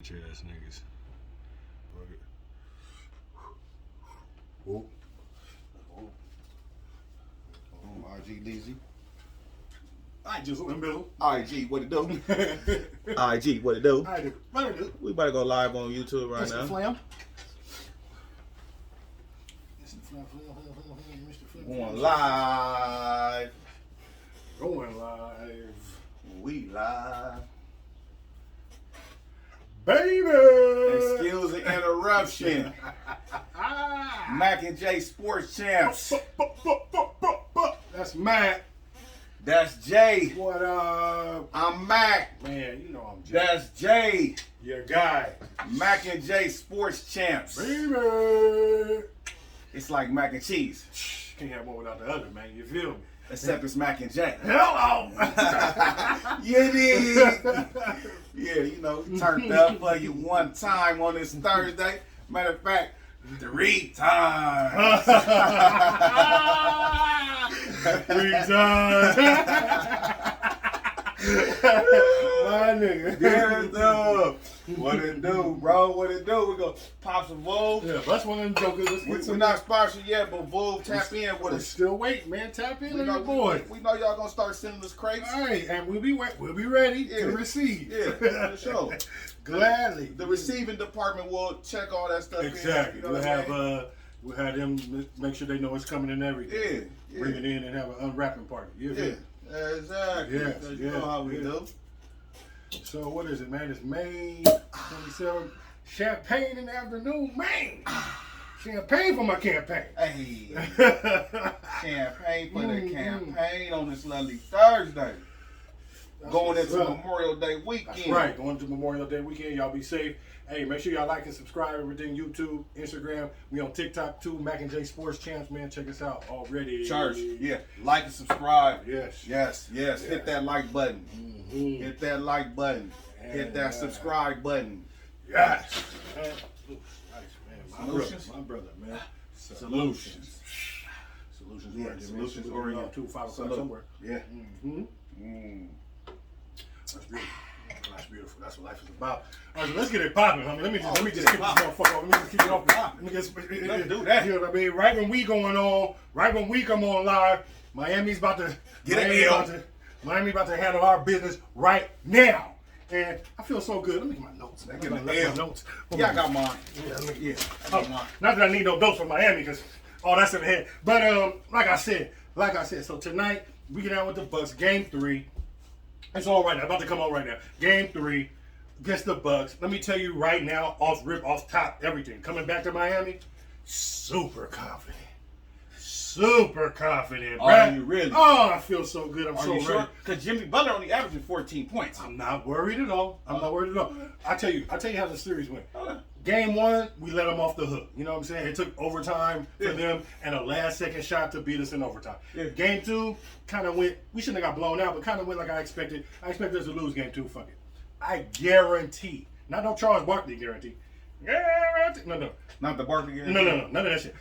Ass niggas. Whoop. RG I just in the middle. IG, what it do? IG, what it do? What it do? We about to go live on YouTube right now. Mr. Flam. Going live. Going live. We live. Baby! Excuse the interruption. Mac and J Sports Champs. That's Mac. That's Jay. What up? I'm Mac. Man, you know I'm Jay. That's Jay. Your guy. Mac and J Sports Champs. Baby! It's like mac and cheese. Can't have one without the other, man. You feel me? Except it's Mac and J. Hello! You did. Yeah, you know, we turned up for you one time on this Thursday. Matter of fact, 3 times. 3 times. My nigga. Yeah, though. What it do, bro? What it do? We go pop some Vove. Yeah, that's one of them jokers. We're not sponsored yet, but Vove tap in with We're us. still waiting, man. Tap in We on know, your boy. we know y'all gonna start sending us crates. All right, and we'll be ready to receive. Yeah, for sure. Gladly. The receiving department will check all that stuff. Exactly. In, you know We'll have them make sure they know it's coming and everything. Yeah. Bring it in and have an unwrapping party. You feel me? Exactly. Yes, You know how we do. So what is it, man? It's May 27th. Champagne in the afternoon, man. Champagne for my campaign. Hey, champagne for the campaign on this lovely Thursday. Going into Memorial Day weekend. That's right. Going to Memorial Day weekend. Y'all be safe. Hey, make sure y'all like and subscribe. Everything YouTube, Instagram. We on TikTok too. Mac and J Sports Champs, man. Check us out already. Church. Yeah. Like and subscribe. Yes. Yes. Hit that like button. Mm-hmm. Hit that like button. Hit that subscribe button. Yes. Man. Ooh, nice, man. Solutions. My brother, man. Solutions. Solutions. Yeah, oriented, man. solutions oriented. 2, 5 o'clock somewhere. Yeah. Mm-hmm. That's beautiful. That's beautiful. That's what life is about. All right, so let's get it popping, homie. Let me just kick this motherfucker off. Let me just kick it off. Let's do that. You know what I mean? Right when we going on, right when we come on live, Miami's about to Miami about to handle our business right now. And I feel so good. Let me get my notes. Man. Get my notes. Yeah, I got mine. Yeah. I got mine. Not that I need no notes from Miami, because all that's in the head. But like I said, so tonight we get out with the Bucks. Game 3. It's all right now. About to come on right now. Game 3 against the Bucks. Let me tell you right now, off top, everything. Coming back to Miami, super confident. Super confident, bro. Are you really? Oh, I feel so good. I'm Are so you ready. sure? Because Jimmy Butler only averaging 14 points. I'm not worried at all. I tell you how the series went. Okay. Game 1, we let them off the hook. You know what I'm saying? It took overtime for them and a last-second shot to beat us in overtime. Yeah. Game 2 kind of went. We shouldn't have got blown out, but kind of went like I expected. I expected us to lose Game 2. Fuck it. I guarantee, not no Charles Barkley guarantee. Guarantee. No. Not the Barkley guarantee? No. None of that shit.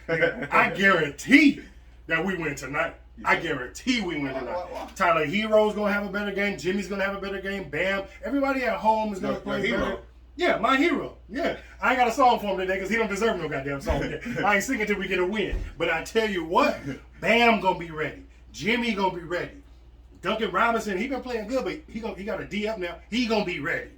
I guarantee that we win tonight. I guarantee we win tonight. Why? Tyler Hero's gonna have a better game. Jimmy's gonna have a better game. Bam. Everybody at home is gonna play hero. better. Yeah, my hero. Yeah. I ain't got a song for him today because he don't deserve no goddamn song today. I ain't singing till we get a win. But I tell you what, Bam gonna be ready. Jimmy gonna be ready. Duncan Robinson, he been playing good, but he got a D up now. He gonna be ready.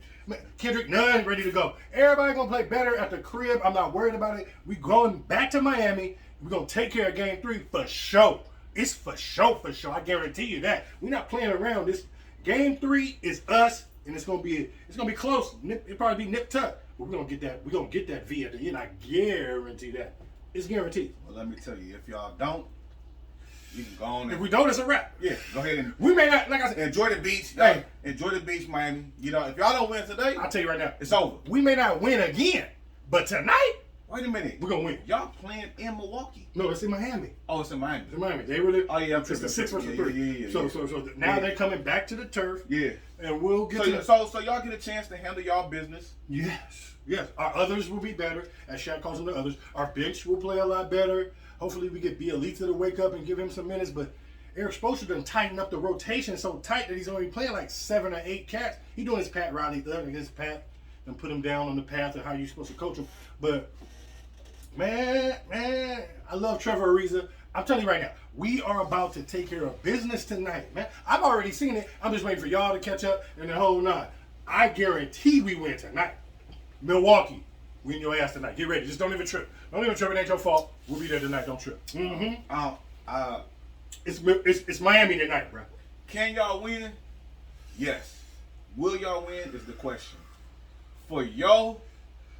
Kendrick Nunn ready to go. Everybody gonna play better at the crib. I'm not worried about it. We going back to Miami. We're gonna take care of Game 3 for sure. It's for sure. I guarantee you that. We're not playing around. This Game 3 is us, and it's gonna be close. It'll probably be nip tuck. But we're gonna get that V at the end. I guarantee that. It's guaranteed. Well, let me tell you, if y'all don't, you can go on. If we don't, it's a wrap. Yeah, go ahead and We may not, like I said, enjoy the beach. Hey. Enjoy the beach, Miami. You know, if y'all don't win today, I'll tell you right now, it's over. we may not win again, but tonight Wait a minute. we're gonna win. Y'all playing in Milwaukee? No, it's in Miami. Oh, it's in Miami. It's in Miami. They really. Oh, yeah, I'm It's tripping. the 6 versus 3. Yeah. So now they're coming back to the turf. Yeah. And we'll get to So y'all get a chance to handle y'all business. Yes. Our others will be better, as Shaq calls them the others. Our bench will play a lot better. Hopefully we get Bielitsa to wake up and give him some minutes. But Eric Spoelstra done tighten up the rotation so tight that he's only playing like 7 or 8 cats. He doing his Pat Riley thing against Pat. and put him down on the path of how you're supposed to coach him. But man, I love Trevor Ariza. I'm telling you right now, we are about to take care of business tonight, man. I've already seen it. I'm just waiting for y'all to catch up and the whole nine. I guarantee we win tonight. Milwaukee, win your ass tonight. Get ready. Just don't even trip. Don't even trip. It ain't your fault. We'll be there tonight. Don't trip. It's Miami tonight, bro. Can y'all win? Yes. Will y'all win is the question. For your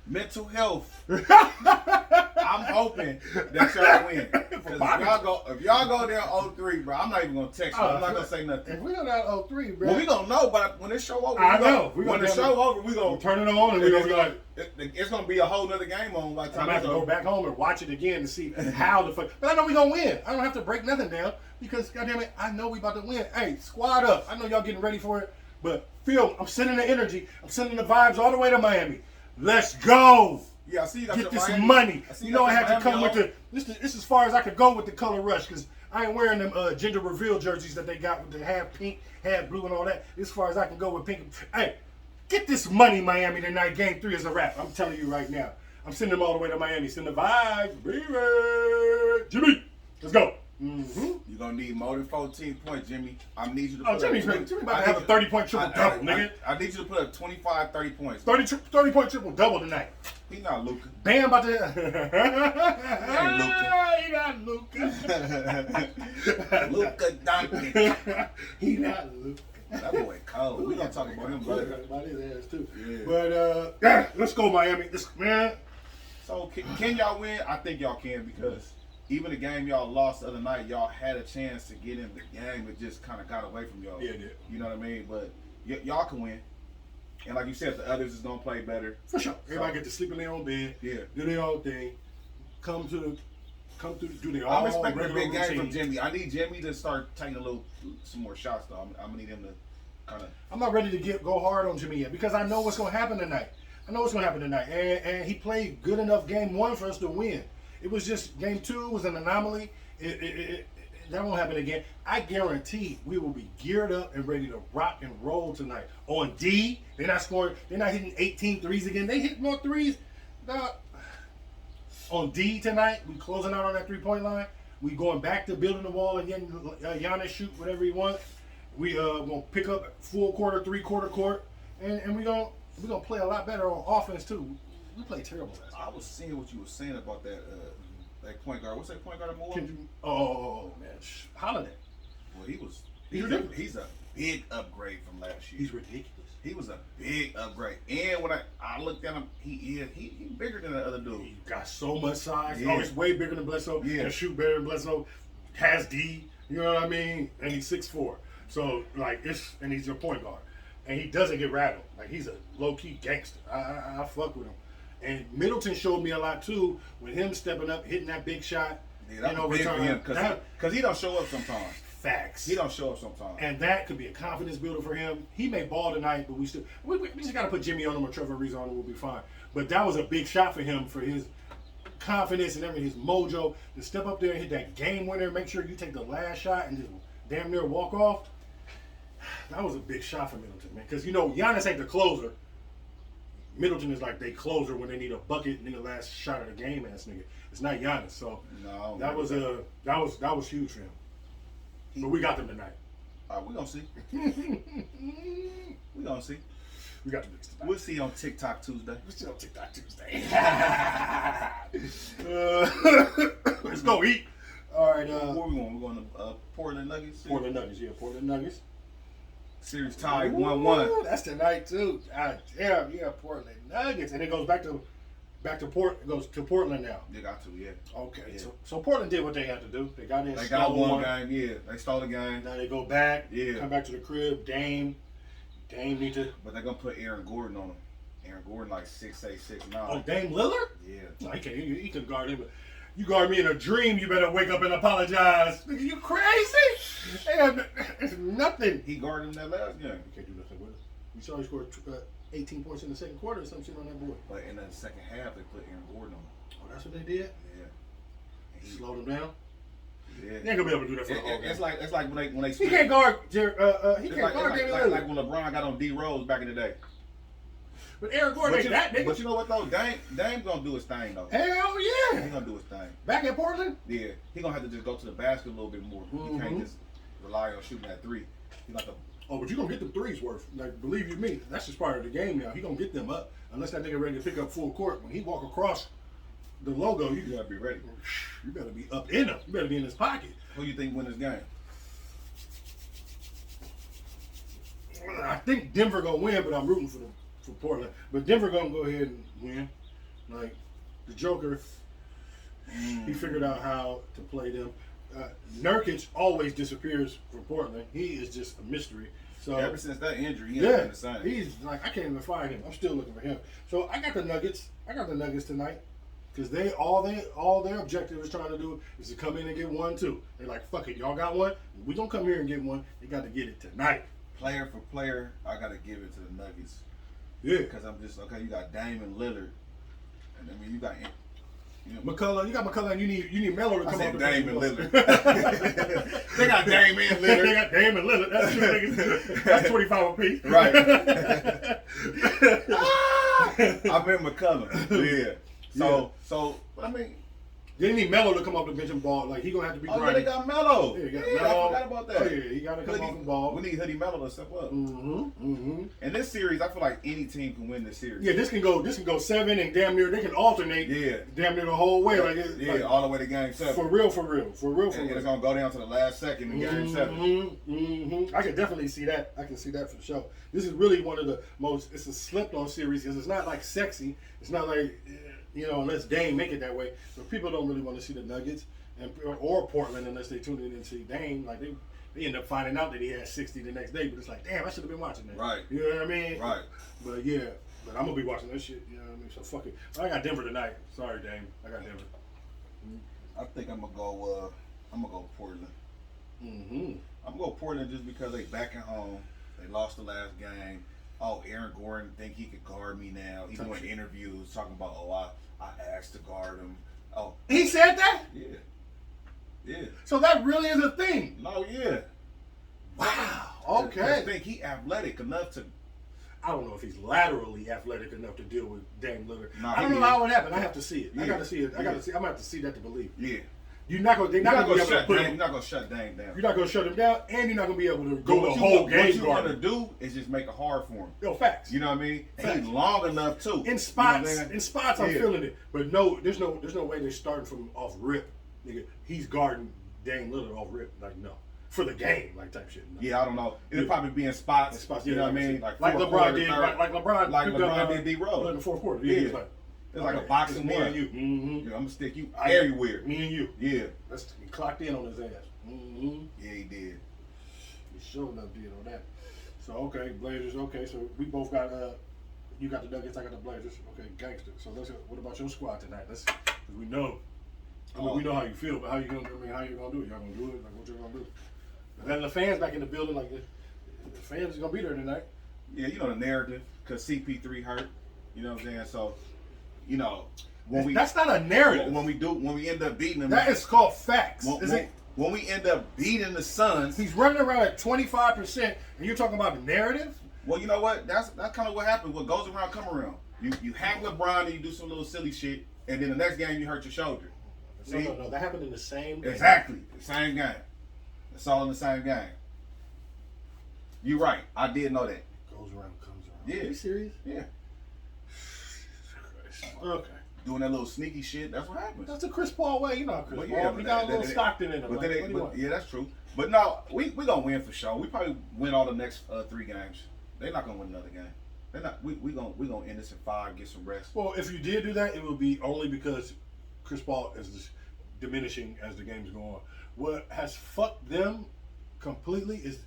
mental health, I'm hoping that y'all win. If y'all go down 0-3, bro, I'm not even gonna text you. I'm not gonna say nothing. If we go down 0-3, bro, well, we gonna know. But when this show over, when the show over, we gonna turn it on and we're gonna be like, it's gonna be a whole nother game on. By the time I'm gonna have to go back home and watch it again to see how the fuck. But I know we gonna win. I don't have to break nothing down because goddamn it, I know we about to win. Hey, squad up. I know y'all getting ready for it, but I'm sending the energy. I'm sending the vibes all the way to Miami. Let's go. Yeah, I see you got get your this Miami. money. You know I had to come with the. This is as far as I could go with the color rush because I ain't wearing them gender reveal jerseys that they got with the half pink, half blue, and all that. As far as I can go with pink. Hey, get this money, Miami tonight. Game 3 is a wrap. I'm telling you right now. I'm sending them all the way to Miami. Send the vibes, baby. Jimmy, let's go. Mm-hmm. You're going to need more than 14 points, Jimmy. I need you to put Jimmy about to have a 30-point triple-double, nigga. I need you to put up 25, 30 points. 30-point triple-double tonight. He not Luka. Bam about to... He not Luka. Luka Doncic. He not Luka. That boy cold. We gonna talk about him later. About his ass too. Yeah. But let's go Miami. Man. So can y'all win? I think y'all can because even the game y'all lost the other night, y'all had a chance to get in the game. It just kind of got away from y'all. Yeah, it did. You know what I mean? But y'all can win. And like you said, the others is gonna play better. For sure. Everybody get to sleep in their own bed. Yeah. Do their own thing. Come through, do their own I'm expecting a big routine. game from Jimmy. I need Jimmy to start taking some more shots though. I'm gonna need him to kind of. I'm not ready to go hard on Jimmy yet because I know what's gonna happen tonight. And he played good enough game 1 for us to win. It was just game 2 was an anomaly. That won't happen again. I guarantee we will be geared up and ready to rock and roll tonight. On D, they're not scoring. They're not hitting 18 threes again. They hit more threes. On D tonight, we closing out on that 3-point line. We going back to building the wall and getting Giannis shoot whatever he wants. We gonna pick up full quarter, 3-quarter court, and we gonna play a lot better on offense too. We played terrible last night. I was seeing what you were saying about that point guard. What's that point guard in Milwaukee? Oh man, Holiday. Well, he's a big upgrade from last year. He's ridiculous. He was a big upgrade. And when I looked at him, he bigger than the other dude. He got so much size. Yeah. Oh, he's way bigger than Bledsoe. Yeah. Can shoot better than Bledsoe. Has D. You know what I mean? And he's 6'4". So like and he's your point guard. And he doesn't get rattled. Like he's a low key gangster. I fuck with him. And Middleton showed me a lot too with him stepping up, hitting that big shot. Yeah, that was big for him because he don't show up sometimes. Facts. He don't show up sometimes. And that could be a confidence builder for him. He may ball tonight, but we just got to put Jimmy on him or Trevor Ariza on him. We'll be fine. But that was a big shot for him for his confidence and everything, his mojo to step up there and hit that game winner. Make sure you take the last shot and just damn near walk off. That was a big shot for Middleton, man. Because Giannis ain't the closer. Middleton is like they closer when they need a bucket, need the last shot of the game, ass nigga. It's not Giannis, so no, that was huge for him. But we got them tonight. We gonna see. We gonna see. We got the Knicks tonight. We'll see on TikTok Tuesday. We'll see on TikTok Tuesday. Let's go eat. All right. Where we going? We're going to Portland Nuggets. Portland Nuggets. Series tied 1-1. That's tonight too. God damn, yeah, Portland Nuggets, and it goes back to Portland now. They got to, yeah. Okay, yeah. So Portland did what they had to do. They got in. They got one game, yeah. They stole the game. Now they go back. Yeah. Come back to the crib. Dame need to. But they're gonna put Aaron Gordon on him. Aaron Gordon like 6'8", 6'9". Oh, Dame Lillard? Yeah. No, he can't. He can guard him. You guard me in a dream, you better wake up and apologize. Nigga, you crazy? It's nothing. He guarded him that last game. You can't do nothing with him. You saw he scored 18 points in the second quarter or some shit on that boy. But in the second half, they put Aaron Gordon on him. Oh, that's what they did? Yeah. He slowed him down? Yeah. He ain't gonna be able to do that for the whole game. It's like when they he can't guard. He can't guard Damian Lillard. Like when LeBron got on D Rose back in the day. But Aaron Gordon ain't that nigga. But you know what though? Dame gonna do his thing though. Hell yeah. He gonna do his thing. Back in Portland? Yeah. He gonna have to just go to the basket a little bit more. He can't just rely on shooting that three. He got to. Oh, but you gonna get them threes worth. Like, believe you me, that's just part of the game now. He gonna get them up. Unless that nigga ready to pick up full court. When he walk across the logo, You gotta be ready. You better be up in him. You better be in his pocket. Who you think win this game? I think Denver gonna win, but I'm rooting for Portland. But Denver gonna go ahead and win. Like the Joker, he figured out how to play them. Nurkic always disappears from Portland. He is just a mystery. So Ever since that injury, he ain't been the same. he's like, I can't even find him. I'm still looking for him. So I got the Nuggets. I got the Nuggets tonight. Because all their objective is trying to do is to come in and get 1, 2. They're like, fuck it, y'all got one? We gonna come here and get one. You got to get it tonight. Player for player, I gotta give it to the Nuggets. Yeah. Because I'm just okay. You got Dame and Lillard, and I mean you got McCullough, you got McCullough, and you need Melo to come I up. said Dame and Lillard. They got Dame and Lillard. They got Dame and Lillard. That's two niggas. That's 25 apiece. Right. I meant McCullough. Yeah. So I mean. They need Melo to come off the bench and ball. Like, he gonna have to be Oh, grinding. yeah, they got Melo. Yeah, I forgot about that. Oh, yeah, he gotta come off the ball. We need Hoodie Melo to step up. Mm-hmm. In this series, I feel like any team can win this series. Yeah, this can go 7 and damn near they can alternate. Yeah. Damn near the whole way. All the way to game 7. For real. And it's gonna go down to the last second in game 7. I can definitely see that. I can see that for sure. This is really one of the most. It's a slept on series because it's not like sexy. It's not like. Unless Dame make it that way. So people don't really want to see the Nuggets or Portland unless they tune in and see Dame. Like they end up finding out that he had 60 the next day, but it's like, damn, I should have been watching that. Right. You know what I mean? Right. But yeah, I'm gonna be watching that shit. You know what I mean? So fuck it. I got Denver tonight. Sorry, Dame. I got Denver. I think I'm gonna go Portland. Mm-hmm. I'm gonna go Portland just because they back at home. They lost the last game. Oh, Aaron Gordon think he could guard me now. He's doing interviews talking about, I asked to guard him. Oh, He said that? yeah. So that really is a thing. No, yeah. Wow. Okay. I think he athletic enough to. I don't know if he's laterally athletic enough to deal with Dame Lillard. Nah, I don't know how it happened. I have to see it. I Yeah. gotta see it. I'm Yeah. gonna have to see that to believe. Yeah. They're not gonna be able to put You're him. not gonna shut Dame down. You're not gonna shut him down, and you're not gonna be able to go the What whole game What you want to guarding. do is just make it hard for him. Yo, facts. You know what I mean? And Facts. he's long enough too. In spots, You know what I'm saying? I'm Yeah. feeling it. But no, there's no way they're starting from off rip, nigga. He's guarding Dame Lillard off rip, like no, for the game, like type shit. No. Yeah, I don't know. It'll probably be in spots. You know what I mean? Like fourth LeBron quarter, did, third. like LeBron, Like picked LeBron up, did D-Rose. in the fourth quarter. Yeah. He's like, It's like a okay, boxing it's me one. and you. Mm-hmm. Yeah, I'm gonna stick you everywhere. Me and you. Yeah. He clocked in on his ass. Mm-hmm. Yeah, he did. He sure enough did on that. So okay, Blazers. Okay, so we both got you got the Nuggets, I got the Blazers. Okay, gangster. So what about your squad tonight? Cause we know. We know how you feel, but how you gonna do it? Y'all gonna do it? Like what you gonna do? Then the fans back in the building, like the fans is gonna be there tonight. Yeah, you know the narrative, cause CP3 hurt. You know what I'm saying? So, you know, That's not a narrative. when we end up beating them, That is called facts. When we end up beating the Suns, He's running around at 25%, and you're talking about narrative? well, you know what? That's kind of what happens. What goes around, come around. You hang LeBron and you do some little silly shit, and then the next game you hurt your shoulder. See? No. That happened in the same game. Exactly. The same game. It's all in the same game. You're right. I did know that. Goes around, comes around. Yeah. Are you serious? Yeah. Okay. Doing that little sneaky shit, that's what happens. That's a Chris Paul way. You know Chris Well, Paul. yeah, He but got a that- little that- Stockton in him. But Like, then what do you want? yeah, that's true. But no, we gonna win for sure. We probably win all the next 3 games. They're not gonna win another game. They're not. We gonna end this in 5, get some rest. Well, if you did do that, it would be only because Chris Paul is just diminishing as the games go on. What has fucked them completely is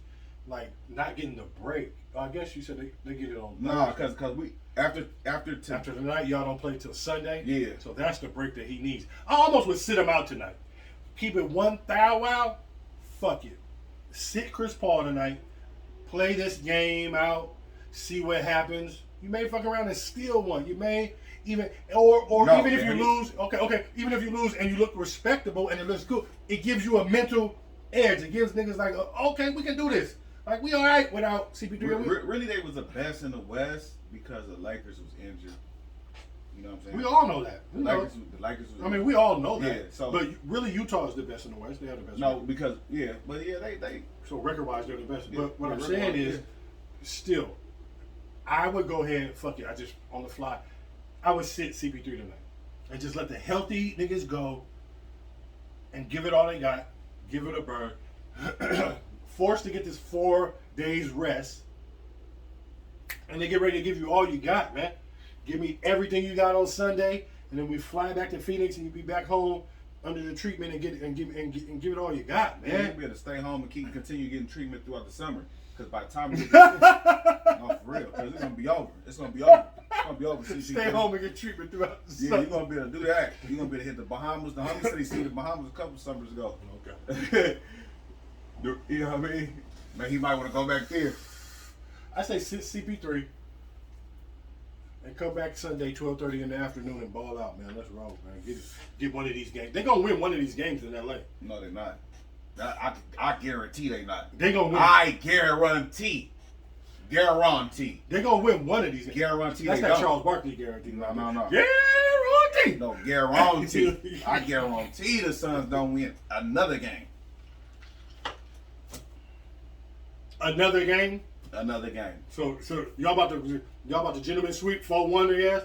like not getting the break. I guess you said they get it on. No, because we after After tonight, y'all don't play till Sunday. Yeah. So that's the break that he needs. I almost would sit him out tonight. Keep it one thou out. Fuck it. Sit Chris Paul tonight. Play this game out. See what happens. You may fuck around and steal one. You may even No, even if you man. lose. Okay. Even if you lose and you look respectable and it looks good, it gives you a mental edge. It gives niggas like, okay, we can do this. Like we all right without CP3. Really, they was the best in the West because the Lakers was injured. You know what I'm saying? We all know that. The Lakers was I mean, we all know that. Yeah, so, but really, Utah is the best in the West. They are the best. No, because they. So record-wise, they're the best. Yeah, But what I'm saying is, still, I would go ahead and fuck it. I just on the fly, I would sit CP3 tonight and just let the healthy niggas go and give it all they got. Give it a burn. Forced to get this 4 days rest, and they get ready to give you all you got, man. Give me everything you got on Sunday, and then we fly back to Phoenix, and you be back home under the treatment and give it all you got, man. Yeah, you better stay home and continue getting treatment throughout the summer. Because by the time we get no, for real, because it's gonna be over. It's gonna be over. It's gonna be over. Stay home and get treatment throughout the summer. Yeah, you're gonna be able to do that. You're gonna be able to hit the Bahamas. The homie said he seen the Bahamas a couple summers ago. Okay. You know what I mean? Man, he might want to go back there. I say sit CP3 and come back Sunday 12:30 in the afternoon and ball out, man. Let's roll, man. Get one of these games. They're gonna win one of these games in LA. No, they're not. I guarantee they not. They gonna win. I guarantee. Guarantee. They gonna win one of these games. Guarantee. That's they not don't. Charles Barkley guarantee. No. Guarantee. No, guarantee. I guarantee the Suns don't win another game. Another game. Another game. So y'all about to gentleman sweep 4-1 or yes?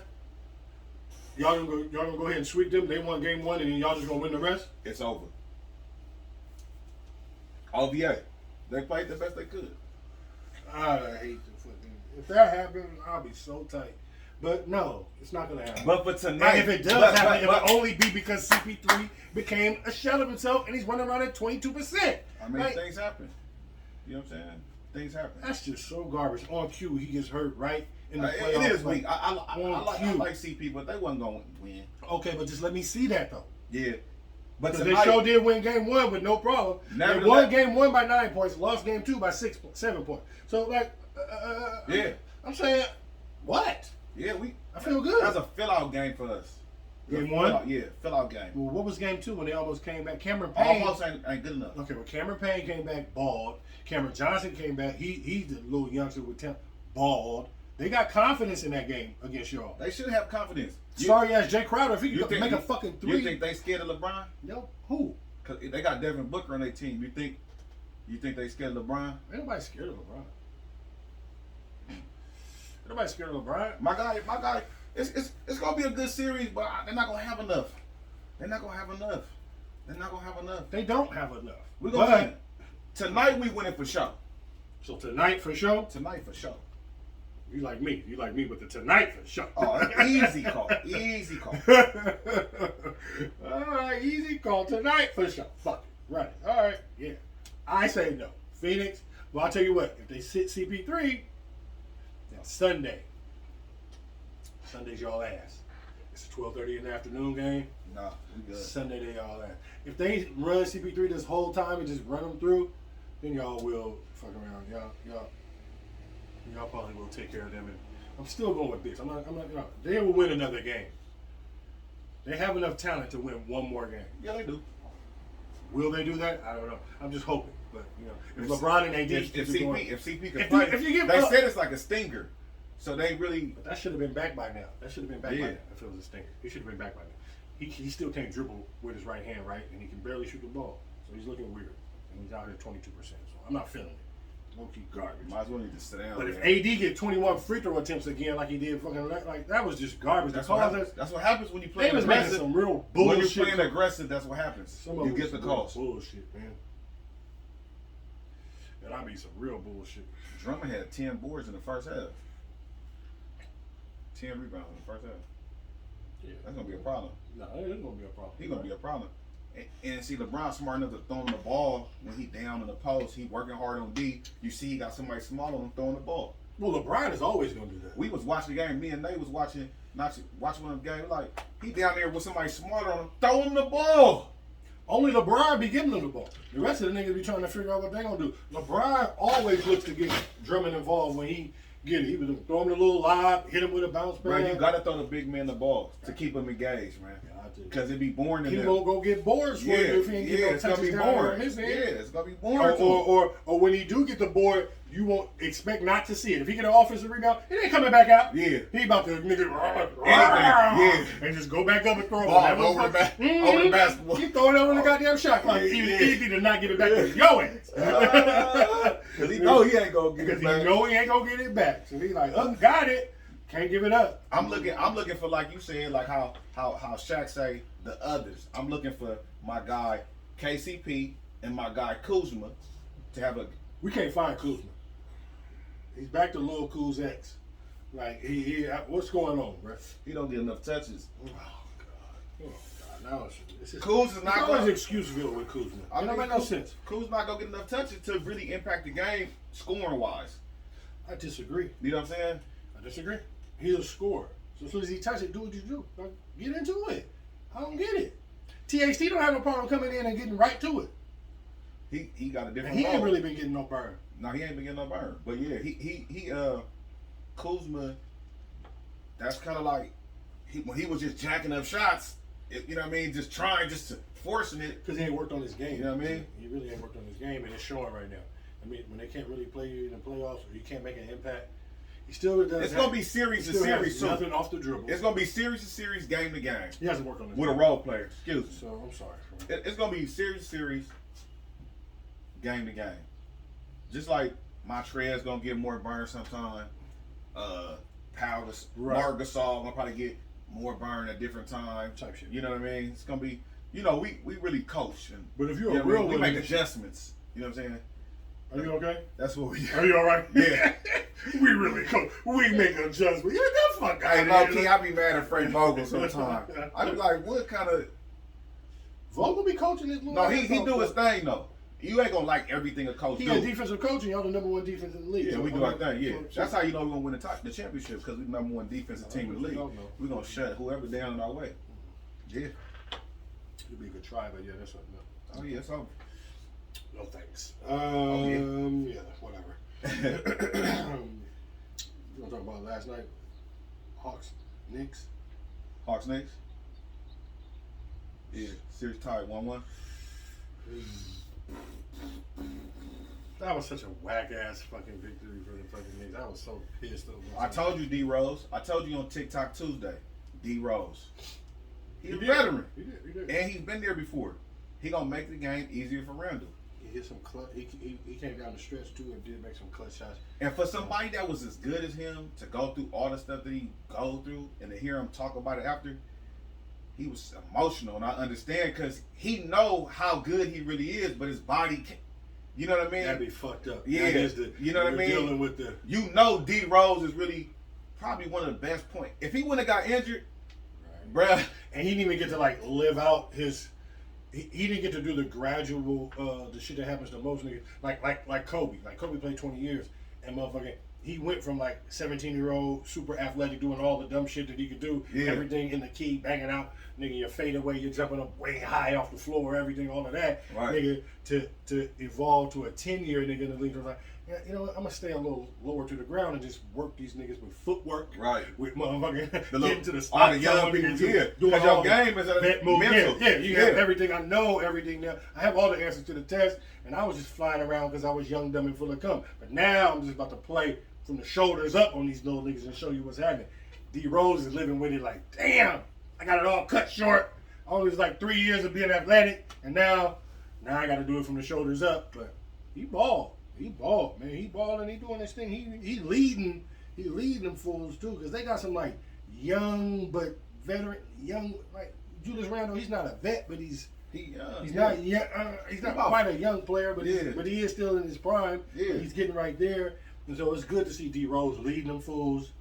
Y'all gonna go ahead and sweep them. They won game 1 and then y'all just gonna win the rest? It's over. OVA. They played the best they could. I hate the fucking. If that happens, I'll be so tight. But no, it's not gonna happen. But for tonight, and if it does happen, it will only be because CP3 became a shell of himself and he's running around at 22%. I mean, things happen. You know what I'm saying? Things happen. That's just so garbage. On cue, he gets hurt right in the playoffs. It is weak. I like CP, but they wasn't going to win. Okay, but just let me see that though. Yeah. But they sure did win game 1 with no problem. They won game 1 by 9 points, lost game 2 by 7 points. So like, yeah, I'm saying, what? Yeah, I feel good. That's a fill-out game for us. Game 1? Yeah, fill-out game. Well, what was game 2 when they almost came back? Cameron Payne almost ain't good enough. Okay, well, Cameron Payne came back bald. Cameron Johnson came back. He's the little youngster with bald. They got confidence in that game against y'all. They should have confidence. Sorry ass Jay Crowder, if he could make a fucking 3. You think they scared of LeBron? No. Who? Because they got Devin Booker on their team. You think they scared of LeBron? Ain't nobody scared of LeBron. Ain't nobody scared of LeBron. My guy. It's gonna be a good series, but they're not gonna have enough. They don't have enough. We're gonna win. Tonight we winning for sure. So tonight for sure? Tonight for sure. You like me with the tonight for sure. Oh, easy call. Easy call. All right, easy call. Tonight for sure. Fuck it. Right. All right. Yeah. I say no. Phoenix. Well, I'll tell you what. If they sit CP3, then Sunday. Sunday's y'all ass. It's a 12:30 in the afternoon game. Nah, we good. Sunday they y'all ass. If they run CP3 this whole time and just run them through, then y'all will fuck around. Y'all probably will take care of them. And I'm still going with this. I'm not. They will win another game. They have enough talent to win one more game. Yeah, they do. Will they do that? I don't know. I'm just hoping. But if LeBron and AD, if CP can play, they said it's like a stinger. So they really. But that should have been back by now. That should have been back by now. If it was a stinger, he should have been back by now. He still can't dribble with his right hand, right, and he can barely shoot the ball. So he's looking weird, and he's out here 22%. So I'm not feeling it. Low-key garbage. Might as well need to sit down. But if AD get 21 free throw attempts again, like he did, fucking like that was just garbage. That's what happens when you play aggressive. They was making some real bullshit. When you're playing aggressive, that's what happens. You get the calls. Bullshit, man. And I mean some real bullshit. Drummond had 10 boards in the first half. 10 rebounds in the first half. Yeah, that's gonna be a problem. No, it ain't gonna be a problem. He's gonna be a problem. And see, LeBron smart enough to throw him the ball when he down in the post. He working hard on D. You see, he got somebody small on him throwing the ball. Well, LeBron is always gonna do that. We was watching the game. Me and Nate was watching one of the games. Like he down there with somebody smarter on him, throw him the ball. Only LeBron be giving them the ball. The rest of the niggas be trying to figure out what they gonna do. LeBron always looks to get Drummond involved when he get it. He was throw him a little lob, hit him with a bounce Bro, pad. you gotta throw the big man the ball to keep him engaged, man. Because it'd be boring to He them. won't go get boards for you if he ain't get no it's gonna be touches down boring. on his Yeah, end. it's gonna be boring. Or when he do get the board, you won't expect not to see it. If he get an offensive rebound, it ain't coming back out. Yeah. He about to nigga and just go back up and throw it. Over the basketball. He throw it over the goddamn shot clock. Easy to not get it back to your ass. Because he know he ain't gonna get it back. He know he ain't gonna get it back. So he like, got it. Can't give it up. I'm looking for, like you said, like how Shaq say, the others. I'm looking for my guy KCP and my guy Kuzma to have a. We can't find Kuzma. He's back to Lil Kuz X. Like what's going on, bro? He don't get enough touches. Oh God! Now it's Kuz is not always excuseville with Kuzma. It don't make no sense. Kuz not gonna get enough touches to really impact the game scoring wise. I disagree. You know what I'm saying? I disagree. He's a scorer. So as soon as he touches it, do what you do. Like, get into it. I don't get it. THT don't have no problem coming in and getting right to it. He got a different. And he role. ain't really been getting no burn. No, he ain't been getting no burn. But yeah, he Kuzma. That's kind of like when he was just jacking up shots. You know what I mean? Just to forcing it. Because he ain't worked on his game. You know what I mean? He really ain't worked on his game, and it's showing right now. I mean, when they can't really play you in the playoffs, or you can't make an impact, he still does. It's gonna be series to series. So nothing off the dribble. It's gonna be series to series, game to game. He hasn't worked on this with a role player. Excuse me. So I'm sorry. It's gonna be series to series, game to game. Just like Montrezl gonna get more burn sometime. Marc Gasol gonna probably get more burn at different times. Type shit. You know what I mean? It's gonna be. You know, we really coach. And, but if you're a real, we make adjustments. You know what I'm saying? Are you okay? That's what we do. Are you all right? Yeah. We really coach. We make adjustments. Yeah, that fuck out of here. Low-key, I be mad at Frank Vogel sometimes. I be like, what kind of... Vogel be coaching his little... No, he do his thing, though. You ain't gonna like everything a coach do. He a defensive coach, and y'all the number one defense in the league. Yeah, so we do our thing, yeah. That's how you know we're gonna win the championship, because we're the number one defensive team in the league. We're gonna shut whoever down in our way. Yeah. It'll be a good try, but yeah, that's what. No. Oh, yeah, it's over. No thanks. Yeah, whatever. You want to talk about last night? Hawks, Knicks. Hawks, Knicks. Yeah, series tied 1-1. That was such a whack ass fucking victory for the fucking Knicks. I was so pissed over. I told you, D Rose. I told you on TikTok Tuesday. D Rose. He's a veteran. He did. And he's been there before. He gonna make the game easier for Randall. He hit some clutch. He came down the stretch too and did make some clutch shots. And for somebody that was as good as him to go through all the stuff that he go through and to hear him talk about it after, he was emotional. And I understand because he know how good he really is, but his body can't. You know what I mean? That'd be fucked up. Yeah. You know what I mean? Dealing with the. You know, D Rose is really probably one of the best points. If he wouldn't have got injured, bruh. And he didn't even get to like live out his. He didn't get to do the gradual, the shit that happens to most niggas. Like Kobe. Like Kobe played 20 years, and motherfucking, he went from like 17-year-old super athletic, doing all the dumb shit that he could do, everything in the key, banging out, nigga, you're fade away, you're jumping up way high off the floor, everything, all of that, nigga, to evolve to a 10-year nigga in the league. I was like, yeah, you know what, I'm gonna stay a little lower to the ground and just work these niggas with footwork, with motherfucking getting to the spot, all the young people, because your game is a mental. Yeah, you have everything. I know everything now. I have all the answers to the test, and I was just flying around because I was young, dumb, and full of cum. But now I'm just about to play from the shoulders up on these little niggas and show you what's happening. D Rose is living with it like, damn, I got it all cut short. Only was like 3 years of being athletic, and now I got to do it from the shoulders up. But he balled. He balled, man. He balled and he doing this thing. He leading them fools too, because they got some like young but veteran, like Julius Randle. He's not a vet, but he's not young. He's not quite a young player, but he is still in his prime. Yeah. He's getting right there, and so it's good to see D Rose leading them fools.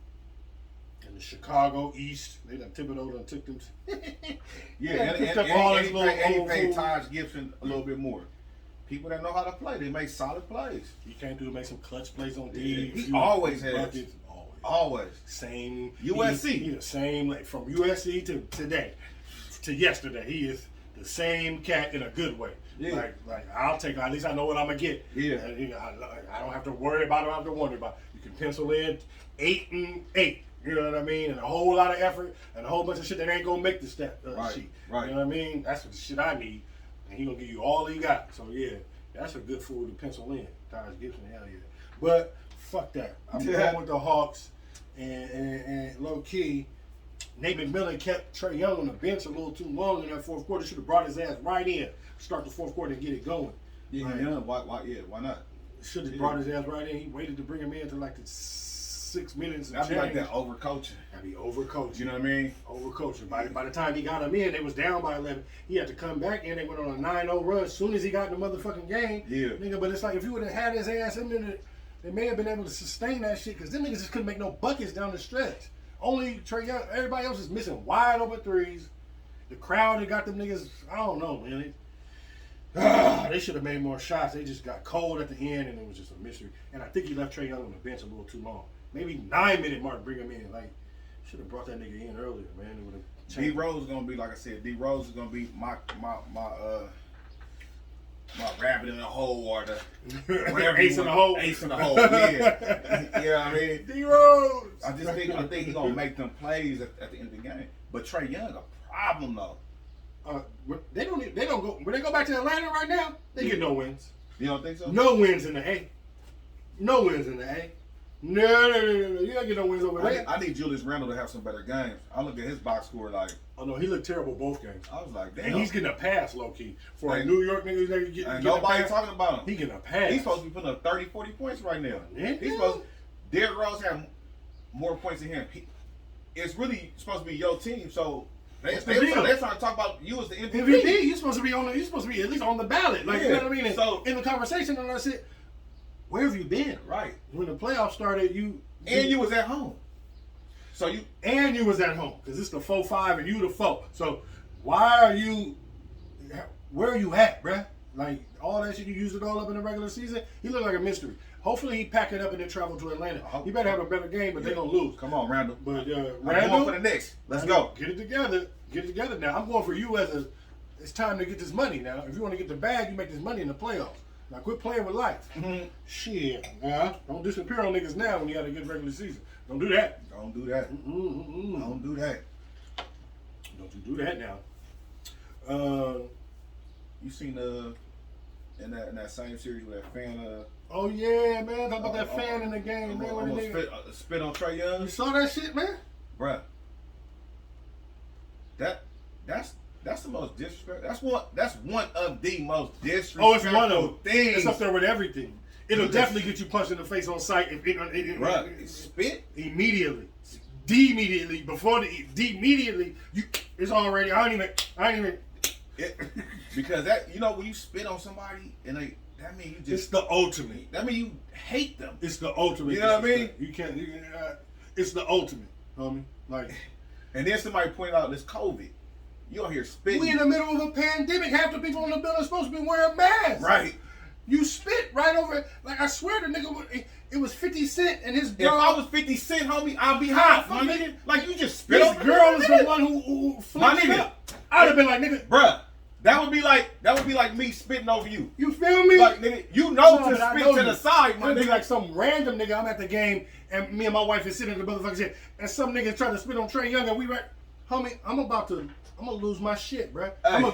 In the Chicago East, they done Thibodeau done took them. And he paid Taj Gibson a little bit more. People that know how to play, they make solid plays. He came through to make some clutch plays on D. He always has. Buckets, always. Same. USC. He the same, like from USC to today, to yesterday. He is the same cat in a good way. Yeah. Like I'll take. At least I know what I'm gonna get. Yeah. I don't have to worry about it. I don't have to wonder about it. can pencil in 8 and 8. You know what I mean? And a whole lot of effort and a whole bunch of shit that ain't gonna make the stat sheet. Right. You know what I mean? That's the shit I need. And he gonna give you all he got. So yeah, that's a good fool to pencil in. Tyrese Gibson, hell yeah. But fuck that. I'm going with the Hawks. And low key, Nate McMillan kept Trae Young on the bench a little too long in that fourth quarter. Should have brought his ass right in, start the fourth quarter and get it going. Yeah, why not? Should have brought his ass right in. He waited to bring him in to like the 6 minutes. That'd be like that overcoaching. That'd be overcoaching. You know what I mean? Overcoaching. By the time he got him in, they was down by 11. He had to come back in. They went on a 9-0 run as soon as he got in the motherfucking game. Yeah. Nigga, but it's like if you would have had his ass in there, they may have been able to sustain that shit because them niggas just couldn't make no buckets down the stretch. Only Trae Young, everybody else is missing wide open threes. The crowd that got them niggas, I don't know, man. They should have made more shots. They just got cold at the end and it was just a mystery. And I think he left Trae Young on the bench a little too long. Maybe 9-minute mark, bring him in. Like, should have brought that nigga in earlier, man. It would have changed. D Rose is gonna be, like I said, D Rose is gonna be my rabbit in the hole or the whatever Ace in the hole. Ace in the hole, yeah. You know what I mean? D Rose. I think he's gonna make them plays at the end of the game. But Trae Young a problem though. They don't go when they go back to Atlanta right now, they get no wins. You don't think so? No wins in the A. No wins in the A. No. You don't get no wins over there. I need Julius Randle to have some better games. I look at his box score like, oh no, he looked terrible both games. I was like, damn. And he's getting a pass, low key. For a New York nigga that get and nobody talking about him. He getting a pass. He's supposed to be putting up 30, 40 points right now. Yeah. He's supposed Derrick Rose have more points than him. It's really supposed to be your team, so they're trying to talk about you as the MVP. MVP, you're supposed to be at least on the ballot. Like, you know what I mean? So in the conversation, and I said, where have you been? Right. When the playoffs started, you was at home. So you was at home because it's the 4-5 and you the 4. So where are you at, bruh? Like all that shit you used it all up in the regular season. He looked like a mystery. Hopefully he pack it up and then travel to Atlanta. He better have a better game, but they gonna lose. Come on, Randall. But I'm Randall, going for the Knicks. Let's go. Get it together. Get it together now. I'm going for you it's time to get this money now. If you want to get the bag, you make this money in the playoffs. Now quit playing with life. Mm-hmm. Shit. Don't disappear on niggas now when you got a good regular season. Don't do that. Don't do that. Don't do that. Don't you do that now. You seen in that same series with that fan oh yeah, man. Talk about that fan in the game, man. Almost spit on Trae Young. You saw that shit, man? Bruh. That's the most disrespectful. That's one of the most disrespectful it's one of things. It's up there with everything. It'll definitely get you punched in the face on sight if it spit immediately. Immediately before immediately it's already I ain't even because that when you spit on somebody and that means you just it's the ultimate. That means you hate them. It's the ultimate. You know what I mean? You can't. It's the ultimate, homie. Like, and then somebody pointed out this COVID. You don't hear spitting. We in the middle of a pandemic. Half the people in the building are supposed to be wearing masks. Right. You spit right over it. Like, I swear the nigga, it was 50 Cent and his girl. If I was 50 Cent, homie, I'd be hot, my nigga. Like, you just spit this over girl is the one who my nigga. Up. I'd have been like, nigga. Bruh, that would be like me spitting over you. You feel me? Like, nigga, to spit to the side, my nigga. nigga. Like some random nigga, I'm at the game, and me and my wife is sitting in the motherfucking shit, and some nigga trying to spit on Trae Young, and we homie, I'm gonna lose my shit, bruh. Hey.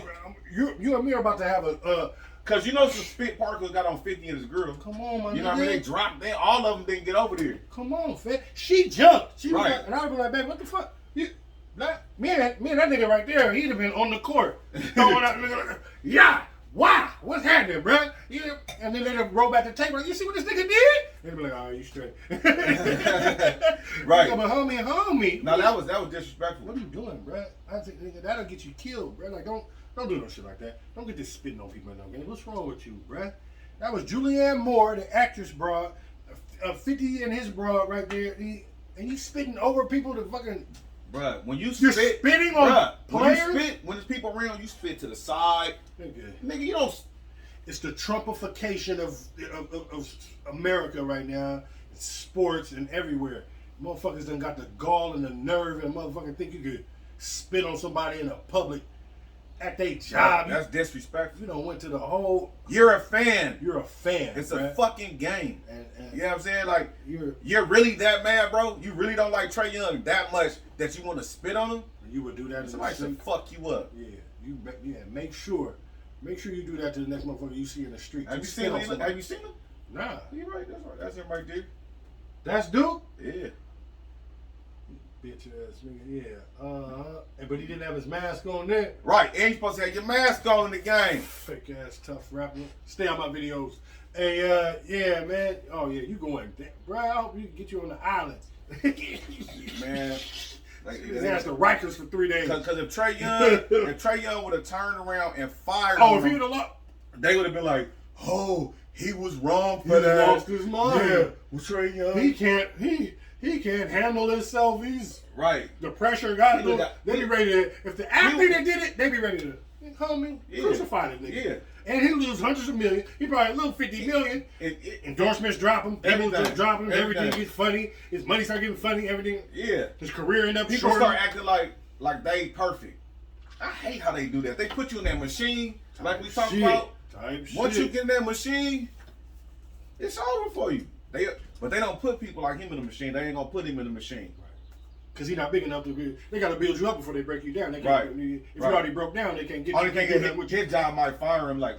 You and me are about to have Cause some spit particles got on 50 in his grill. Come on, man. You know what I mean? They dropped. All of them didn't get over there. Come on, fam. She jumped. She was right. Like, and I would be like, babe, what the fuck? Me and that nigga right there, he'd have been on the court. Throwing out, nigga, yeah, wow, what's happening, bruh? Yeah. And then they'd roll back the tape, like, you see what this nigga did? They'd be like, oh, you straight. Right. Yeah, but homie. No, that was disrespectful. What are you doing, bruh? I think, nigga, that'll get you killed, bruh. Like, don't do no shit like that. Don't get this spitting on people in no game. What's wrong with you, bruh? That was Julianne Moore, the actress broad, 50 and his broad right there, and you spitting over people to fucking. Bruh, when you're spitting on players? When there's people around, you spit to the side. Nigga, you don't. It's the Trumpification of America right now. It's sports and everywhere. Motherfuckers done got the gall and the nerve and motherfucking think you could spit on somebody in a public at their job. That's disrespectful. You don't went to the whole. You're a fan. You're a fan. It's bruh. a fucking game. And You know what I'm saying? Like, you're really that mad, bro? You really don't like Trae Young that much that you want to spit on him? you would do that. Somebody should fuck you up. Yeah. Make sure you do that to the next motherfucker you see in the street. Have you seen him? Nah. You're right. That's right. That's him right there. That's Duke. Yeah. Bitch ass nigga. Yeah. But he didn't have his mask on there. Right. And you supposed to have your mask on in the game. Fake ass tough rapper. Stay on my videos. Hey, yeah, man. Oh yeah, you going, bro? I hope we can get you on the island. Man. Like, His ass to Rikers for 3 days. Because if Trae Young would have turned around and fired if him, he would have lost, they would have been like, oh, he was wrong for he that. lost his mind. Yeah, well, Trae Young. He can't handle himself. Right. The pressure got He him. got- They be ready to. If the athlete that did it, they be ready to. Homie, crucify the nigga. Yeah. And he lose hundreds of millions. He probably lose 50 million. Endorsements drop him. People just drop him. Everything gets funny. His money start getting funny. Everything. Yeah. His career end up People shorter. start acting like they perfect. I hate how they do that. They put you in that machine, like we talked about. Once you get in that machine, it's over for you. But they don't put people like him in the machine. They ain't gonna put him in the machine. Because he's not big enough to be. They got to build you up before they break you down. They Right. If you already broke down, they can't get Only you. thing his job might fire him. Like,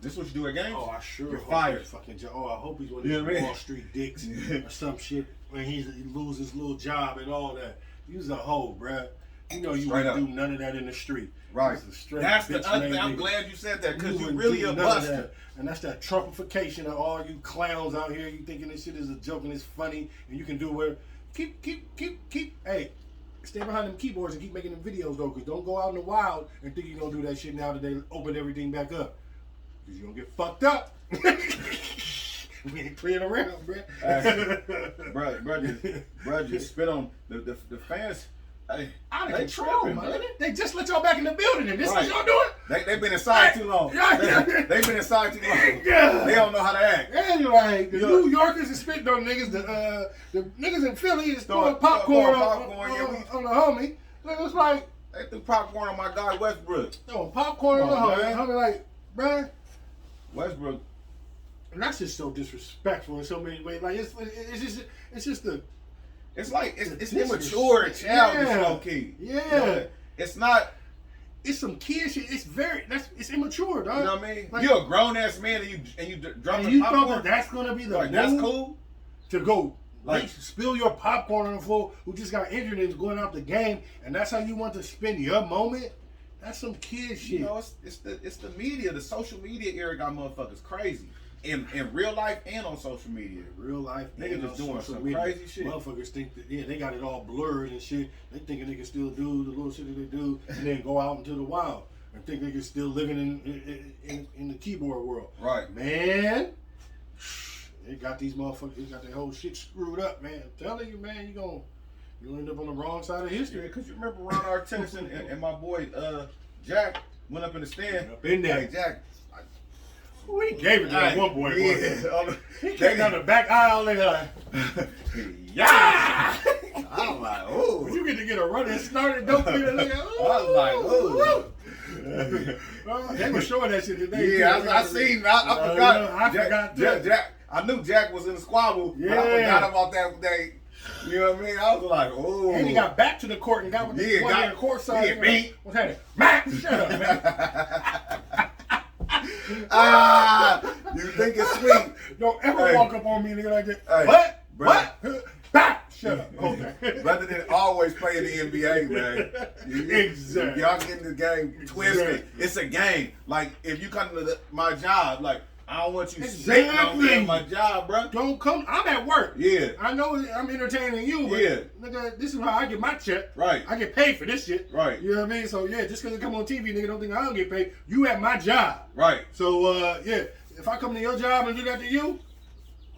this what you do at games? Oh, I sure You're hope fired. he's fucking job. Oh, I hope he's one of You know these what I mean? Wall Street dicks or some shit when he loses his little job and all that. He's a hoe, bruh. You know you Straight wouldn't up. do none of that in the street. Right. He's a straight That's the bitch other made thing. I'm nigga. glad you said that because you wouldn't really do a none of buster. that. And that's that Trumpification of all you clowns out here. You thinking this shit is a joke and it's funny and you can do where keep. Hey, stay behind them keyboards and keep making them videos though. Cause don't go out in the wild and think you're gonna do that shit now that they open everything back up. Cause you're gonna get fucked up. We ain't playing around, Bro, just spit on the fans. Hey, They troll, man. They just let y'all back in the building, and this is Right. y'all doing. They've been inside too long. They've been inside too long. Yeah. They don't know how to act. And like the New Yorkers is spitting on niggas. The niggas in Philly is throwing popcorn on the homie. It's like They threw popcorn on my guy Westbrook. throwing popcorn on the Come on, homie. man. I'm like, man, Westbrook. and that's just so disrespectful in so many ways. Like it's just the. It's like it's This immature and is- childish, yeah. low key. Yeah. You know, it's not. It's some kid shit. It's immature, dog. You know what I mean? Like, You're a grown ass man and you dropping you popcorn. thought that's gonna be the Like, move that's cool. to go Like- spill your popcorn on the floor who just got injured and is going out the game, and that's how you want to spend your moment? That's some kid shit. You know, it's the media, the social media era got motherfuckers crazy. In real life and on social media. Real life, Niggas and just on doing social some media. crazy shit. Motherfuckers think that they got it all blurred and shit. They thinking they can still do the little shit that they do, and then go out into the wild and think they can still living in the keyboard world. Right. Man, they got these motherfuckers. They got their whole shit screwed up, man. I'm telling you, man, you end up on the wrong side of Yeah, history. because you remember Ron Artest and my boy Jack went up in the stand. Up in there. Hey, Jack. We gave it to that Hey, one boy. Yeah. He came down the back aisle and like, Yeah. I'm like, ooh. when you get a run and started, don't feel it. Nigga, I was like, ooh. They were showing that shit today. Yeah, too. I seen. I forgot. I forgot too. Jack. I knew Jack was in the squabble, but I Yeah. forgot about that day. You know what I mean? I was like, oh. And he got back to the court and got with the one in the court side. Yeah, beat. What's happening? Matt, shut up, man. You think it's sweet? Don't ever Hey. walk up on me, nigga, like that. Hey, What? brother. What? Bah! Shut up. Okay. Rather than always play in the NBA, man. Exactly. Y'all getting the game twisted. Exactly. It's a game. Like, if you come to my job, like, I don't want you sitting on me Exactly. at my job, bro. Don't come. I'm at work. Yeah. I know I'm entertaining you, but Yeah. nigga, this is how I get my check. Right. I get paid for this shit. Right. You know what I mean? So yeah, just because it come on TV, nigga, don't think I don't get paid. You at my job. Right. So yeah, if I come to your job and do that to you,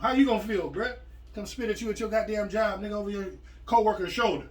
how you gonna feel, bruh? Come spit at you at your goddamn job, nigga, over your coworker's shoulder.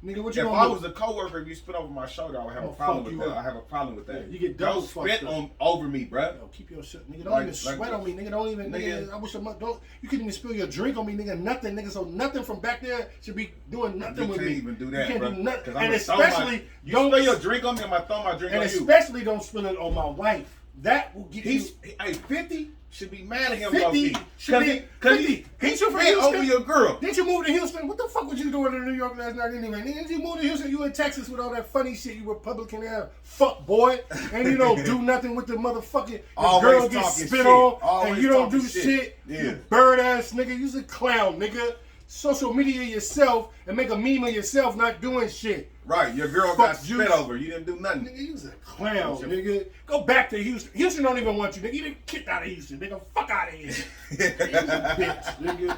Nigga, what you If gonna I do? was a coworker, if you spit over my shoulder, I would have a Oh, problem fuck with you that. up. I have a problem with that. Yeah, you get double Don't fucked spit up. over me, bruh. Yo, keep your shit, nigga. Don't Like- even like sweat that. on me, nigga. Don't even, nigga. I wish don't. You couldn't even spill your drink on me, nigga. Nothing, nigga. So nothing from back there should be doing nothing You with can't me. even do You that, can't bro. do nothing. 'Cause I'm And gonna throw my- especially you don't. spill your drink on me, I'm gonna throw my drink And on you. especially don't spill it on my wife. That will get you. Hey, 50 should be mad at him. 50 should be. Because 50. he Ain't you from spit over Houston? your girl. Didn't you move to Houston? What the fuck was you doing in New York last night anyway? Nigga, did you move to Houston? You in Texas with all that funny shit, you Republican ass fuck boy. And you don't do nothing with the motherfucking Always girl gets talking spit shit. on Always and you don't talking do shit. shit. Yeah. You bird ass nigga. You's a clown, nigga. Social media yourself and make a meme of yourself not doing shit. Right, your girl Fuck got you. spit over. You didn't do nothing. Nigga, you's a clown, nigga. Go back to Houston. Houston don't even want you, nigga. You done kicked out of Houston, nigga. Fuck out of here. You a bitch, nigga.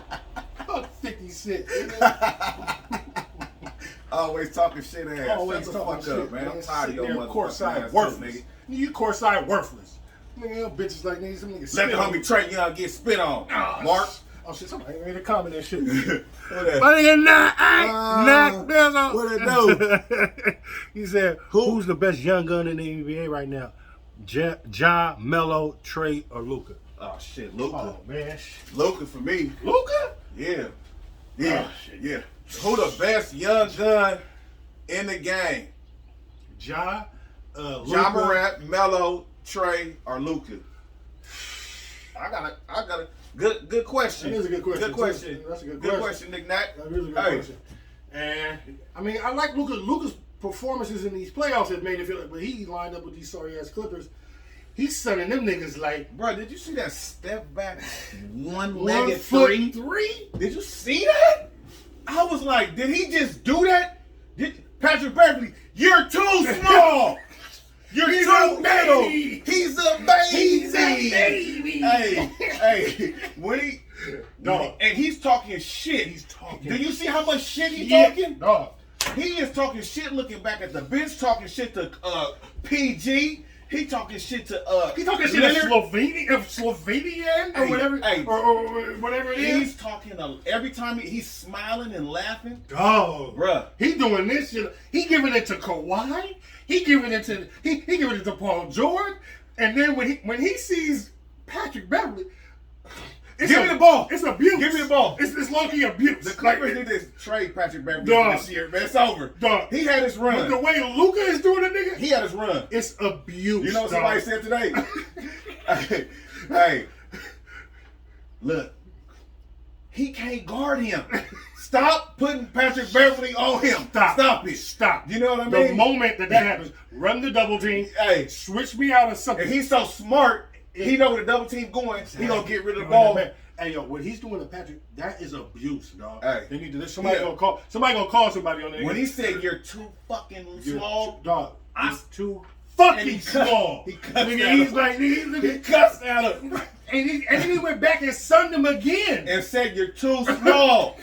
Fuck 50 Cent, nigga. Always talking shit ass. Always Shut the talking fuck shit, up, man. I'm man. tired of your Sitting there motherfucking courtside ass, worthless. nigga. You courtside worthless. Nigga, your bitches like niggas, some niggas Let spit the on homie me. Trey Young get spit on. Mark. Oh shit, somebody made a comment and shit. What that? My nigga knock Bizzle. What it do? He said, who's the best young gun in the NBA right now? Ja, Melo, Trey, or Luka? Oh shit, Luka. Oh man. Luka for me. Luka? Yeah. Yeah. Oh, shit. Yeah. Who the best young gun in the game? Ja, Ja Luka. Morant, Melo, Trey, or Luka? I got a good question. That is a good question. Good question. Too. That's a good Good question. question, Nick Nack. That is a good Hey. question. And I mean, I like Luka. Luka's performances in these playoffs have made it feel like, but he lined up with these sorry ass Clippers. He's sunning them niggas like Bro, did you see that step back one one-legged foot three? three. Did you see that? I was like, did he just do that? Patrick Beverly, you're too small. You're He's too a little. baby. He's a baby. He's a baby. Hey, when he, Dog. and he's talking shit. He's talking. Do you see how much shit he's Yeah, talking? dog. He is talking shit looking back at the bench, talking shit to PG. He talking shit to He talking shit of Leonard. Slovenian or Hey, whatever, hey. or whatever it is. He's talking every time he's smiling and laughing. Dog, Bruh. he doing this shit. He giving it to Kawhi. He giving it to he giving it to Paul George. And then when he sees Patrick Beverly, Give me the ball. It's abuse. Give me the ball. It's low-key abuse. The Clippers need to trade Patrick Beverly Dog. this year, man. It's over. Dog. He had his But the run. way Luka is doing it, nigga, He had his run. it's abuse. You know what dog. somebody said today? hey, look, he can't guard him. Stop putting Patrick Beverly on him. Stop it. Stop. You know what I The mean? moment that happens, run the double team. Hey, Switch me out of something. if he's so smart, he know where the double team going. He gonna get rid of the ball. Hey yo, what he's doing to Patrick, that is abuse, dog. Hey. They need to. Somebody Yeah. gonna call. Somebody gonna call somebody on there. When he said you're too fucking small, dog, I- it's too And fucking he cut- small. he cussed Nigga, at he's him. like, he cussed at him and then he went back and sunned him again. and said you're too small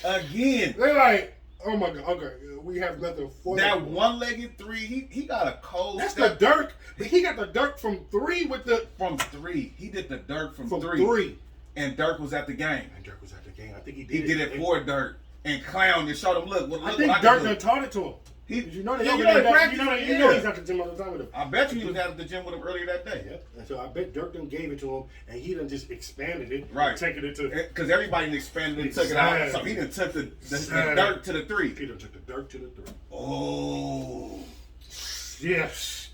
again. They're like, oh my god, okay, we have nothing for That them. one-legged three, he got a cold That's the step Dirk. He got the Dirk from three with the from three. He did the Dirk from from three. three. And Dirk was at the game. And Dirk was at the game. I think he He did. did it for Dirk and clowned and showed him, look I what think I Dirk can done do. taught it to him. He, Did you know that? Yeah, you you know, know, they practice, you know, yeah. he's at the gym all the time with him. I bet you he was at the gym with him earlier that day. Yeah. And so I bet Dirk done gave it to him, and he done just expanded it, Right. taking it to. Because everybody done expanded and took it out. So he done took the Dirk to the three. He done took the Dirk to the three. Oh. Yes.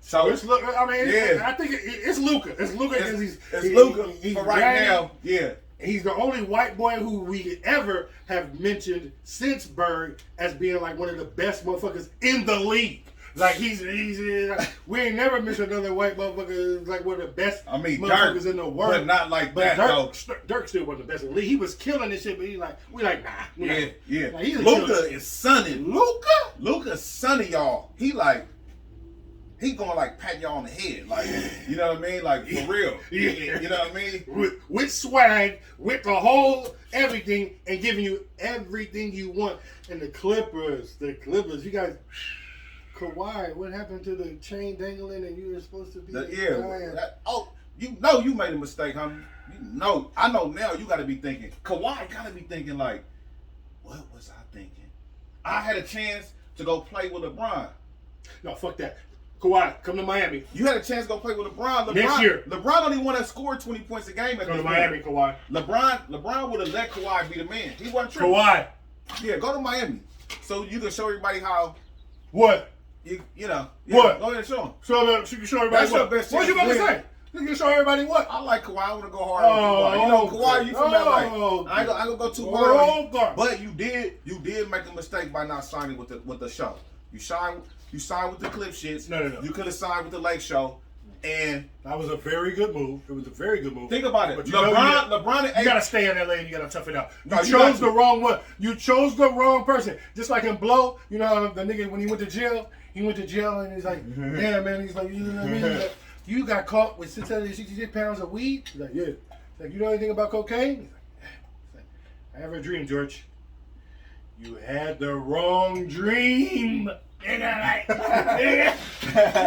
So It's look. I mean, Yeah. I think it's Luka. It's Luka because it's he's Luka he's for right ratty. now. Yeah. He's the only white boy who we ever have mentioned since Bird as being like one of the best motherfuckers in the league. Like he's we ain't never mentioned another white motherfucker like one of the best I mean, motherfuckers Dirk, in the world. but not like But that though. Dirk still wasn't the best in the league. He was killing this shit, but nah. Yeah, yeah. Like, he's a Luka killer. is sunning. Luka's sunning y'all. He going like pat y'all on the head, like you know what I mean, like for real. Yeah. You know what I mean. With swag, with the whole everything, and giving you everything you want. And the Clippers, you guys. Kawhi, what happened to the chain dangling and you were supposed to be? You know you made a mistake, homie. You know, I know now. You got to be thinking. Kawhi got to be thinking like, what was I thinking? I had a chance to go play with LeBron. No, fuck that. Kawhi, come to Miami. You had a chance to go play with LeBron. Next year. LeBron only want to score 20 points a game at Go this to Miami, Kawhi. LeBron would have let Kawhi be the man. He wasn't tripping. Kawhi. Yeah, go to Miami. So you can show everybody how, What? you know. What? Go ahead and show them. So you can show everybody That's your what? best What you chance about to to say? You can show everybody what? I like Kawhi. I want to go hard on Kawhi. You know, Kawhi, you from LA. I ain't gonna go too hard on you. But you did make a mistake by not signing with the show. You signed with the Clip Shits. No. You could have signed with the Lake Show. And that was a very good move. It was a very good move. Think about it. But LeBron and you gotta stay in LA and you gotta tough it out. No, You chose the wrong one. You chose the wrong person. Just like in Blow, you know, the nigga when he went to jail and he's like, yeah, man, he's like, you know what I mean? He's like, you got caught with 666 pounds of weed? He's like, yeah. He's like, you know anything about cocaine? He's like, I have a dream, George. You had the wrong dream. Nigga,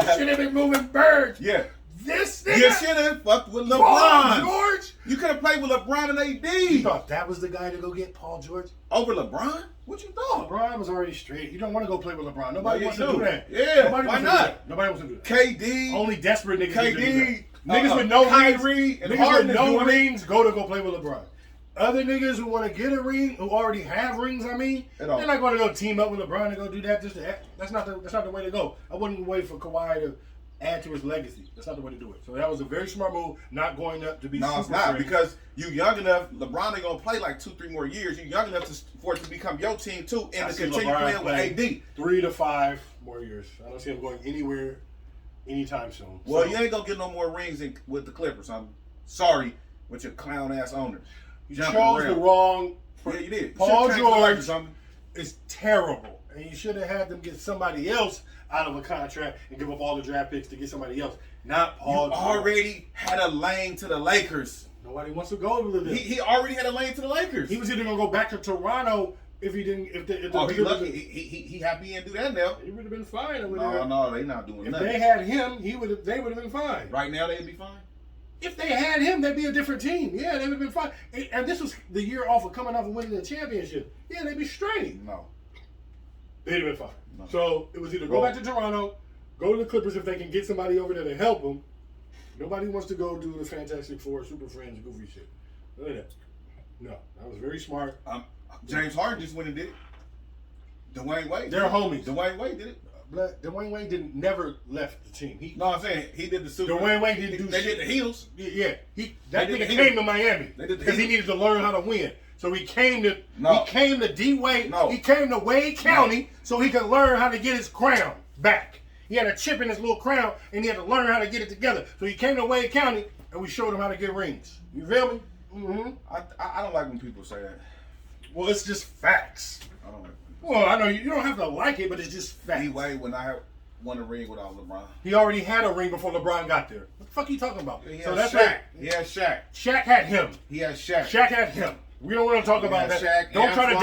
you should have been moving birds. Yeah. This nigga. You should have fucked with LeBron. Paul George. You could have played with LeBron and AD. You thought that was the guy to go get Paul George? Over LeBron? What you thought? LeBron was already straight. You don't want to go play with LeBron. Nobody wants to do that. Yeah, Nobody why wants not? To do that. Nobody wants to do that. KD. Only desperate niggas do KD. that. Niggas with no Kyrie rings, and niggas Harden with is no doing it. rings go play with LeBron. Other niggas who want to get a ring, who already have rings, they're not going to go team up with LeBron and go do that. That's not the way to go. I wouldn't wait for Kawhi to add to his legacy. That's not the way to do it. So that was a very smart move, not going up to be super No, it's not, friends. because you young enough. LeBron ain't gonna play like 2-3 more years. You young enough for it to become your team too, and to continue playing with AD. 3 to 5 more years. I don't see him going anywhere anytime soon. Well, you ain't gonna get no more rings with the Clippers. I'm sorry with your clown ass owners. You chose the wrong. Yeah, you did. Paul George is terrible, and you should have had them get somebody else out of a contract and give up all the draft picks to get somebody else. Not Paul George. Already had a lane to the Lakers. Nobody wants to go to the. He already had a lane to the Lakers. He was either gonna go back to Toronto if he didn't. If the he lucky. He happy he didn't do that now. He would have been fine. No, they not doing nothing. If they had him, they would have been fine. Right now, they'd be fine. If they had him, they'd be a different team. Yeah, they would have been fine. And this was the year off of coming off and winning the championship. Yeah, they'd be straight. No. They'd have been fine. No. So it was either go back to Toronto, go to the Clippers if they can get somebody over there to help them. Nobody wants to go do the Fantastic Four, Super Friends, goofy shit. Look at that. No, that was very smart. James Harden just went and did it. Dwayne Wade. They're homies. Dwayne Wade did it. Dwayne Wade never left the team. I'm saying he did the Super. Dwayne Wade didn't do They shit. did the heels. Yeah, that nigga came to Miami because he needed to learn how to win. So he came to D-Wade. No. He came to Wade County so he could learn how to get his crown back. He had a chip in his little crown and he had to learn how to get it together. So he came to Wade County and we showed him how to get rings. You feel me? Mm-hmm. I don't like when people say that. Well, it's just facts. I don't like. Well, I know you don't have to like it, but it's just facts. D-Wade when I won a ring without LeBron. He already had a ring before LeBron got there. What the fuck are you talking about? So that's Shaq. He had Shaq. Shaq had him. He had Shaq. Shaq had him. We don't want to talk about that. Shaq, don't try to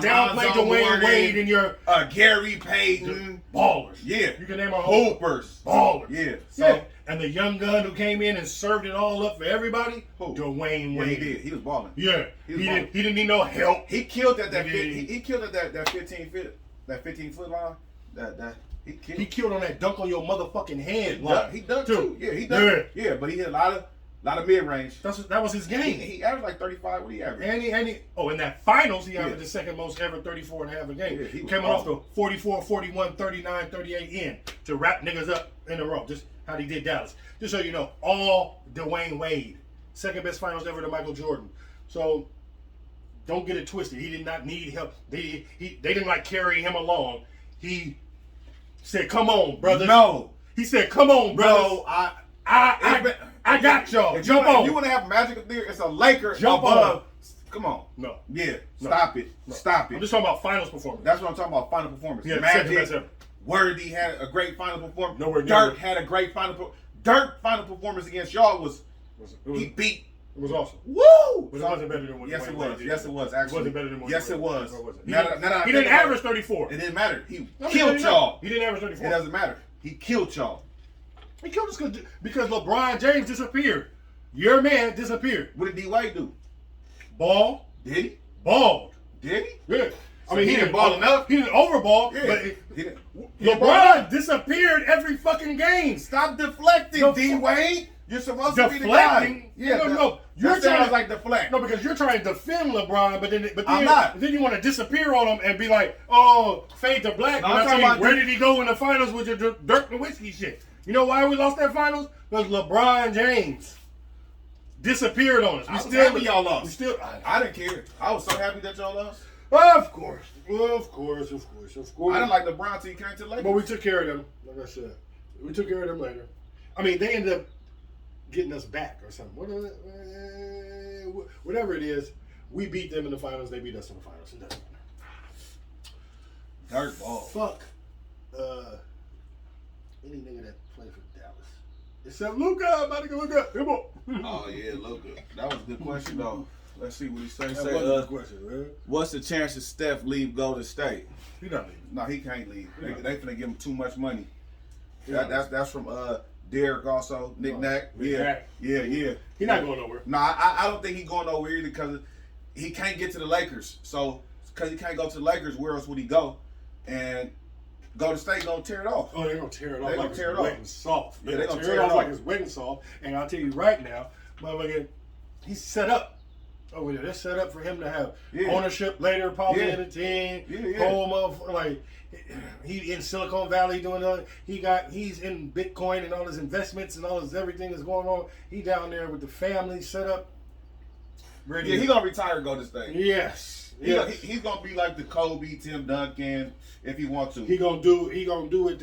downplay Dwayne Wade and your Gary Payton ballers. Yeah, you can name a whole hoopers. Ballers. Yeah. So yeah. And the young gun who came in and served it all up for everybody. Who? Dwayne Wade. He did. He was balling. Yeah. He didn't need no help. He killed at that. He killed at that 15-foot line. He killed on that dunk on your motherfucking head line. He dunked too. Yeah, he dunked. Yeah, but he hit a lot of mid range. That was his game. He averaged like 35. What did he average? And in that finals, he averaged the second most ever, 34 and a half a game. Yeah, he came off the 44, 41, 39, 38 in to wrap niggas up in a row. Just how he did Dallas. Just so you know, all Dwayne Wade. Second best finals ever to Michael Jordan. So don't get it twisted. He did not need help. They didn't like carry him along. He said, "Come on, brother." No. He said, "Come on, brother." No, I got y'all. Jump on. If you want to have magical theory, it's a Laker Jump above. on. Come on. No. Yeah. No. Stop it. No. Stop it. I'm just talking about finals performance. That's what I'm talking about. Final performance. Yeah, second best ever. Worthy had a great final performance. Nowhere near. Dirk had a great final. Dirk final performance against y'all was he beat. It was awesome. Woo! But it wasn't better than what Yes, Dwayne it was. Wade did. Yes, it was. Actually, It wasn't better than what yes, Dwayne it was. Wade. He didn't average 34. It didn't matter. He No, killed y'all. He didn't average 34. It doesn't matter. He killed y'all. He killed us because LeBron James disappeared. Your man disappeared. What did D-Wade do? Ball. Did he? Balled. Did he? Yeah. I mean, he didn't ball enough. He didn't overball, Yeah, but he didn't. LeBron disappeared every fucking game. Stop deflecting, D Wade. You're supposed to be the Deflecting? guy. Yeah, No. You're You're trying sounds to like deflect. No, because you're trying to defend LeBron, but then I'm not. Then you want to disappear on him and be like, oh, fade to black. No, And I'm I tell talking you, about where did he go in the finals with your Dirk Nowitzki shit? You know why we lost that finals? Because LeBron James disappeared on us. I was happy y'all lost. We still. I didn't care. I was so happy that y'all lost. Of course. Of course. I didn't like LeBron till he came to the Lakers. But we took care of them, like I said. We took care of them later. I mean, they ended up getting us back or something. Whatever it is, we beat them in the finals. They beat us in the finals. It doesn't matter. Dirt ball. Fuck. Any nigga that played for Dallas. Except Luka. I'm about to go look up. Come on. Oh, yeah, Luka. That was a good question, though. Let's see what he say. That Say, was a good question, man. what's the chance that Steph leave Golden State? He not leaving. No, he can't leave. They finna give him too much money. Yeah. That's from Derek also. Nick Nack. Yeah. He not going nowhere. No, I don't think he's going nowhere either because he can't get to the Lakers. So, because he can't go to the Lakers, where else would he go? And Golden State gonna tear it off. Oh, they're gonna tear it off They like gonna tear it's it wet off. and soft. Yeah, They're gonna tear it off like it's wet and soft. And I'll tell you right now, motherfucker, he's set up over there. They're set up for him to have ownership later, probably in the team. Whole motherfucker, like he in Silicon Valley doing that. He's in Bitcoin and all his investments and all his everything that's going on. He down there with the family set up. Ready. Yeah, he gonna retire Golden State. Yes. He's gonna be like the Kobe, Tim Duncan, if he wants to. He gonna do it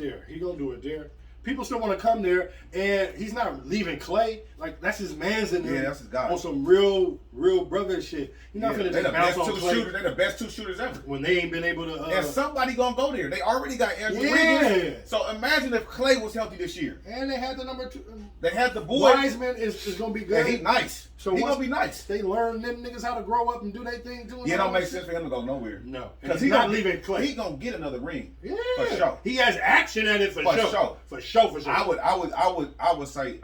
there. People still want to come there, and he's not leaving Clay. Like that's his man's in there. Yeah, that's his guy. On some real brother shit. You're not gonna just bounce on Clay They're the best two shooters ever. when they ain't been able to. And somebody gonna go there. They already got Andrew Yeah. Wiggins. So imagine if Clay was healthy this year. And they had the number 2. They had the boy. Wiseman is gonna be good. And he nice. So he once gonna be nice. They learn them niggas how to grow up and do their thing. Yeah, it don't make sense for him to go nowhere. No, because he's not leaving Clay. He gonna get another ring. Yeah, for sure. He has action at it for sure. For sure. I would say.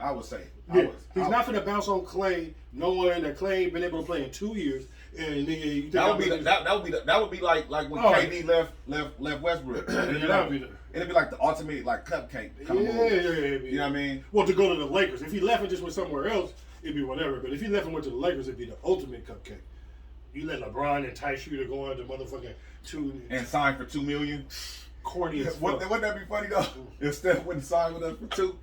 Yeah. He's not gonna bounce on Clay, knowing that Clay ain't been able to play in 2 years. And nigga, you think that would be like when KD left Westbrook. It'd be like the ultimate like cupcake kind of move. You know what I mean? Well, to go to the Lakers. If he left and just went somewhere else, it'd be whatever. But if he left and went to the Lakers, it'd be the ultimate cupcake. You let LeBron and Ty Shooter go on to motherfucking 2 and sign for $2 million. Corny as fuck. Wouldn't that be funny though? If Steph wouldn't sign with us for 2.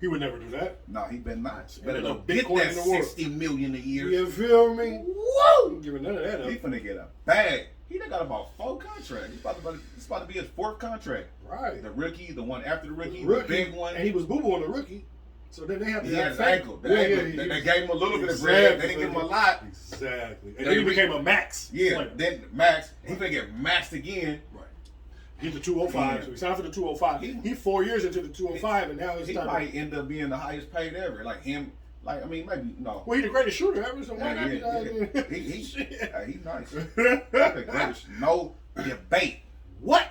He would never do that. No, he better not. Better go get that $60 million a year. You feel me? Woo! I'm giving none of that up. He finna get a bag. He done got about 4 contracts. It's about to be his 4th contract. Right. The rookie, the one after the rookie, the big one. And he was boo-boo on the rookie. So then they have to He had his ankle. They gave him a little bit of bread. They didn't give him a lot. Exactly. And then he became a max. Yeah. player. Then max. He finna get maxed again. Right. He's the 205. Yeah. So he signed for the 205. He's 4 years into the 205, and now he's He might end up being the highest paid ever. Like him. Like, I mean, maybe, no. Well, he's the greatest shooter ever, so why not? He's nice. The greatest. No debate. What?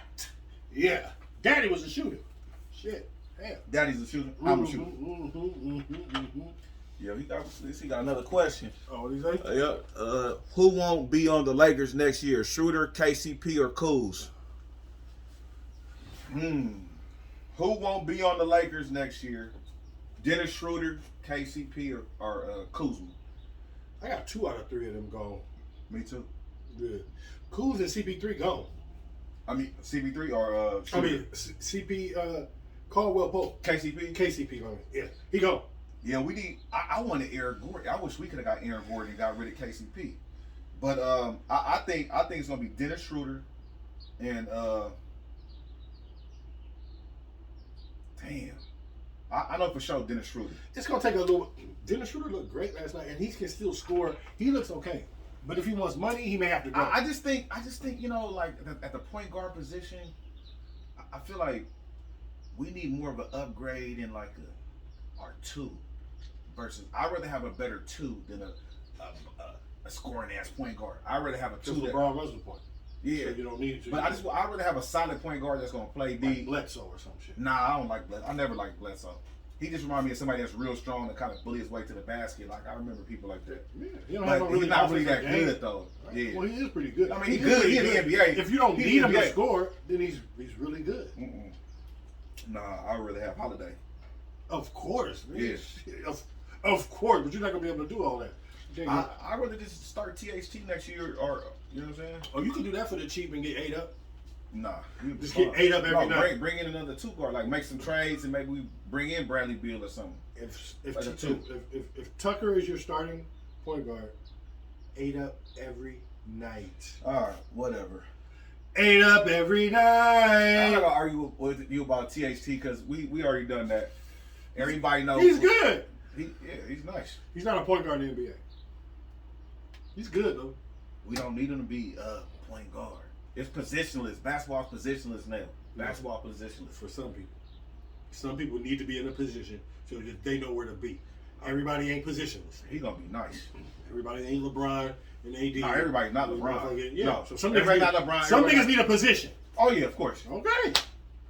Yeah. Daddy was a shooter. Shit. Damn. Daddy's a shooter. I'm a shooter. Yeah, he got another question. Oh, what do you say? Who won't be on the Lakers next year? Schroeder, KCP, or Kuz? Who won't be on the Lakers next year? Dennis Schroeder, KCP, or Kuzma? I got 2 out of 3 of them gone. Me too. Good. Kuz and CP3 gone. I mean, CP3 or Schroeder? I mean, CP Caldwell Pope. KCP, yeah. He gone. Yeah, we need. I wanted Aaron Gordon. I wish we could have got Aaron Gordon and got rid of KCP. But I think it's gonna be Dennis Schroeder and damn. I know for sure Dennis Schroeder. It's gonna take a little. Dennis Schroeder looked great last night, and he can still score. He looks okay, but if he wants money, he may have to go. I just think you know, like at the point guard position, I feel like we need more of an upgrade in like our 2 versus. I'd rather have a better 2 than a scoring ass point guard. I'd rather have a 2. LeBron runs the point. Yeah, so you don't need it. But I'd rather have a solid point guard that's gonna play D. Like Bledsoe or some shit. Nah, I don't like Bledsoe. I never liked Bledsoe. He just reminds me of somebody that's real strong and kind of bully his way to the basket. Like I remember people like that. Yeah, he don't But have no he's not really that offensive good though. Right. Yeah. Well, he is pretty good. I mean, he's good. He's in the NBA. If you don't He need in him the to NBA. score, then he's really good. Mm-mm. Nah, I'd rather have Holiday. Of course, man. Yeah. Of course, but you're not gonna be able to do all that. I'd rather just start THT next year, or you know what I'm saying? Oh, you can do that for the cheap and get 8 up. Nah, Just get 8 up every night. Bring in another 2 guard, like make some trades and maybe we bring in Bradley Beal or something. If Tucker is your starting point guard, 8 up every night. All right, whatever. 8 up every I'm night. not gonna argue with you about THT because we already done that. Everybody knows He's good. He's nice. He's not a point guard in the NBA. He's good though. We don't need him to be a point guard. It's positionless. Basketball's positionless now. Basketball positionless. For some people. Some people need to be in a position so that they know where to be. Everybody ain't positionless. He's gonna be nice. Everybody ain't LeBron and AD. No, everybody's not LeBron. Yeah. No. So some Everybody niggas not LeBron. Some niggas need a position. Oh yeah, of course. Okay.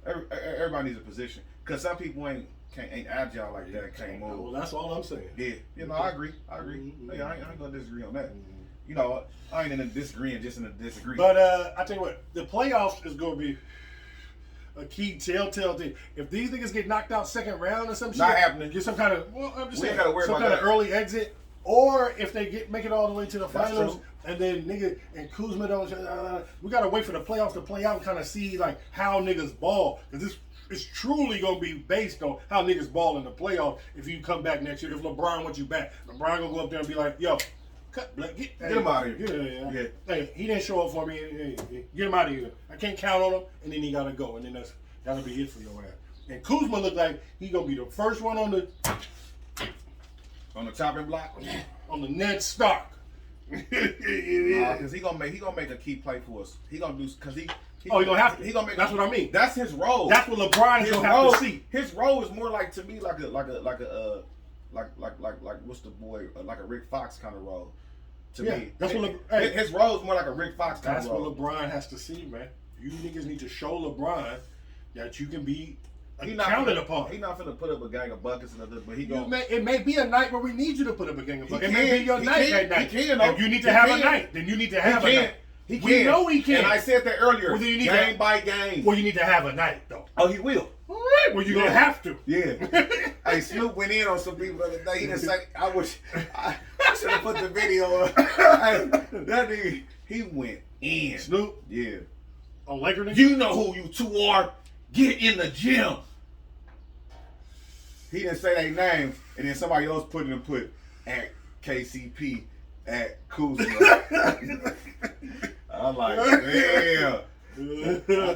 Everybody needs a position because some people ain't agile like that. Can't move. Well, that's all I'm saying. Yeah, I agree. Mm-hmm. Hey, I ain't gonna disagree on that. You know, I ain't in a disagreeing, just in a disagree. But I tell you what, the playoffs is gonna be a key telltale thing. If these niggas get knocked out second round or some shit, Not happening. Get some kind of I'm just We saying, ain't gotta worry some about kind of that. early exit, or if they make it all the way to the That's finals, true. and then nigga and Kuzma don't. We gotta wait for the playoffs to play out and kind of see like how niggas ball, because this. It's truly gonna be based on how niggas ball in the playoffs. If you come back next year, if LeBron wants you back, LeBron gonna go up there and be like, "Yo, get him out of here." Yeah. Hey, he didn't show up for me. Hey, get him out of here. I can't count on him, and then he gotta go, and then that'll be it for your ass. And Kuzma look like he gonna be the first one on the chopping block. on the Ned Stark. Because he gonna make a key play for us. He gonna do because he gonna have to. He gonna make. That's what I mean. That's his role. That's what LeBron is gonna have to see. His role is more like to me like what's the boy like a Rick Fox kind of role. To me, that's what his role is more like a Rick Fox kind That's of role. what LeBron has to see, man. You niggas need to show LeBron that you can be counted upon. He not finna put up a gang of buckets and other, but he gonna. It may be a night where we need you to put up a gang of buckets. It may be your night that night. He can, if you need to have a night, then you need to have a night. He can. We know he can. And I said that earlier. Well, then you need game by game. Well, you need to have a night, though. Oh, he will. All right. Well, you're going to have to. Yeah. Hey, Snoop went in on some people the other day. He didn't say, I should have put the video up. Hey, that nigga, he went in. Snoop? Yeah. On Laker nigga? You know who you two are. Get in the gym. He didn't say their names, and then somebody else put at KCP at Kuzma. I'm like, damn.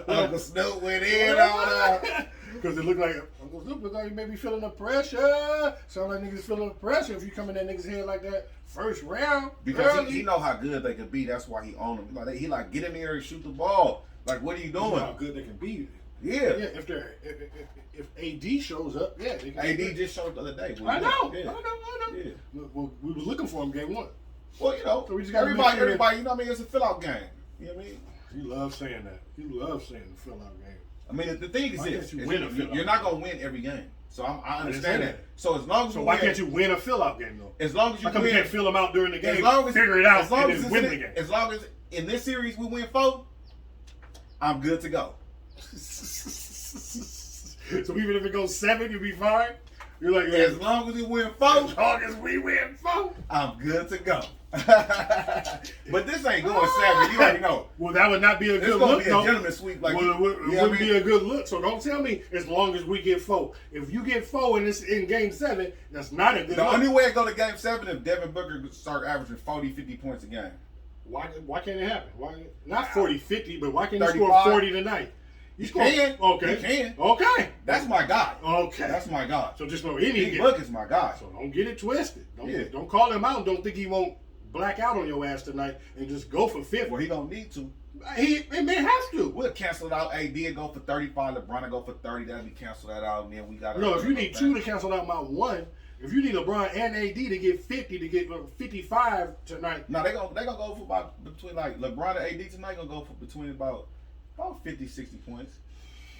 Uncle Snoop went in on that. Because it looked like Uncle Snoop looked like he may be feeling the pressure. Sound like niggas feeling the pressure if you come in that nigga's head like that first round. Because he know how good they could be. That's why he own them. He like get in there and shoot the ball. Like, what are you doing? You know how good they can be. Yeah. If AD shows up, yeah. They can AD just showed up the other day. I know. Yeah. I know. Yeah. Well, we was looking for him game one. Well, you know, So we just gotta everybody, make sure you know what I mean? It's a fill-out game. You know what I mean? He loves saying that. He loves saying the fill-out game. I mean, the thing is Why this: can't you win a fill-out you're not gonna win every game. So I understand that. that. So as long as So you why win, can't you win a fill-out game though? as long as you How come win, you can't fill them out during the game? as long as figure it out as long and as then win the game. As long as in this series we win 4, I'm good to go. So even if it goes 7, you'll be fine. You're like, As long as we win 4, as long as we win 4, I'm good to go. But this ain't going 7. You already know. Well, that would not be a It's good gonna look. be a gentleman's sweep. Like Well, it you know what I wouldn't mean? be a good look. So don't tell me as long as we get 4. If you get 4 and it's in game 7, that's not a good The look. only way it go to game 7 if Devin Booker start averaging 40, 50 points a game. Why can't it happen? Why not 40, 50, but why can't you 35? score 40 tonight? He can. Okay. He can. Okay. That's my guy. Okay. That's my guy. So just know any Devin Booker's my guy. So don't get it twisted. Yeah. Don't call him out. Don't think he won't black out on your ass tonight and just go for 50. Well, he don't need to. He may have to. We'll cancel it out. AD will go for 35. LeBron will go for 30. That'll be cancel that out, and then we got. No, if you need 2 to cancel out my 1, if you need LeBron and AD to get 50 to get 55 tonight. No, they gonna go for about between like LeBron and AD tonight gonna go for between about 50, 60 points.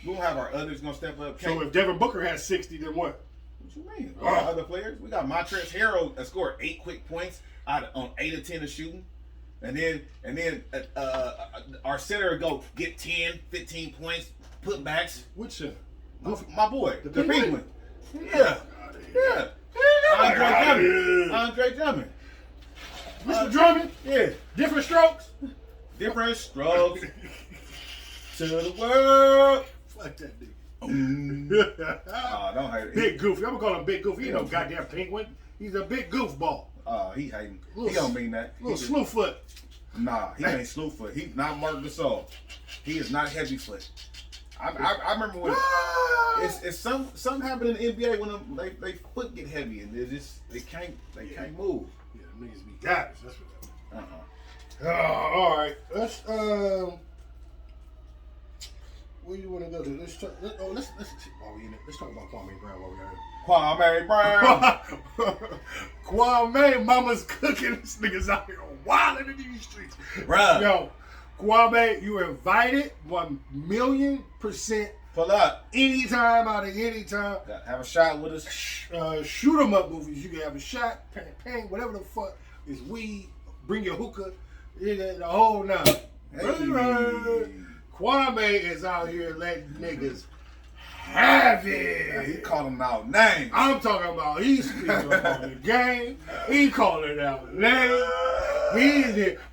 We'll have our others gonna step up. So if Devin Booker has 60, then what? What you mean? We got other players. We got Montrezl Harrell that scored 8 quick points on 8 of 10 of shooting. And then our center go get 10, 15 points, putbacks. Which center? My boy, the Penguin? Penguin. Yeah. Andre Drummond. Mr. Drummond? Yeah. Different strokes? Different strokes to the world. Fuck that nigga. Don't hate it. Big Goofy. I'm gonna call him Big Goofy. He ain't no goddamn penguin. He's a big goofball. He hating. He don't mean that. Little slewfoot. Nah, he ain't slewfoot. He's not Mark Gasol. He is not heavyfoot. I remember when it's something happened in the NBA when they foot get heavy and they can't move. Yeah, niggas be garbage. That's what that all right. Let's where you want to go to? Let's talk about Kwame Brown while we're here. Kwame Brown. Kwame, mama's cooking. This nigga's out here wilding in these streets. Bruh. Yo, Kwame, you are invited 1,000,000%. Pull up. Anytime out of any time. Have a shot with us. Shoot 'em up movies. You can have a shot, paint, whatever the fuck is weed. Bring your hookah. The whole nine. Hey. Kwame is out here letting niggas have it. He calling out names. I'm talking about he's speaking on the game. He calling out names.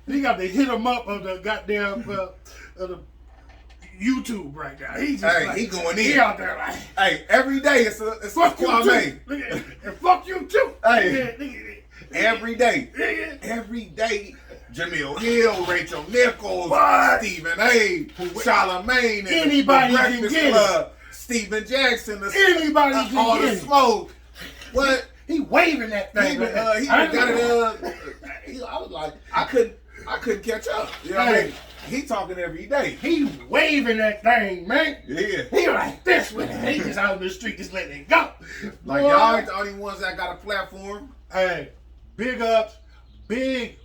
He got to hit him up on the goddamn the YouTube right now. He just he going in. He out there like, hey, every day it's fuck you Kwame. too. And fuck you too. Hey, every day. Jamil Hill, Rachel Nichols, Stephen A, Charlamagne, anybody the can Breakfast get Club, Stephen Jackson, anybody can all get the smoke. What? He waving that thing. He got it. I was like, I couldn't catch up. You know what I mean? He talking every day. He waving that thing, man. Yeah. He like this with it. He just out in the street, just letting it go. Like y'all ain't the only ones that got a platform. Hey, big ups, big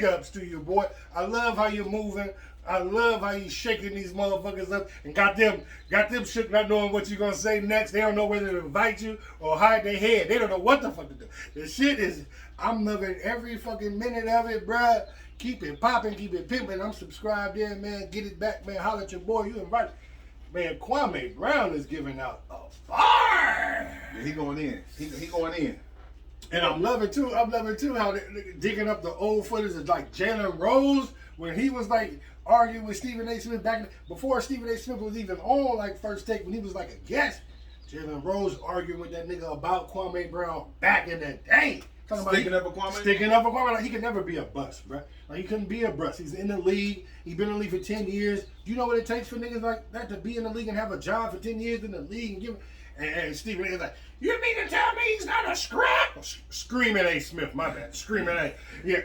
ups to you, boy. I love how you're moving. I love how you shaking these motherfuckers up and got them shook, not knowing what you're gonna say next. They don't know whether to invite you or hide their head. They don't know what the fuck to do. The shit is, I'm loving every fucking minute of it, bruh. Keep it popping, keep it pimping. I'm subscribed in, man. Get it back, man. Holler at your boy. You invited. Man, Kwame Brown is giving out a bar. Yeah, he going in. He going in. And I'm loving too how they digging up the old footage of like Jalen Rose when he was like arguing with Stephen A. Smith before Stephen A. Smith was even on like First Take when he was like a guest. Jalen Rose arguing with that nigga about Kwame Brown back in the day. Sticking up for Kwame? Sticking up for Kwame. Like, he could never be a bust, bro. Like, he couldn't be a bust. He's in the league. He's been in the league for 10 years. You know what it takes for niggas like that to be in the league and have a job for 10 years in the league and give. And Stephen A. is like, you mean to tell me he's not a scrap? Screaming A. Smith, my bad. Screaming A. Yeah.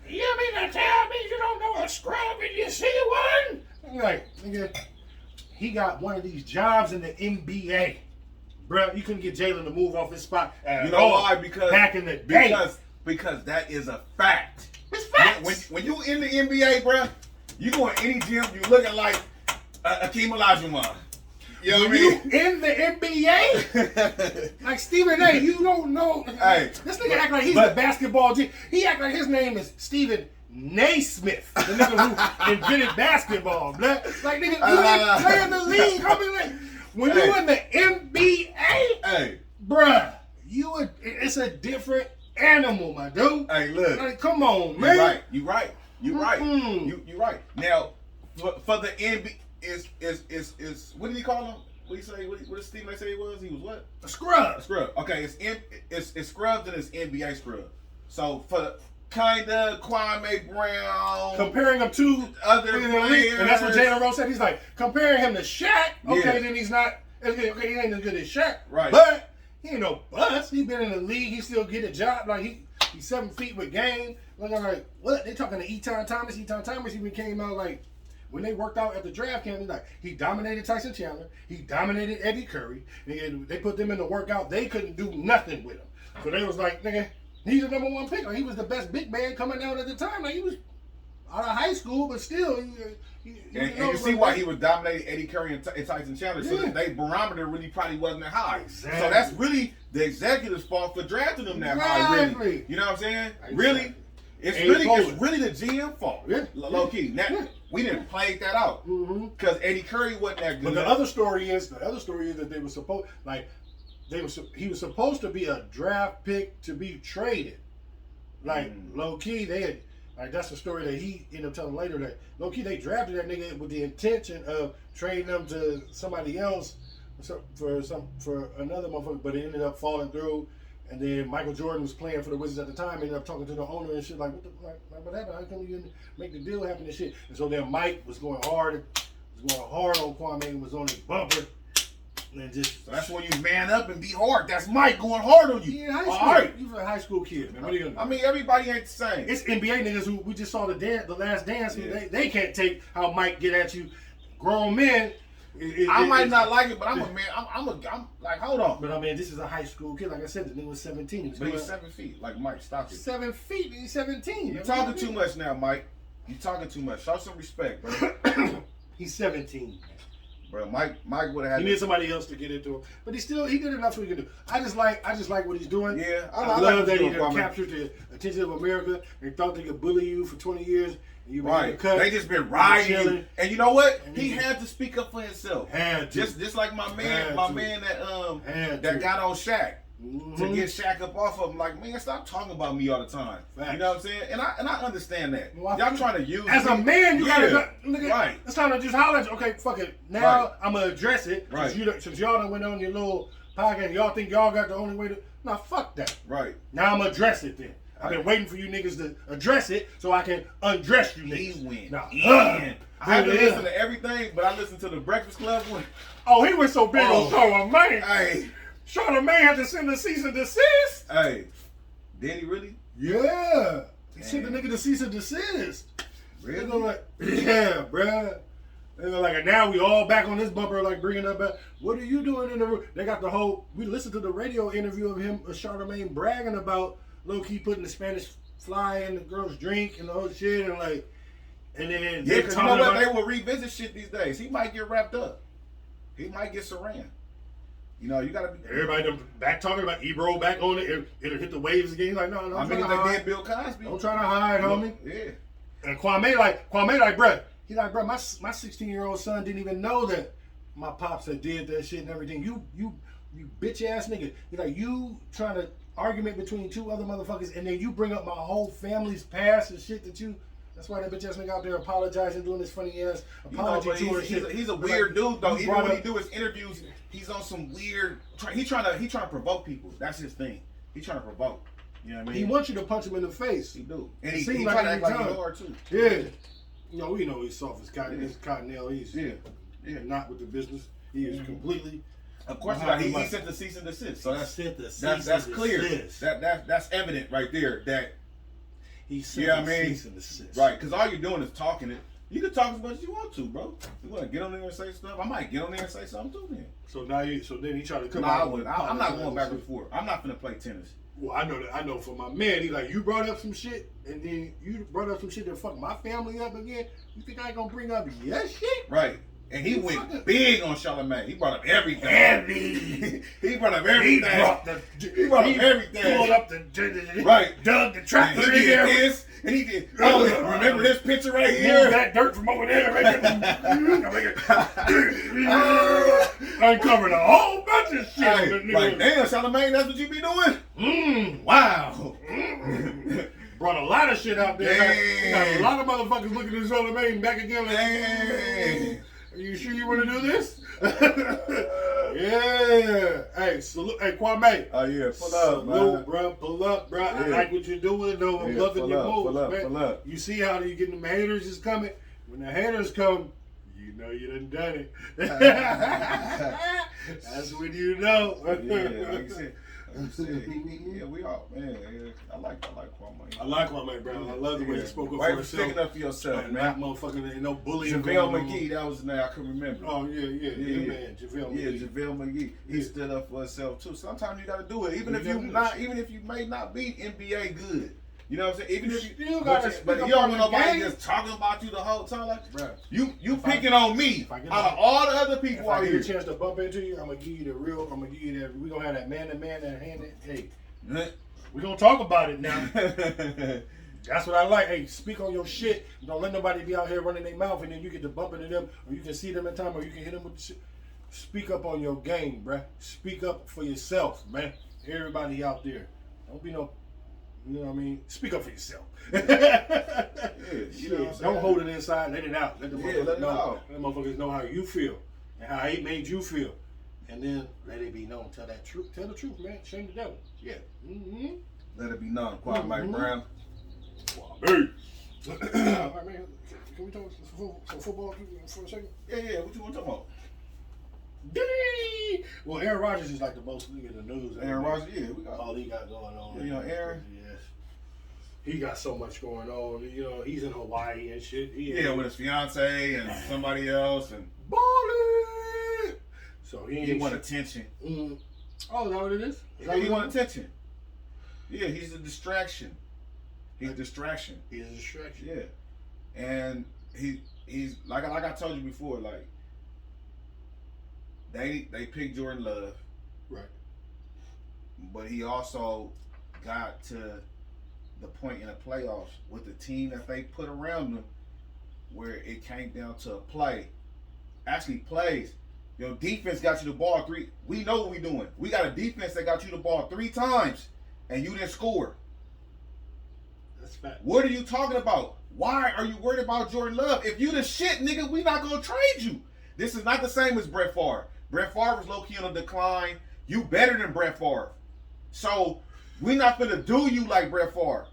You mean to tell me you don't know a scrub and you see one? I'm like, nigga, he got one of these jobs in the NBA. Bro, you couldn't get Jalen to move off his spot at You know all. why? Because back in the day. Because that is a fact. It's facts. When you in the NBA, bro, you go in any gym, you looking like Akeem Olajuwon. You know what I mean? You in the NBA? Like Stephen A, you don't know. Hey, this nigga act like he's the basketball G. He act like his name is Stephen Naismith, the nigga who invented basketball. Like nigga, you ain't playing the league. I mean, like, when you in the NBA, bruh, it's a different animal, my dude. Hey, look. Like, come on, man. You right. You right. Now, for the NBA, is what did he call him? What did he say? What did Steve say he was? He was what? A scrub. A scrub. Okay, it's scrubbed and it's NBA scrub. So for kinda Kwame Brown, comparing him to other players, and that's what Jalen Rose said. He's like comparing him to Shaq. Okay, then he's not. Okay, he ain't as good as Shaq. Right. But he ain't no bust. He been in the league. He still get a job. Like he's 7 feet with game. Like what? They talking to Eton Thomas. Eton Thomas even came out like. When they worked out at the draft camp, he dominated Tyson Chandler. He dominated Eddie Curry. They put them in the workout. They couldn't do nothing with him. So they was like, nigga, he's the #1 pick. Like, he was the best big man coming out at the time. Like, he was out of high school, but still. And you see why he was dominating Eddie Curry and Tyson Chandler. So that their barometer really probably wasn't that high. Exactly. So that's really the executive's fault for drafting them that high. Really. You know what I'm saying? Exactly. Really. It's really the GM fault. Yeah. Low key. Now, we didn't play that out because Eddie Curry wasn't that good. But the other story is that they were supposed he was supposed to be a draft pick to be traded. Like low key, they had that's the story that he ended up telling later that low key they drafted that nigga with the intention of trading him to somebody else for another motherfucker, but it ended up falling through. And then Michael Jordan was playing for the Wizards at the time, ended up talking to the owner and shit like, what happened? How come you didn't make the deal happen and shit? And so then Mike was going hard on Kwame and was on his bumper. And just so that's when you man up and be hard. That's Mike going hard on you. Yeah, high school. All right. You a high school kid, man. What are you gonna do? I mean, everybody ain't the same. It's NBA niggas who we just saw the last dance. Yeah. They can't take how Mike get at you. Grown men. I might not like it, but I'm a man. I'm like, hold on. But I mean, this is a high school kid. Like I said, the nigga was 17. But he's 7 feet. Like Mike, stop it. 7 feet. He's 17. You're talking too much now, Mike. You're talking too much. Show some respect, bro. He's 17. Bro, Mike would have had. He needed somebody else to get into him, but he did enough so he could do. I just like what he's doing. Yeah, I love that he captured the attention of America and thought they could bully you for 20 years. You right. They just been riding you. And you know what? He had to speak up for himself. Had to. Just like my man that got on Shaq. To get Shaq up off of him, like, man, stop talking about me all the time. Facts. You know what I'm saying? And I understand that. Well, y'all trying to use as me. A man, you gotta look at right. It's time to just holler at you. Okay, fuck it. Now I'm gonna address it. Right. Since y'all done went on your little podcast, y'all think y'all got the only way to. Nah, fuck that. Right. Now I'm gonna address it then. I've been waiting for you niggas to address it so I can undress you niggas. He win. Nah, I haven't listened to everything, but I listened to the Breakfast Club one. Oh, he went so big on Charlamagne. Hey. Charlamagne had to send a cease and desist. Hey. Did he really? Yeah. He sent the nigga to cease and desist. Really? They're like, yeah, bruh. They're like, and now we all back on this bumper, like bringing up back. What are you doing in the room? They got the whole. We listened to the radio interview of him, Charlamagne bragging about low-key putting the Spanish fly in the girl's drink and the whole shit, and like, and then yeah, because you know what? They will revisit shit these days. He might get wrapped up. He might get Saran. You know, you gotta be. Everybody done back talking about Ebro back on it. It'll hit the waves again. He's like, no. I mean, they did Bill Cosby. Don't try to hide, homie. Yeah. And Kwame like, bruh. He's like, bruh, my 16-year-old son didn't even know that my pops had did that shit and everything. You bitch ass nigga. He's like, you trying to argument between two other motherfuckers, and then you bring up my whole family's past and shit that you. That's why that bitch ass nigga out there apologizing, doing this funny ass apology to her shit. He's a weird dude though. Even when he do his interviews, he's on some weird. He trying to provoke people. That's his thing. He trying to provoke. You know what I mean? He wants you to punch him in the face. He do. And he try to act like he's hard too. Yeah. We know he's soft as cotton. He's Cottonelle. He's not with the business. He is completely. Of course, he sent the cease and desist. So that's clear. That's evident right there that he sent the cease and desist. Right, because all you're doing is talking it. You can talk as much as you want to, bro. You want to get on there and say stuff? I might get on there and say something too. Then. So then he tried to come out. I wouldn't. I'm not going back and forth. I'm not gonna play tennis. Well, I know that. I know for my man, he's like, you brought up some shit, and then you brought up some shit that fucked my family up again. You think I ain't gonna bring up your shit? Right. And he went big on Charlamagne. He brought up everything. He brought up everything. He brought up everything. Pulled up the right. Dug the tractor in there. And he did. Oh, remember this picture right here? Move that dirt from over there. Right there. Uncovered a whole bunch of shit. Hey, like, damn, Charlamagne, that's what you be doing? Wow. Brought a lot of shit out there. Got a lot of motherfuckers looking at Charlamagne back again. Like, are you sure you want to do this? Yeah. Hey, salute. Hey, Kwame. Oh, yeah. Pull up, salute, bro. Pull up, bro. Yeah. I like what you're doing, though. I'm loving your moves, man. Pull up. You see how you getting them haters is coming? When the haters come, you know you done it. That's when you know. Yeah, like you said, we all, man. Yeah, I like Kwame. I like Kwame, bro. I love the way he spoke up for himself. Sticking up for yourself, man. Not motherfucking, ain't no bullying. JaVale McGee, that was his name. I can remember. Oh yeah, man. JaVale McGee. Yeah, JaVale McGee. He stood up for himself too. Sometimes you got to do it, even if you may not be NBA good. You know what I'm saying? Even if still you gotta but speak you up don't on want the nobody game. just talking about you the whole time. Like, Bruh, you picking on me if I get out of all the other if people I out get here. a chance to bump into you, I'm gonna give you the real. I'm gonna give you that. We gonna have that man to man, that hand. Hey, we gonna talk about it now. That's what I like. Hey, speak on your shit. Don't let nobody be out here running their mouth, and then you get to bump into them, or you can see them in time, or you can hit them with the shit. Speak up on your game, bruh. Speak up for yourself, man. Everybody out there, don't be no. You know what I mean? Speak up for yourself. You know what I'm saying? Don't hold it inside. Let it out. Let the Yeah, motherfuckers let it know. out. Let the motherfuckers know how you feel and how it made you feel, and then let it be known. Tell that truth. Tell the truth, man. Shame the devil. Yeah. Mm-hmm. Let it be known. Quiet, Mike Brown. Hey. All right, man. Can we talk some football for a second? Yeah. What you want to talk about? Dang! Well, Aaron Rodgers is like the most thing in the news. Aaron Rodgers, yeah, we got all he got going on. Yeah, you know, Aaron. Yes. He got so much going on. You know, he's in Hawaii and shit. Yeah, with his fiance and somebody else, and balling. So he want attention. Mm. Oh, is that what it is? Yeah, he want attention. Yeah, he's a distraction. He's a distraction. He's a distraction. Yeah, and he's like I told you before, like they picked Jordan Love, right? But he also got to the point in the playoffs with the team that they put around them, where it came down to a play. Actually, plays. Your defense got you the ball three. We know what we're doing. We got a defense that got you the ball 3 times, and you didn't score. That's fact. What are you talking about? Why are you worried about Jordan Love? If you the shit, nigga, we not gonna trade you. This is not the same as Brett Favre. Brett Favre was low key on a decline. You better than Brett Favre. So we not gonna do you like Brett Favre.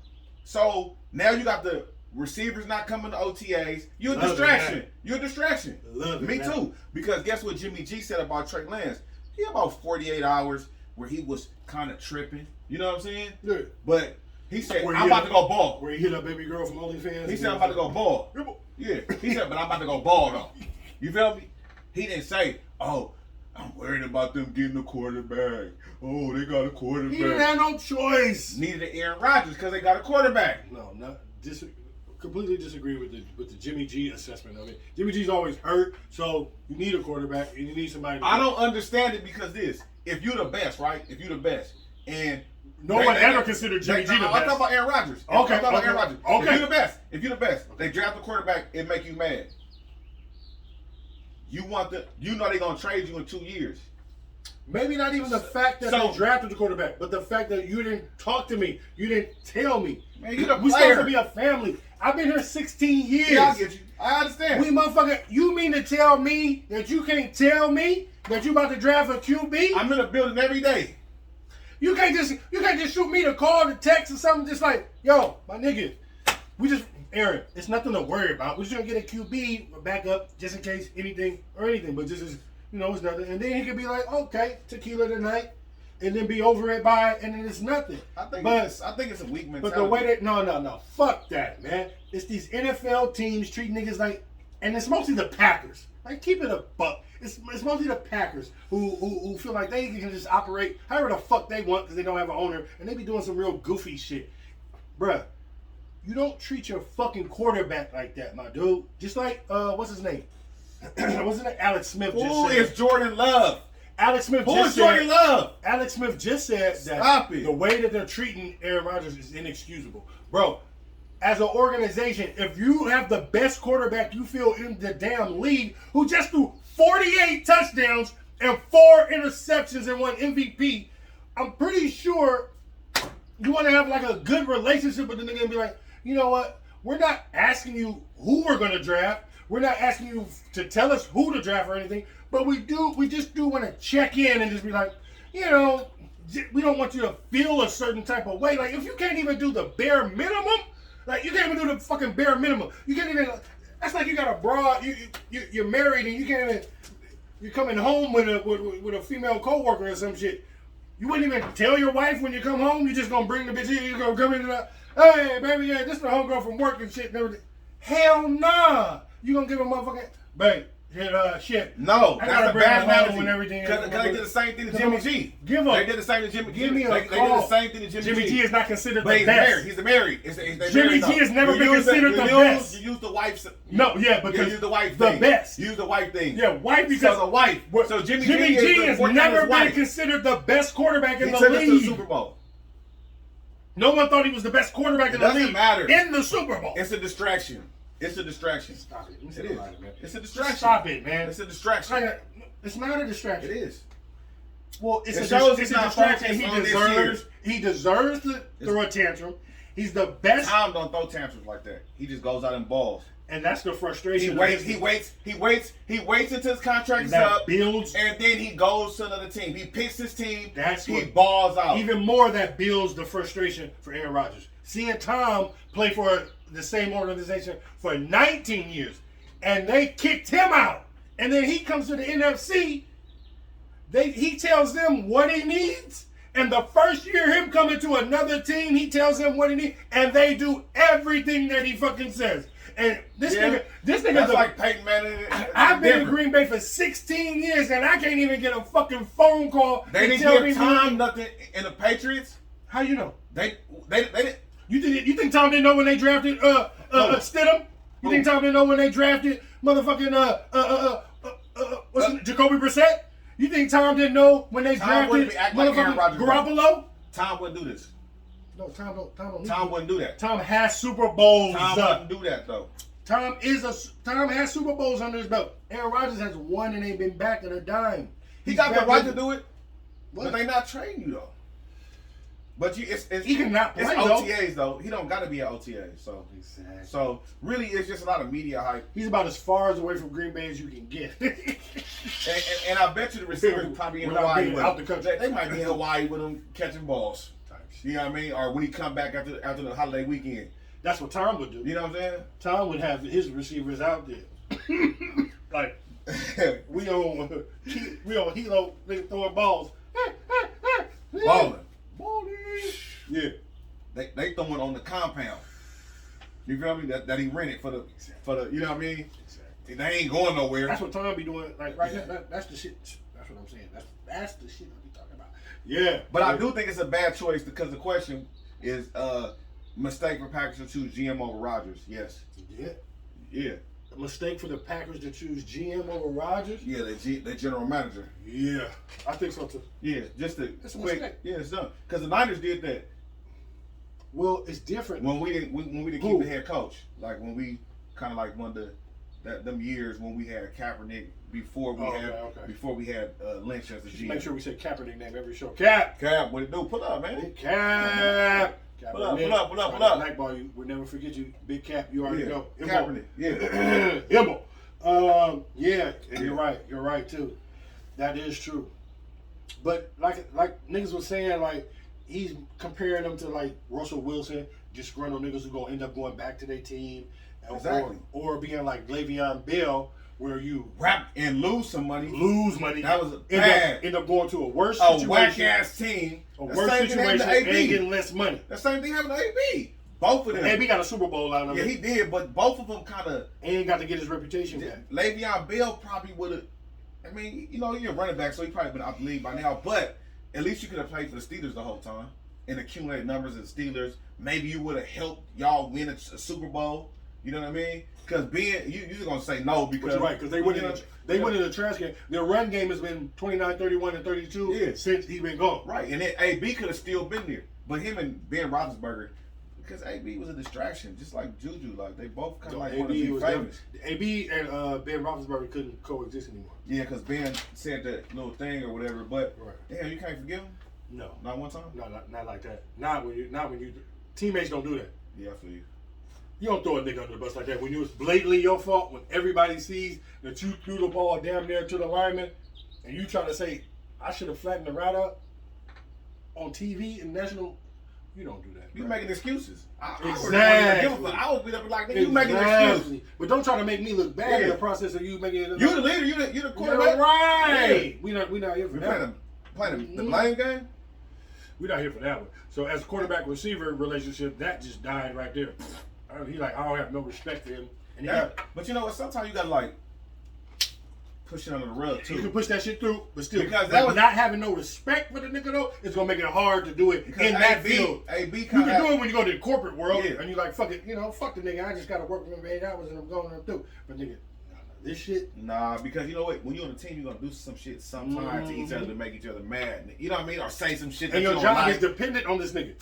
So now you got the receivers not coming to OTAs. You're a distraction. You're a distraction. Love it, Me man. too. Because guess what Jimmy G said about Trey Lance? He had about 48 hours where he was kind of tripping. You know what I'm saying? Yeah. But he said, Where I'm he about hit to go ball. Where he hit a baby girl from OnlyFans. He said, I'm about to go ball. Yeah. He said, but I'm about to go ball, though. You feel me? He didn't say, oh, I'm worried about them getting a quarterback. Oh, they got a quarterback. He didn't have no choice. Neither did Aaron Rodgers because they got a quarterback. No, completely disagree with the Jimmy G assessment of it. Jimmy G's always hurt, so you need a quarterback and you need somebody. I don't understand it because if you're the best, right? If you're the best, and no one ever considered Jimmy G the best. I'm talking about Aaron Rodgers. Okay, I'm talking about Aaron Rodgers. Okay. If you're the best, they draft a quarterback, it make you mad. You know they're gonna trade you in 2 years. Maybe not even the fact that they drafted the quarterback, but the fact that you didn't talk to me, you didn't tell me. Man, you're the we player. supposed to be a family. I've been here 16 years. Yeah, I get you. I understand. We motherfucker, you mean to tell me that you can't tell me that you about to draft a QB? I'm in the building every day. You can't just shoot me the call, the text, or something. Just like, yo, my nigga, Aaron, it's nothing to worry about. We're just gonna get a QB or backup just in case anything. But just as it's nothing. And then he could be like, okay, tequila tonight, and then be over it and then it's nothing. I think it's a weak mentality. But the way that no, fuck that, man. It's these NFL teams treating niggas like, and it's mostly the Packers. Like, keep it a buck. It's mostly the Packers who feel like they can just operate however the fuck they want because they don't have an owner, and they be doing some real goofy shit. Bruh, you don't treat your fucking quarterback like that, my dude. Just like, what's his name? Wasn't it Alex Smith just Who said? is Jordan Love? Alex Smith Who just is said, Jordan Love? Alex Smith just said that Stop it. the way that they're treating Aaron Rodgers is inexcusable. Bro, as an organization, if you have the best quarterback you feel in the damn league who just threw 48 touchdowns and 4 interceptions and 1 MVP, I'm pretty sure you want to have like a good relationship with the nigga and be like, you know what? We're not asking you who we're going to draft. We're not asking you to tell us who to draft or anything, but we just do want to check in and just be like, we don't want you to feel a certain type of way. Like, if you can't even do the bare minimum, like, you can't even do the fucking bare minimum. You can't even, that's like you got a broad, you're married and you can't even, you're coming home with a female coworker or some shit. You wouldn't even tell your wife when you come home. You just gonna bring the bitch in. You gonna come in and hey, baby, yeah, this is the homegirl from work and shit and everything. Hell nah. You gonna give a motherfucking, babe, Shit. No, I that's gotta a bring bad him home analogy. and everything. Because they did the same thing to Jimmy G. Give him. They did the same to Jimmy. Give me a They call. did the same thing to Jimmy G. Jimmy G is not considered But the he's best. married. He's married. Jimmy G has never been considered the best. You use the wife's. No, yeah, because you use the wife the thing. best. You use the wife thing. Yeah, wife because so the wife. So Jimmy G has never been considered the best quarterback in the took us to the league. Super Bowl. No one thought he was the best quarterback in the league. Doesn't matter. In the Super Bowl. It's a distraction. It's a distraction. Stop it. It is. It's a distraction. Stop it, man. It's a distraction. It's not a distraction. It is. Well, it's a shows distraction he on this deserves. year. He deserves to throw a tantrum. He's the best. Tom don't throw tantrums like that. He just goes out and balls. And that's the frustration. He waits until his contract is up. Builds. And then he goes to another team. He picks his team. He balls out. Even more, that builds the frustration for Aaron Rodgers. Seeing Tom play for the same organization for 19 years, and they kicked him out. And then he comes to the NFC. He tells them what he needs. And the first year him coming to another team, he tells them what he needs. And they do everything that he fucking says. And this nigga, that's like Peyton Manning. I've been in Green Bay for 16 years, and I can't even get a fucking phone call. They didn't give Tom nothing in the Patriots. How you know? They didn't. You think Tom didn't know when they drafted Stidham? You think Tom didn't know when they drafted motherfucking Jacoby Brissett? You think Tom didn't know when they drafted motherfucking Garoppolo? Tom wouldn't do this. No, Tom don't. Tom wouldn't do that. Tom has Super Bowls. Tom wouldn't do that though. Tom has Super Bowls under his belt. Aaron Rodgers has one and ain't been back at a dime. He got the right to do it, but they not trading you though. But he cannot play. It's OTAs though. He don't got to be at OTA. So exactly. So really, it's just a lot of media hype. He's about as far away from Green Bay as you can get. and I bet you the receivers probably in Hawaii with him. They might be in Hawaii with him catching balls. You know what I mean? Or when he come back after the holiday weekend. That's what Tom would do. You know what I'm saying? Tom would have his receivers out there. Like we on Hilo, they throwing balls. Balling. Yeah. They throwing on the compound. You feel me? That he rented for the you know what I mean? Exactly. They ain't going nowhere. That's what Tom be doing. Like right now, that's the shit. That's what I'm saying. That's the shit I be talking about. Yeah. But I do think it's a bad choice because the question is mistake for Packers to choose GM over Rodgers. Yes. Yeah. Yeah. A mistake for the Packers to choose GM over Rodgers? Yeah, the general manager. Yeah. I think so too. Yeah, just a quick. Mistake. Yeah, it's done. Because the Niners did that. Well, it's different. When we didn't keep the head coach. Like when we kind of like one of them years when we had Kaepernick before we had Lynch as the GM. Make sure we say Kaepernick name every show. Cap, what it do? Pull up, man. Cap. Pull up. Blackball you. We'll never forget you. Big Cap. You already know. Kaepernick. Yeah. Immo. Yeah. And you're right. You're right too. That is true. But like niggas was saying, like he's comparing them to like Russell Wilson, disgruntled niggas who gonna end up going back to their team. Exactly. Or being like Le'Veon Bell, where you rap and lose some money. That was bad. End up going to a worse situation. A whack ass team. A worse situation and getting less money. The same thing happened to AB. Both of them. AB got a Super Bowl out of it. Yeah, he did, but both of them kind of ain't got to get his reputation back. Le'Veon Bell probably would have. I mean, you know, you're a running back, so he probably been out the league by now. But at least you could have played for the Steelers the whole time and accumulated numbers as the Steelers. Maybe you would have helped y'all win a Super Bowl. You know what I mean? Because you're going to say no because you're right, because they went in the trash game. Their run game has been 29, 31, and 32 since he's been gone. Right, and then AB could have still been there. But him and Ben Roethlisberger, because AB was a distraction, just like Juju. Like, they both kind of want to be famous. AB and Ben Roethlisberger couldn't coexist anymore. Yeah, because Ben said that little thing or whatever, but damn, you can't forgive him? No. Not one time? No, not like that. Not when you teammates don't do that. Yeah, I feel you. You don't throw a nigga under the bus like that. When it's blatantly your fault, when everybody sees that you threw the ball damn near to the lineman, and you try to say, I should have flattened the route up on TV and national, you don't do that. You making excuses. Exactly. I would be up like, you making excuses. But don't try to make me look bad in the process of you making it. You the leader, you the quarterback. You're right. Yeah. We not here for that. Playing the blame game? We're not here for that one. So as quarterback-receiver relationship, that just died right there. He like, I don't have no respect for him. And but you know what? Sometimes you gotta like push it under the rug too. You can push that shit through, but still, Because that was not having no respect for the nigga though, it's gonna make it hard to do it in that field. AB You can do it when you go to the corporate world Yeah. and you're like, fuck it, fuck the nigga. I just gotta work for him 8 hours and I'm going through. But nigga, this shit. Nah, because you know what? When you're on a team, you're gonna do some shit sometimes to each other to make each other mad. You know what I mean? Or say some shit. And that your you job don't like. is dependent on this nigga.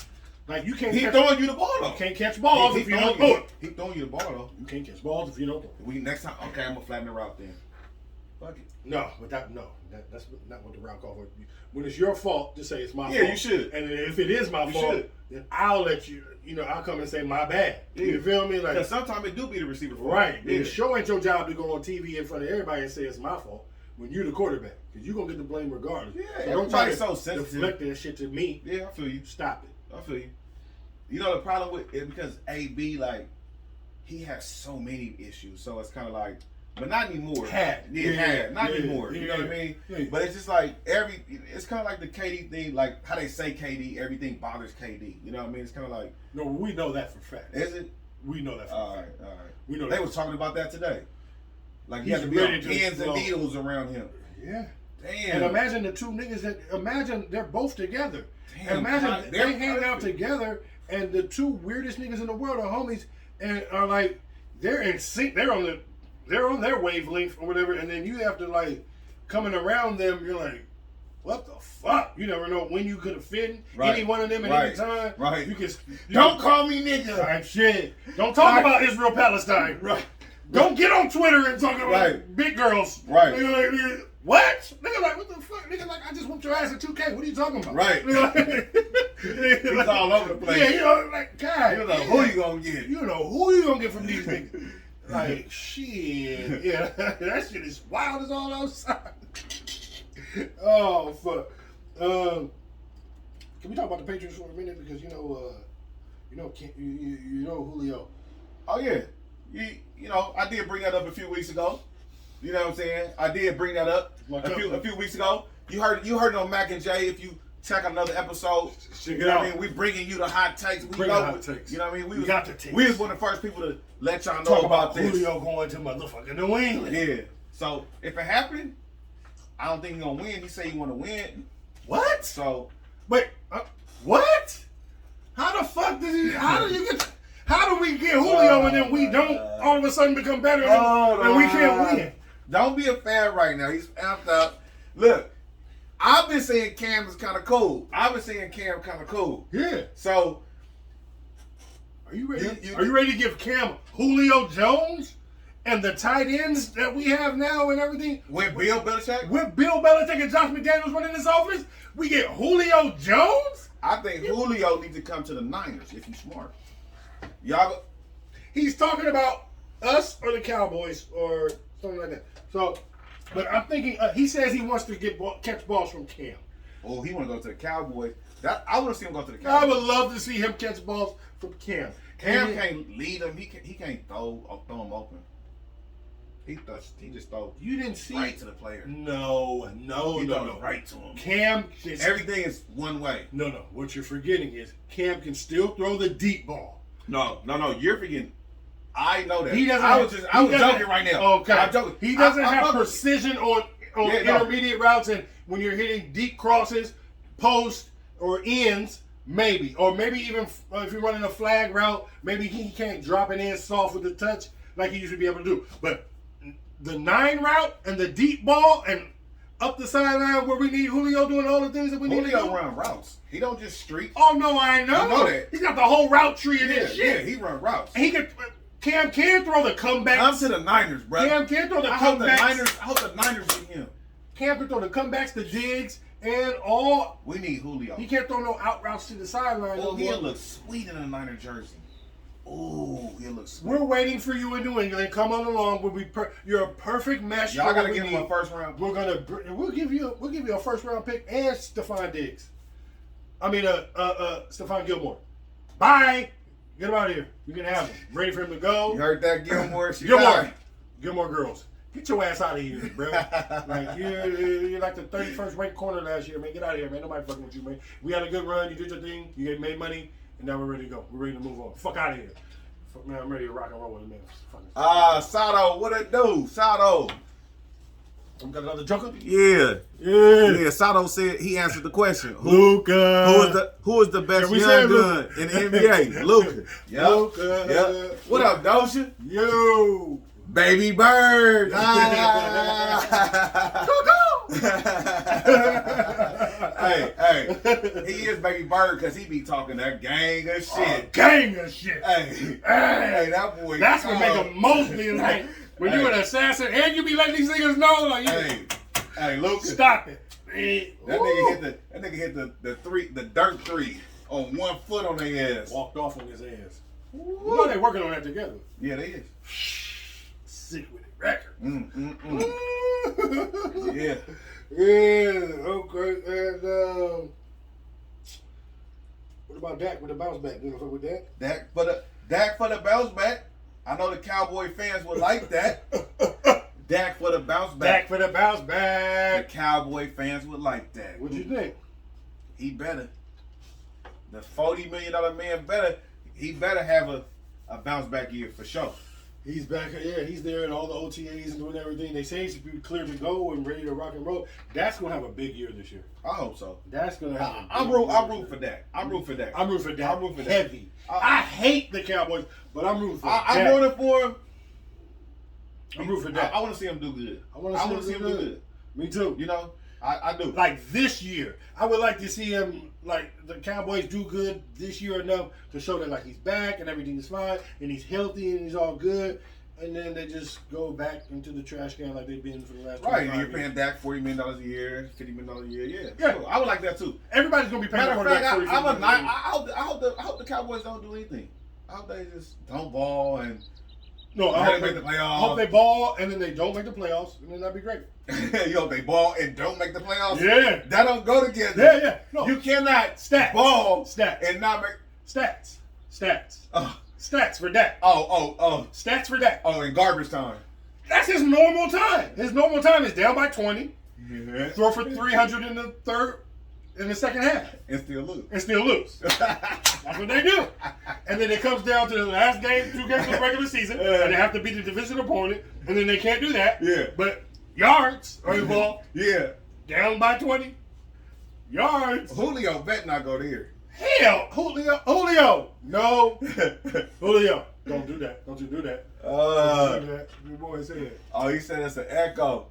Like you can't. He catch, throwing you the ball though. You can't catch balls if you don't throwing throw it. He throwing you the ball though. You can't catch balls if you don't throw it. We next time, okay, I'm gonna flatten the route then. Fuck it. No, but that's not what the route call for. When it's your fault, just say it's my fault. Yeah, you should. And if it is my fault, then I'll let you. I'll come and say my bad. Yeah. You feel me? Like Because sometimes it do be the receiver fault. right. Yeah. It sure ain't your job to go on TV in front of everybody and say it's my fault when you're the quarterback, because you're gonna get the blame regardless. Yeah, so don't try to so sensitive. deflect that shit to me. Yeah, I feel you. Stop it. I feel you. You know the problem with it because AB like he has so many issues, so it's kind of like, but not anymore. Not anymore. You know what I mean? Yeah. But it's just like it's kind of like the KD thing, like how they say KD, everything bothers KD. You know what I mean? It's kind of like No, we know that for fact. is it? We know that for All fact. right. We know They that. was talking about that today. Like you He's have to be on ready to pins and explode. needles around him. Yeah. Damn. And imagine the two niggas imagine they're both together. Damn, Imagine God, they they're hang out perfect. together and the two weirdest niggas in the world are homies and are like they're in sync. They're on their wavelength or whatever, and then you have to like coming around them, you're like, what the fuck? You never know when you could offend any one of them at any time. Right. You can Don't call me nigga. Right, shit. Don't talk about Israel Palestine. Right. Don't get on Twitter and talk about Right. big girls. Right. Nigga like, what? Nigga like, what the fuck? Nigga like, I just whooped your ass at 2K. What are you talking about? Right. Nigga He's all over the place. Yeah, like, God. You know who you gonna get? You know who you gonna get from these niggas. Like, shit. Yeah, that shit is wild as all outside. Oh, fuck. Can we talk about the Patriots for a minute? Because you know Julio. Oh yeah. You know, I did bring that up a few weeks ago. You know what I'm saying? I did bring that up a few weeks ago. You heard it on Mac and Jay. If you check out another episode, you know what I mean? We bringing you the hot takes. Bring the hot takes. You know what I mean? We got the takes. We was one of the first people to let y'all know Talk about this. Julio going to motherfucking New England. Yeah. So if it happened, I don't think he's gonna win. He say he want to win. What? So Wait, what? How the fuck did he? How do we get Julio and then we don't all of a sudden become better and we can't win? Don't be a fan right now. He's amped up. Look, I've been saying Cam is kind of cool. Yeah. So Are you ready? Are you ready to give Cam Julio Jones and the tight ends that we have now and everything? with Bill Belichick, With Bill Belichick and Josh McDaniels running this offense, we get Julio Jones? I think Julio needs to come to the Niners if he's smart. Y'all, He's talking about us or the Cowboys or something like that. So, but I'm thinking he says he wants to catch balls from Cam. oh, he want to go to the Cowboys. I want to see him go to the I Cowboys. would love to see him catch balls from Cam. Cam can't lead him. He can't throw them open. He just throw. You didn't see right to the player. No. He throw right to him. Cam. Everything is one way. No. What you're forgetting is Cam can still throw the deep ball. No. You're forgetting. I know that. He doesn't. I was joking right now. Okay. I'm joking. He doesn't I'm have fucking- precision on Yeah, no. intermediate routes, and when you're hitting deep crosses, post or ends, maybe, or maybe even if you're running a flag route, maybe he can't drop it in soft with the touch like he used to be able to do. But the 9 route and the deep ball and up the sideline where we need Julio doing all the things that we need to Julio do. run routes. He don't just streak. Oh no, I know. I know that. He's got the whole route tree in his Yeah, shit. he run routes. And he can. Cam can throw the comebacks. Come to the Niners, bro. Cam can throw the I hope the comebacks. Niners beat him. Cam can throw the comebacks, the digs, and all. We need Julio. He can't throw no out routes to the sideline. Oh, no he'll more. look sweet in a Niner jersey. Oh, he'll look sweet. We're waiting for you in New England. Come on along. You're a perfect match. Y'all for gotta what we give him a need. first round. We'll give you a first round pick and Stephon Diggs. I mean, Stephon Gilmore. Bye. Get him out of here. You can have him. Ready for him to go. You heard that, Gilmore? Gilmore girls. Get your ass out of here, bro. Like you're like the 31st ranked corner last year, man. Get out of here, man. Nobody fucking with you, man. We had a good run. You did your thing. You made money, and now we're ready to go. We're ready to move on. Fuck out of here. Fuck, man, I'm ready to rock and roll with him, man. Sato, what it do? Sato. We got another joker? Yeah. Yeah. Sato said he answered the question. Luka. Who is the best we young say gun in the NBA? Luka. Yep. Luka. Yep. What up, Dosha? Yo. Baby Bird. Hey, he is Baby Bird because he be talking that gang of shit. Gang of shit. Hey, that boy. That's what make him mostly like when you an assassin and you be letting these niggas know like Hey, Luka. Stop it. That nigga hit the dirt three on 1 foot on their ass. Walked off on his ass. You know they working on that together. Yeah, they is. Sick with it. Record. Yeah. Yeah, okay. And what about Dak with the bounce back? You know fuck with that? Dak for the bounce back. I know the Cowboy fans would like that. Dak for the bounce back. Dak for the bounce back. The Cowboy fans would like that. What you think? He better. The $40 million man better. He better have a bounce back year for sure. He's back. Yeah, he's there in all the OTAs and doing everything. They say he's clear to go and ready to rock and roll. That's gonna have a big year this year. I hope so. That's gonna have. I'm rooting for that. I'm rooting for that. I'm rooting for that. I'm rooting for that. Heavy. I hate the Cowboys, but I'm rooting for that. I'm rooting for him. I'm rooting for that. I want to see him do good. I want to see him do good. Me too. You know, I do. Like this year, I would like to see him, like the Cowboys do good this year enough to show that like he's back and everything is fine and he's healthy and he's all good. And then they just go back into the trash can like they've been for the last 25 Right, you're paying Dak $40 million a year, $50 million a year. Yeah. Cool. I would like that too. Everybody's gonna be paying. Matter of fact, I hope the Cowboys don't do anything. I hope they just don't ball and no. I hope make the playoffs. I hope they ball and then they don't make the playoffs, and then that'd be great. You hope they ball and don't make the playoffs. Yeah, that don't go together. Yeah. No, you cannot ball and not make stats. Stats for Dak. Oh. Stats for Dak. Oh, in garbage time. That's his normal time. His normal time is down by 20. Yeah. Throw for 300 in the second half. And still lose. That's what they do. And then it comes down to the last game, 2 games of the regular season, and they have to beat the division opponent, and then they can't do that. Yeah. But yards on the ball. Yeah. Down by 20. Yards. Julio bet not go there. Hell, Julio. No. Julio. Don't do that. Don't you do that. Don't do that. Your boy said. Oh, he said it's an echo.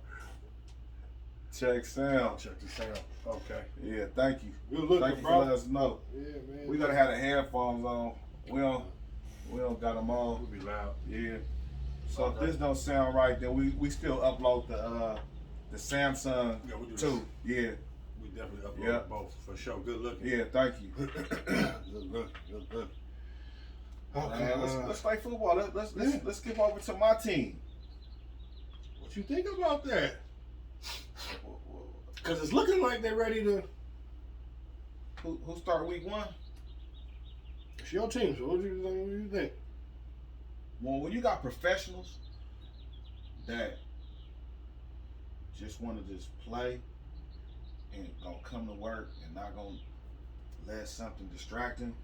Check sound. Check the sound. Okay. Yeah, thank you. Good looking, thank you bro. for letting us know. Yeah, man. We gotta have the headphones on. We don't got them on. We'll be loud. Yeah. So if this don't sound right, then we still upload the Samsung too. Yeah. We definitely upload both for sure. Good looking. Yeah, thank you. Good look. Okay. Let's play football. Let's skip over to my team. What you think about that? Because it's looking like they're ready to. Who start week 1? It's your team. So what do you think? Well, when you got professionals that just want to just play and gonna come to work and not gonna let something distract them,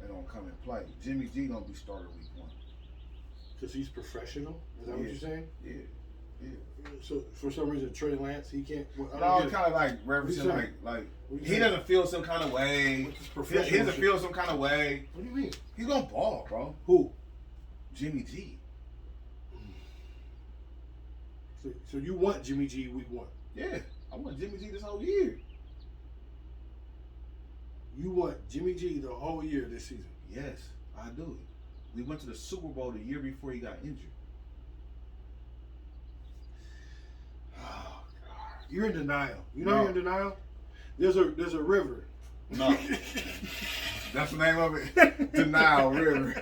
they don't come and play. Jimmy G gonna be starter week 1. Because he's professional? Is that what you're saying? Yeah. So for some reason, Trey Lance, he can't. No, kind of like referencing like he doesn't feel some kind of way. He doesn't feel some kind of way. What do you mean? He's gonna ball, bro. Who? Jimmy G. So you want Jimmy G week 1? Yeah, I want Jimmy G this whole year. You want Jimmy G the whole year this season? Yes, I do. We went to the Super Bowl the year before he got injured. Oh God! You're in denial. You know you're in denial. There's a river. No. That's the name of it? Denial River.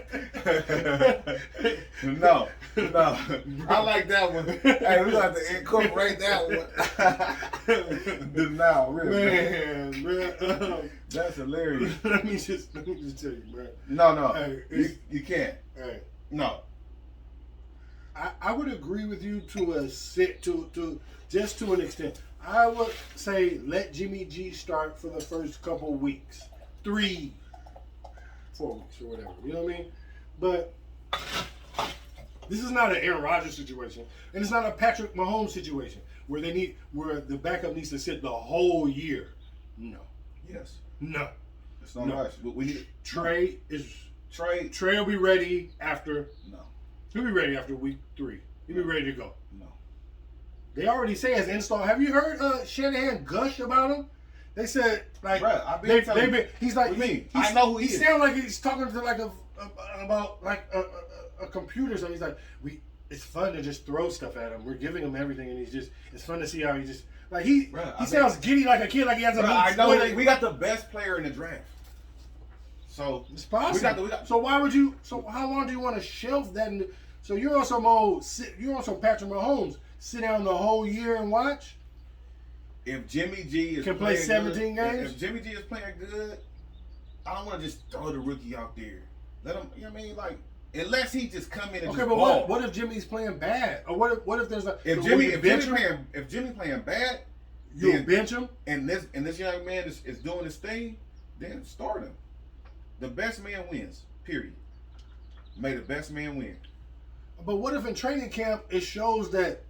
No. I like that one. Hey, we got to incorporate that one. Denial River. Man. That's hilarious. let me just tell you, bro. No. Hey, you can't. Hey. No. I would agree with you to just to an extent. I would say let Jimmy G start for the first couple weeks. 3-4 weeks or whatever. You know what I mean? But this is not an Aaron Rodgers situation. And it's not a Patrick Mahomes situation. where the backup needs to sit the whole year. No. Yes. No. It's not rush. We need Trey will be ready after. No. He'll be ready after week 3. He'll be ready to go. No. They already say his install. Have you heard Shanahan gush about him? They said like Bruh, he's like I know who he is. He sounds like he's talking to like about like a computer. So he's like it's fun to just throw stuff at him. We're giving him everything, and it's fun to see how he just like he sounds giddy like a kid, like he has a. I know we got the best player in the draft. So it's possible. So why would you? So how long do you want to shelf that? So you're on some Patrick Mahomes. Sit down the whole year and watch. If Jimmy G is can play 17 good, games. If Jimmy G is playing good, I don't want to just throw the rookie out there. Let him. You know what I mean? Like unless he just come in and just ball. What if Jimmy's playing bad? Or what if there's if Jimmy playing bad, you'll bench him. And this young man is doing his thing, then start him. The best man wins. Period. May the best man win. But what if in training camp it shows that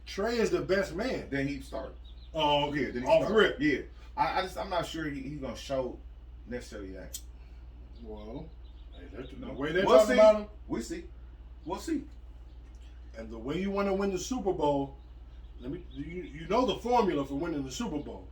Trey is the best man? Then he starts. Oh, okay. Then he off rip. Yeah. I'm not sure he's gonna show necessarily that. Well, the way they're talking about him, we'll see. And the way you want to win the Super Bowl, you know the formula for winning the Super Bowl.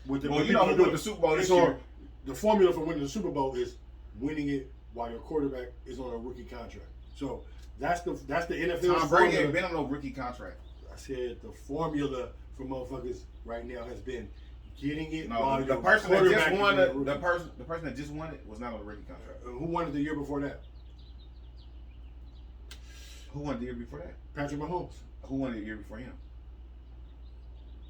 You know who won the Super Bowl this year. The formula for winning the Super Bowl is winning it while your quarterback is on a rookie contract. So that's the NFL. Tom Brady ain't been on no rookie contract. I said the formula for motherfuckers right now has been getting it. No, the person that just won it, the person that just won it was not on a rookie contract. Who won it the year before that? Who won the year before that? Patrick Mahomes. Who won it the year before him?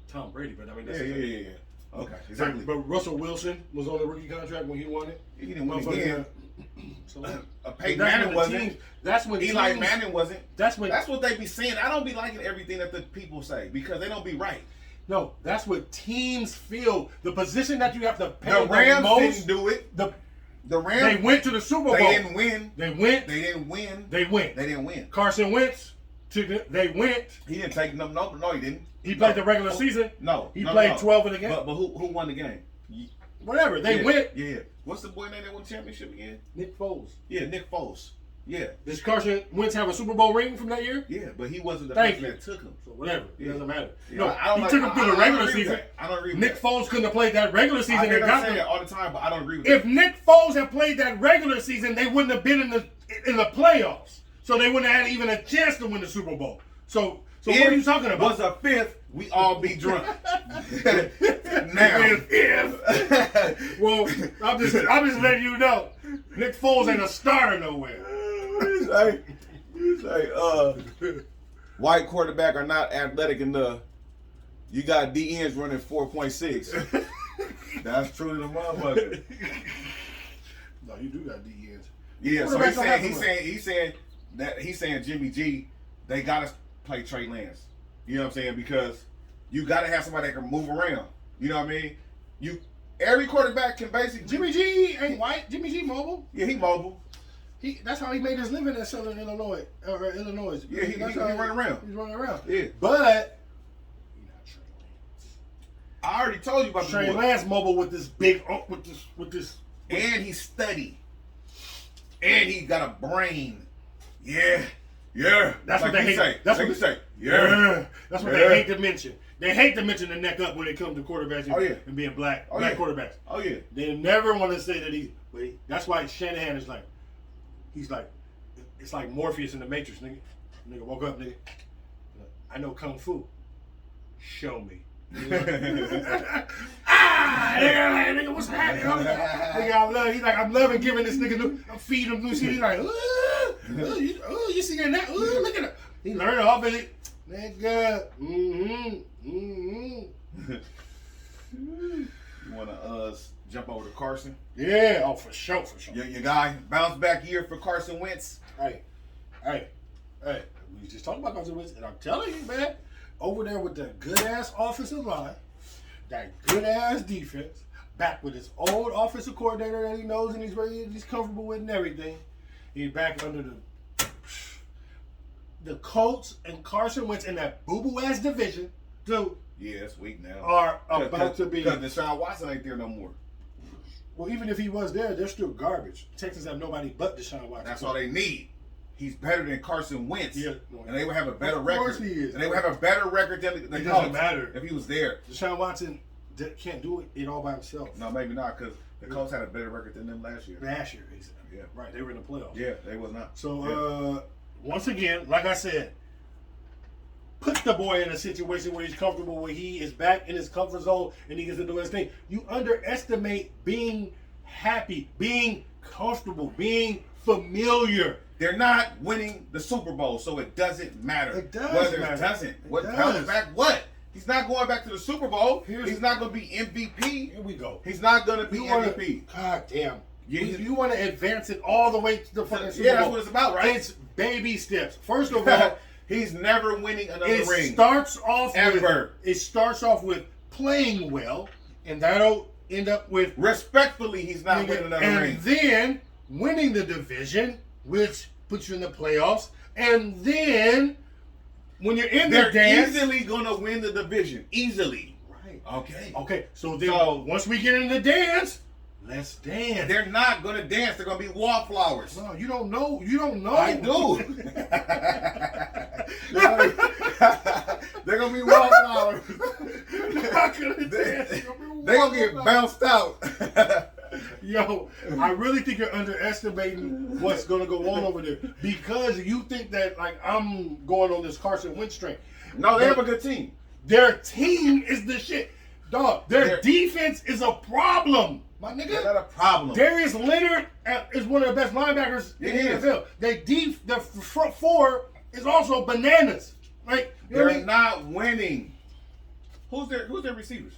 Tom Brady, but I mean that's yeah. Okay, exactly. But Russell Wilson was on a rookie contract when he won it. He didn't win again. So, Peyton Manning wasn't. That's when Eli Manning wasn't. That's what they be saying. I don't be liking everything that the people say because they don't be right. No, that's what teams feel. The position that you have to pay the Rams most, didn't do it. The Rams. They went to the Super Bowl. They didn't win. They went. They didn't win. They went. They didn't win. Carson Wentz. They went. He didn't take them. No, he didn't. He played the regular season. No, he played 12 in the game. But who won the game? Whatever. They went. Yeah. What's the boy name that won the championship again? Nick Foles. Yeah, Nick Foles. Yeah. Does Carson Wentz have a Super Bowl ring from that year? Yeah, but he wasn't the person that took him. So whatever. It doesn't matter. Yeah. No, he took him through the regular season. I don't agree with Nick Foles couldn't have played that regular season. I hear them say it all the time, but I don't agree with that. If Nick Foles had played that regular season, they wouldn't have been in the playoffs. So they wouldn't have had even a chance to win the Super Bowl. So what are you talking about? Was a fifth, we all be drunk. Now, well, I'm just letting you know, Nick Foles ain't a starter nowhere. He's like, white quarterback are not athletic enough. You got DNs running 4.6. That's true to the motherfucker. No, you do got DNs. Yeah, so he's saying Jimmy G, they gotta play Trey Lance. You know what I'm saying? Because you gotta have somebody that can move around. You know what I mean? Every quarterback can basically. Jimmy G ain't white. Jimmy G mobile. Yeah, he mobile. That's how he made his living at Southern Illinois. Illinois. Yeah, he run around. He's running around. Yeah, but you're not Trey Lance. I already told you about Trey Lance mobile with this big with this. And he's steady. And he got a brain. Yeah. That's like what they hate. That's what they say. Yeah. That's what they hate to mention. They hate to mention the neck up when it comes to quarterbacks and being black quarterbacks. Oh yeah. They never want to say that that's why Shanahan is like, he's like, it's like Morpheus in the Matrix, nigga. Nigga, woke up, nigga. I know Kung Fu. Show me. Nigga, what's happening? Nigga, he's like, I'm loving giving this nigga I'm feeding him new shit. He's like, you see that now? Look at it. He learned off of it. Nigga. You wanna jump over to Carson? Yeah, for sure. Your guy, bounce back year for Carson Wentz. Hey. We just talked about Carson Wentz, and I'm telling you, man, over there with that good ass offensive line, that good ass defense, back with his old offensive coordinator that he knows and he's comfortable with and everything. He's back under the Colts and Carson Wentz in that boo-boo ass division, dude, Yeah, it's weak now. are about to be. Because Deshaun Watson ain't there no more. Well, even if he was there, they're still garbage. Texans have nobody but Deshaun Watson. That's all they need. He's better than Carson Wentz. Yeah. And they would have a better record. Of course he is. And they would have a better record than the It Colts doesn't matter. if he was there. Deshaun Watson can't do it all by himself. No, maybe not, because the Colts had a better record than them last year. Last year, exactly. Yeah. Right, they were in the playoffs. Yeah, they was not. So, once again, like I said, put the boy in a situation where he's comfortable, where he is back in his comfort zone and he gets to do his thing. You underestimate being happy, being comfortable, being familiar. They're not winning the Super Bowl, so it doesn't matter. It does Whether matter. it doesn't. It What does. comes back what? He's not going back to the Super Bowl. He's not going to be MVP. Here we go. He's not going to be You wanna- MVP. God damn. Yeah, You want to advance it all the way to the fucking Super Yeah, that's Bowl. what it's about, right? It's baby steps. First of all, He's never winning another it ring. starts off Ever. It starts off with playing well, and that'll end up with Respectfully, he's not winning another and ring. then winning the division, which puts you in the playoffs, and then when you're in They're the dance, easily going to win the division. Easily. right? Okay. Okay, so then So- once we get in the dance, let's dance. They're not going to dance. They're going to be wallflowers. No, you don't know. You don't know. I do. They're going to be wallflowers. Not gonna dance. They're going to get bounced out. Yo, I really think you're underestimating what's going to go on over there because you think that like I'm going on this Carson Wentz train. No, they have a good team. Their team is the shit, dog. Their Their- defense is a problem, my They're nigga. not a problem. Darius Leonard is one of the best linebackers in He the is. NFL. The front four is also bananas. Like you know what I They're mean? not winning. Who's their receivers?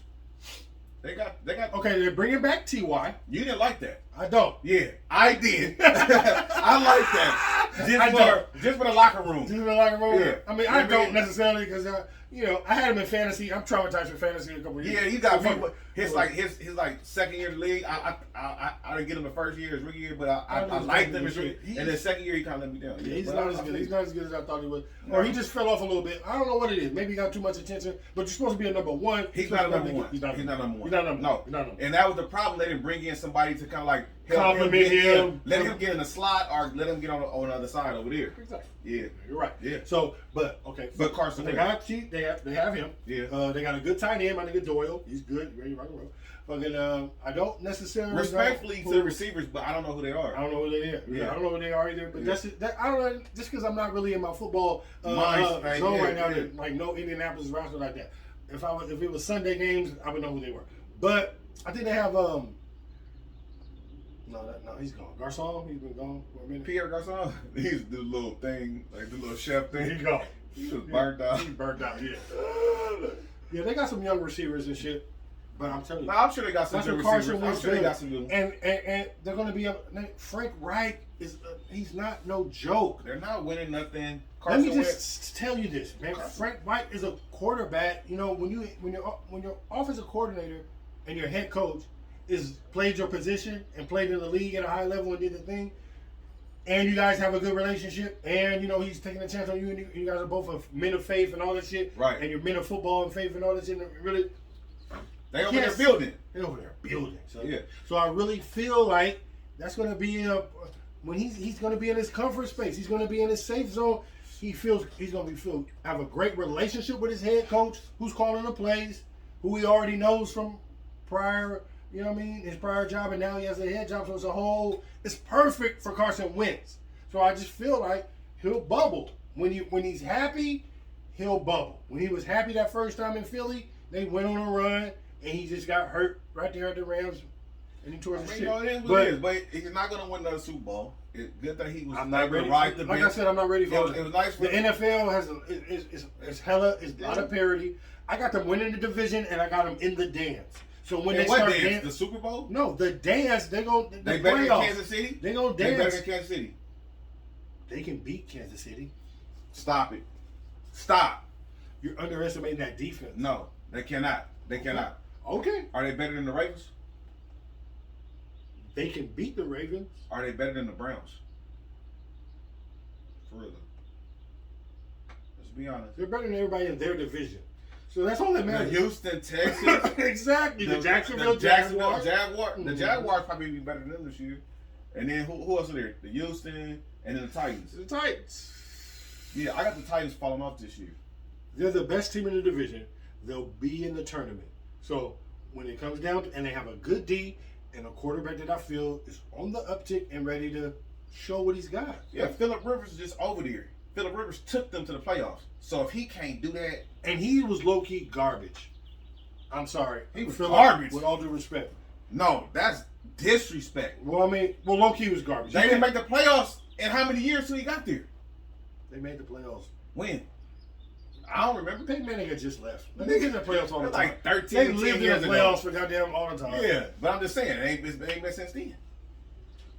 They got. Okay, they're bringing back Ty. You didn't like that. I don't. Yeah, I did. I like that. I don't. Just for the locker room. Just in the locker room. Yeah. I mean, I don't necessarily because I had him in fantasy. I'm traumatized with fantasy a couple of years. Yeah, he got So me. His second year in the league. I didn't get him the first year, his rookie year, but I liked him his rookie. And then second year he kind of let me down. Yeah, he's but not as good. He's not as good as I thought he was. Or he just fell off a little bit. I don't know what it is. Maybe he got too much attention. But you're supposed to be a number one. He's not a number one. He's not number one. No. He's not number one. And that was the problem. They didn't bring in somebody to kind of like help Compliment him. Let him get in the slot or let him get on the other side over there. Exactly. Yeah. You're right. Yeah. So, but okay. But Carson they Wentz. got they have him. Yeah. They got a good tight end, my nigga Doyle. He's good. Ready to rock and roll. Fucking I don't necessarily Respectfully know to the receivers, but I don't know who they are. I don't know who they are. Yeah. I don't know who they are either. But Yeah. I don't know. Just because I'm not really in my football Mind space, zone yeah, right now, yeah. that, like no Indianapolis roster like that. If it was Sunday games, I would know who they were. But I think they have no, he's gone. Garcon, he's been gone for a minute. Pierre Garcon, he's the little thing, like the little chef thing. He's gone. He was burnt out. He's burnt out. Yeah. Yeah, they got some young receivers and shit. But I'm telling you, No, I'm sure they got some that's good what Carson receivers. I'm Wentz sure they does. got some good. And they're gonna be Frank Reich is he's not no joke. They're not winning nothing. Let me Carson just tell you this, man. Frank Reich is a quarterback. You know, when your offensive coordinator and your head coach is played your position and played in the league at a high level and did the thing, and you guys have a good relationship, and you know he's taking a chance on you, and you guys are both men of faith and all that shit, Right. And you're men of football and faith and all that shit. And really, They over Yes. there building. they're over there building. So, Yeah. So I really feel like that's going to be when he's going to be in his comfort space. He's going to be in his safe zone. He feels he's going to have a great relationship with his head coach, who's calling the plays, who he already knows from prior. You know what I mean? His prior job, and now he has a head job. So it's perfect for Carson Wentz. So I just feel like he'll bubble when he's happy. He'll bubble. When he was happy that first time in Philly, they went on a run, and he just got hurt right there at the Rams, and he tore his shit. You know, it is what it is, but he's not going to win another Super Bowl. It's good that he was I'm not able to ready. ride the Like bench. I said, I'm not ready for It was nice for the NFL has is a lot of parity. I got them winning the division, and I got them in the dance. So when they what start dance? dance, The Super Bowl? no, the dance they go. The They better than playoffs. Kansas City? They gonna They better dance. than Kansas City. They can beat Kansas City. Stop it. Stop. You're underestimating that defense. No, they cannot. They cannot. Okay, Are they better than the Ravens? they can beat the Ravens. Are they better than the Browns? For real though. be honest. They're better than everybody in their division. So that's all that The matters. Houston Texans. Exactly. The Jacksonville Jaguars. The Jaguars probably be better than them this year. And then who else are there? The Houston and then the Titans. The Titans. Yeah, I got the Titans falling off this year. They're the best team in the division. They'll be in the tournament. So when it comes down to, and they have a good D and a quarterback that I feel is on the uptick and ready to show what he's got. Yeah, Phillip Rivers is just over there. Phillip Rivers took them to the playoffs. So if he can't do that, and he was low key garbage. I'm sorry, he was Phillip, garbage. With all due respect. No, that's disrespect. Well, I mean, low key was garbage. They didn't make the playoffs in how many years till he got there? They made the playoffs. When? I don't remember. Peyton Manning had just left. They get in the playoffs all the time. Like 13 They 10 lived in years the ago. playoffs for goddamn all the time. Yeah, but I'm just saying, it ain't been since then.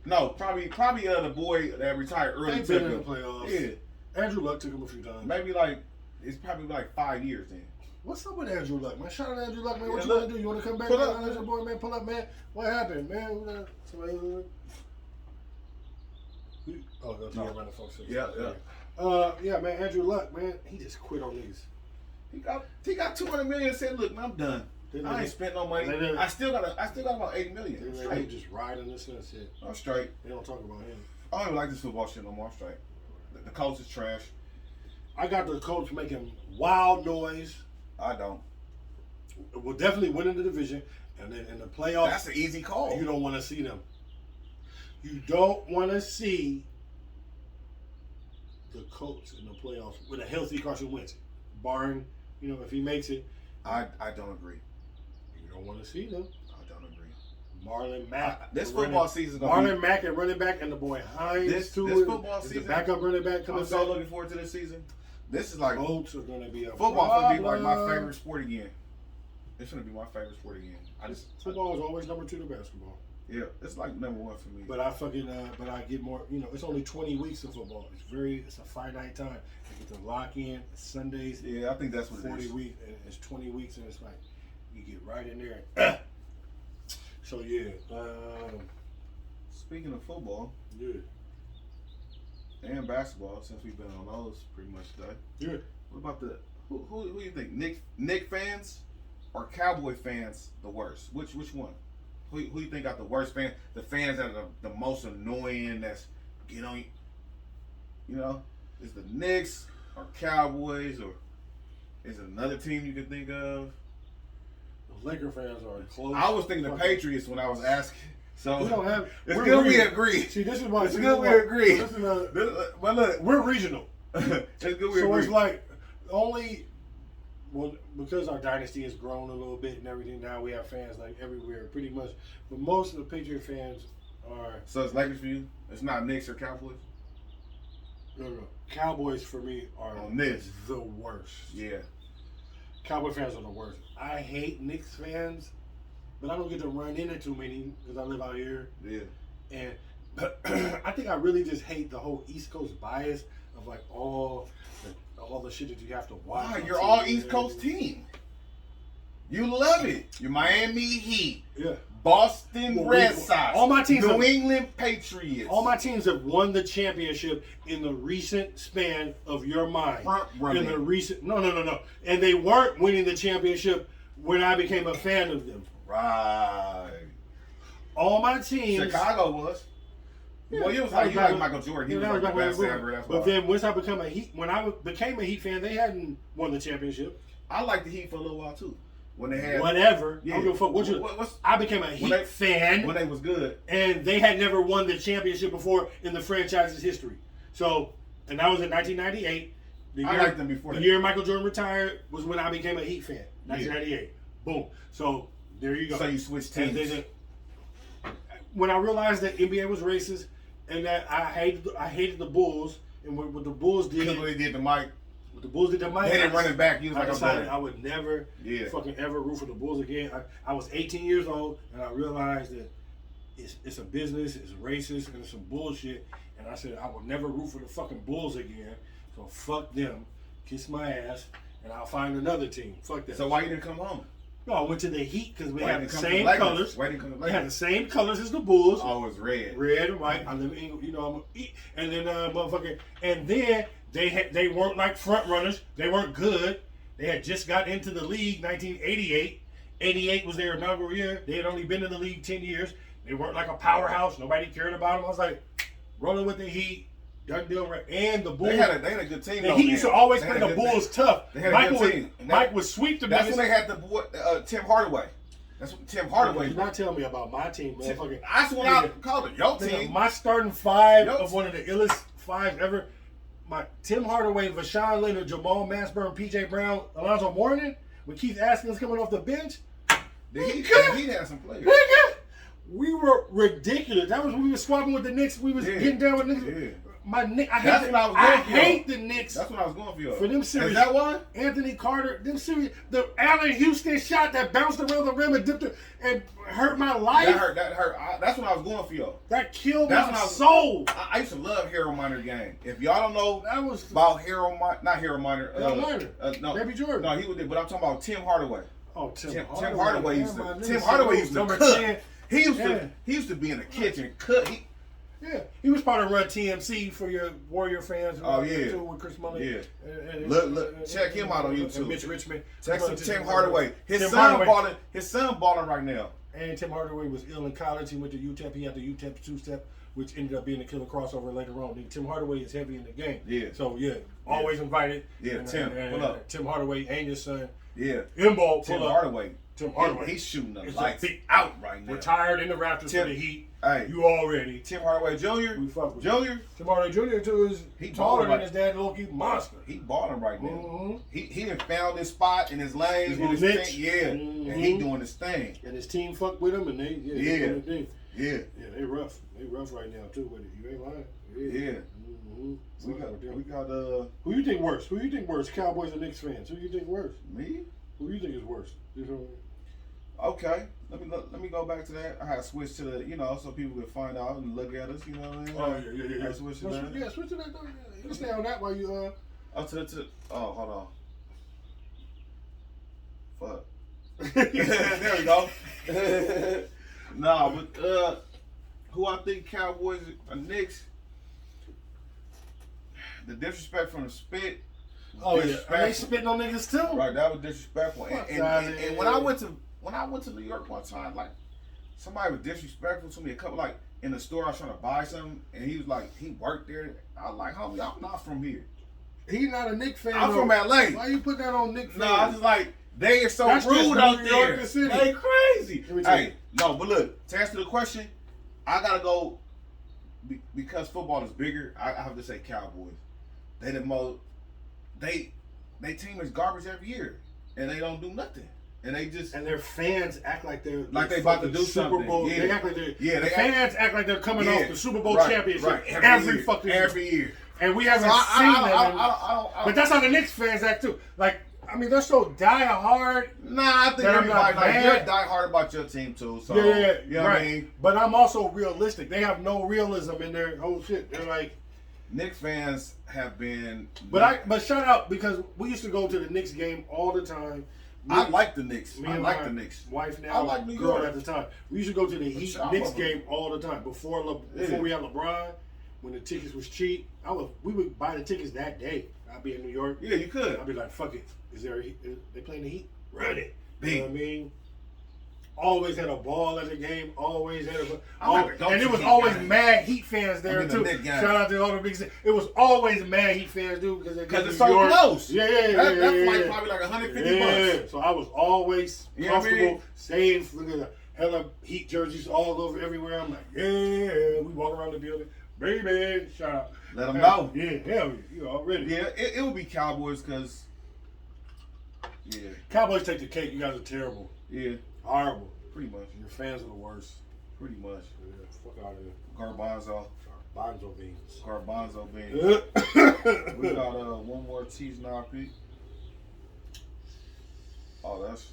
No, probably the boy that retired early. They've been in the playoffs. Yeah. Andrew Luck took him a few times. Maybe it's probably 5 years then. What's up with Andrew Luck, man? Shout out to Andrew Luck, man. What Yeah, you want to do? You want to come back? Pull Man? up, That's your boy, man. Pull up, man. What happened, man? Somebody... Oh, go to around the folks. Yeah. Man. Andrew Luck, man. He just quit on these. He got $200 million and said, "Look, man, I'm done. I ain't spent no money. I still got about $80 million. I'm They straight. just riding this sunset. I'm straight. They don't talk about him. I don't even like this football shit no more. I'm straight. The coach is trash. I got the coach making wild noise. I don't. We'll definitely win in the division, and then in the playoffs. That's an easy call. You don't want to see them. You don't want to see the Colts in the playoffs with a healthy Carson Wentz, barring, if he makes it. I don't agree. You don't want to see them. I don't agree. Marlon Mack. This football season gonna Marlon Mack at running back and the boy Hines. This football is season. the backup running back coming I'm so back. looking forward to this season. This is like Colts are going to be a football. Gonna be like my problem. favorite sport again. It's gonna be my favorite sport again. Football is always number 2 to basketball. Yeah, it's like number 1 for me. But I get more. It's only 20 weeks of football. It's a finite time. You get to lock in Sundays. Yeah, I think that's what 40 it is. weeks. It's 20 weeks, and it's like you get right in there. So yeah. Speaking of football, Yeah. and basketball, since we've been on those pretty much today. Yeah. What about who do you think? Nick fans or Cowboy fans the worst? Which one? Who you think got the worst fans? The fans that are the most annoying, that's get on you. Is the Knicks or Cowboys, or is it another team you can think of? The Laker fans are close. I was thinking the Patriots when I was asking. So We don't have. it's we're good we regional. agree. See, this is why. It's good we agree. This is But look, we're regional. it's good we So agree. it's like only. Well, because our dynasty has grown a little bit and everything, now we have fans like everywhere, pretty much. But most of the Patriot fans are So it's Lakers for you? It's not Knicks or Cowboys? no. Cowboys for me are On this. the worst. Yeah. Cowboy fans are the worst. I hate Knicks fans, but I don't get to run into too many because I live out here. Yeah. And I think I really just hate the whole East Coast bias of like all the shit that you have to watch. Wow, on you're all TV. East Coast team. You love it. You're Miami Heat, Yeah. Boston Well, Red Sox, all my teams New have- England Patriots. All my teams have won the championship in the recent span of your mind. Front running. In the recent, no, and they weren't winning the championship when I became a fan of them. Right. All my teams. Chicago was. Yeah, Well, you was that like back when- Michael Jordan. He yeah, was that like the back best when- ever. That's But why. then once I became a Heat, when I became a Heat fan, they hadn't won the championship. I liked the Heat for a little while too. When they had Whatever. Yeah. I don't give a fuck. I became a Heat fan. when they was good. And they had never won the championship before in the franchise's history. So, and that was in 1998. I liked them before The that. year Michael Jordan retired was when I became a Heat fan. 1998. Boom. So there you go. So you switched And teams. then when I realized that NBA was racist and that I hated the Bulls and what the Bulls did, Because when they did the Mike, what the Bulls did to Mike, they didn't run it back. You was I like, decided okay. I would never Yeah. fucking ever root for the Bulls again. I was 18 years old and I realized that it's a business, it's racist, and it's some bullshit. And I said I will never root for the fucking Bulls again. So fuck them, kiss my ass, and I'll find another team. Fuck that. So why you didn't come home? No, I went to the Heat because we Why have didn't the come to same Lakers? colors. Why didn't come to We have the Lakers? same colors as the Bulls. Oh, it's red. Red and white. I live in England, you know. And then motherfucker. And then they weren't like front runners. They weren't good. They had just got into the league 1988. 88 was their inaugural year. They had only been in the league 10 years. They weren't like a powerhouse. Nobody cared about them. I was like, rolling with the Heat. Done deal right. And the Bulls. They had a good team. The Heat used to always They play had a the good Bulls team. tough. They had a good team. Mike would sweep the That's biggest. when they had the boy, Tim Hardaway. That's what Tim Hardaway. Do not tell me about my team, motherfucker. That's what I called it. Your team. My starting five Yo. of one of the illest fives ever. My Tim Hardaway, Vashawn Leonard, Jamal Mashburn, P.J. Brown, Alonzo Mourning, with Keith Askins coming off the bench. The Heat had some players. We were ridiculous. That was when we were swapping with the Knicks. We was getting down with Knicks. Yeah. I I hate the Knicks. That's what I was going for. For them series. Is that one? Anthony Carter, them series, the Allen Houston shot that bounced around the rim and dipped it and hurt my life. That hurt. That's what I was going for, yo. That killed That's my when soul. I used to love Harold Miner game. If y'all don't know That was about Harold Miner, not Harold Miner. Harold Miner. No, Baby Jordan. No, he was there, but I'm talking about Tim Hardaway. Oh, Tim Hardaway used to. Man, Tim Hardaway used to number cook. 10. He used to be in the kitchen cook. He was part of Run TMC for your Warrior fans. Oh, yeah. Too, with Chris Mullin. Yeah. And Look, check him out on YouTube. And Mitch Richmond. Text him Tim Hardaway. His Tim son Hardaway. balling. His son balling right now. And Tim Hardaway was ill in college. He went to UTEP. He had the UTEP two-step, which ended up being a killer crossover later on. Tim Hardaway is heavy in the game. Yeah. So, always invited. Yeah, Tim, pull up. Tim Hardaway and your son. Yeah. M-Ball, Tim pull up. Hardaway. Tim Hardaway. He's shooting the It's lights a- out right now. Retired in the Raptors for the Heat. Hey. You already. Tim Hardaway Jr. We fuck with Jr. Tim Hardaway Jr. too is He taller balling than his dad, Loki monster. He balling right now. Mhm. He done found his spot in his lane. His in his niche. thing. Yeah. And he doing his thing. And his team fucked with him, and they Yeah. doing their thing. Yeah. Yeah, they rough. They rough right now too with it. You ain't lying. Yeah. Mhm. We got Who you think worse? Who you think worse? Cowboys or Knicks fans? Who you think worse? me? Who you think is worse? You know, Okay. Let me go back to that. I had to switch to the, so people could find out and look at us, you know what I mean? Oh yeah. I switched to that. Yeah, switch to that. Though. Yeah, you can stay on that while you Hold on. Fuck. There we go. Nah, but who I think Cowboys or Knicks, the disrespect from the spit. Oh yeah, are they spitting on niggas too? Right, that was disrespectful. Fuck And outta when here. I went to New York one time, like somebody was disrespectful to me. A couple like in the store, I was trying to buy something, and he was like, he worked there. I was like, homie, I'm not from here. He not a Knicks fan. I'm though. from LA. Why you put that on Knicks fans? No, I was like, they are so That's just rude out New York there. City. They crazy. Let me tell you. Hey, no, but look, to answer the question, I gotta go because football is bigger. I have to say Cowboys. They the most. They team is garbage every year, and they don't do nothing. And they just and their fans act like they're they about to do Super something. Bowl. Yeah. They act like they're they fans act like they're coming off the Super Bowl right, championship right. every fucking year. every year. And we haven't So seen them. But but that's how the Knicks fans act too. Like, I mean, they're so die hard. nah, I think that I'm not everybody mad. you're die hard about your team too. So Yeah, you know right. what I mean. But I'm also realistic. They have no realism in their whole shit. They're like, Knicks fans have been. but shout out because we used to go to the Knicks game all the time. I like the Knicks. Me I and like my the Knicks. wife now, I like New girl York. at the time. We used to go to the Heat I Knicks love game all the time before we had LeBron. When the tickets was cheap, we would buy the tickets that day. I'd be in New York. Yeah, you could. I'd be like, fuck it. Is they playing the Heat? Run it. Big. You know what I mean? Always had a ball at the game. Always had and it was always mad Heat fans there the too. Knicks game. Shout out to all the big. It was always mad Heat fans dude Because it's so close. Yeah, That's like probably like $150. So I was always You know what I comfortable, mean? safe. Look at the hella Heat jerseys all over everywhere. I'm like, yeah. We walk around the building, baby. Shout out. Let them know. Yeah, hell, you already. Yeah, it would be Cowboys because. Yeah. Cowboys take the cake. You guys are terrible. Yeah. Horrible. Pretty much. Your fans are the worst. Pretty much. Yeah, fuck out of here. Garbanzo. Bonzo beans. Garbanzo beans. We got one more cheese nappy. Oh, that's.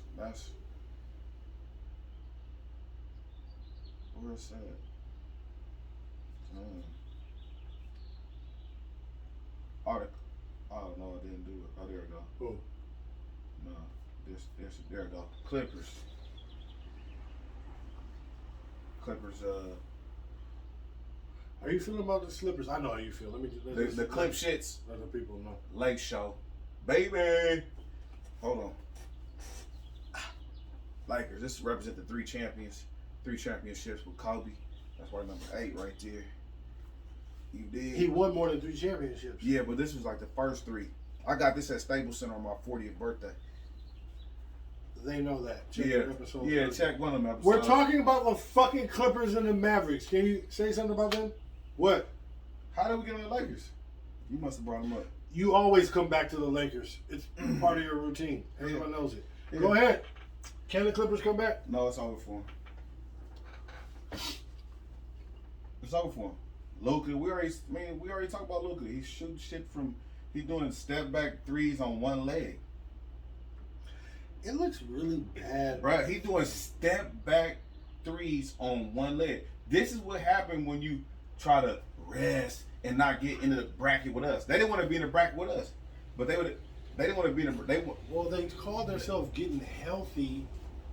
Where's that? Oh, no, I didn't do it. Oh, there we go. Oh. No, There we go. Clippers. How you feeling about the slippers? I know how you feel. The clip shits. Let the people know. Lake show, baby. Hold on. Lakers. This represents the three championships with Kobe. That's why number 8 right there. You did. He won more than 3 championships. Yeah, but this was like the first 3. I got this at Staples Center on my 40th birthday. They know that. Check Yeah, the episode yeah. first. Check one of them episodes. We're talking about the fucking Clippers and the Mavericks. Can you say something about them? What? How did we get on the Lakers? You must have brought them up. You always come back to the Lakers. It's part of your routine. Everyone knows it. Yeah. Go ahead. Can the Clippers come back? No, it's over for him. It's over for him. Luka, we already talked about Luka. He's shooting shit from. He's doing step back threes on one leg. It looks really bad. Right, he's doing step back threes on one leg. This is what happened when you try to rest and not get into the bracket with us. They didn't want to be in the bracket with us, but they didn't want to be in the. Well, they called themselves getting healthy.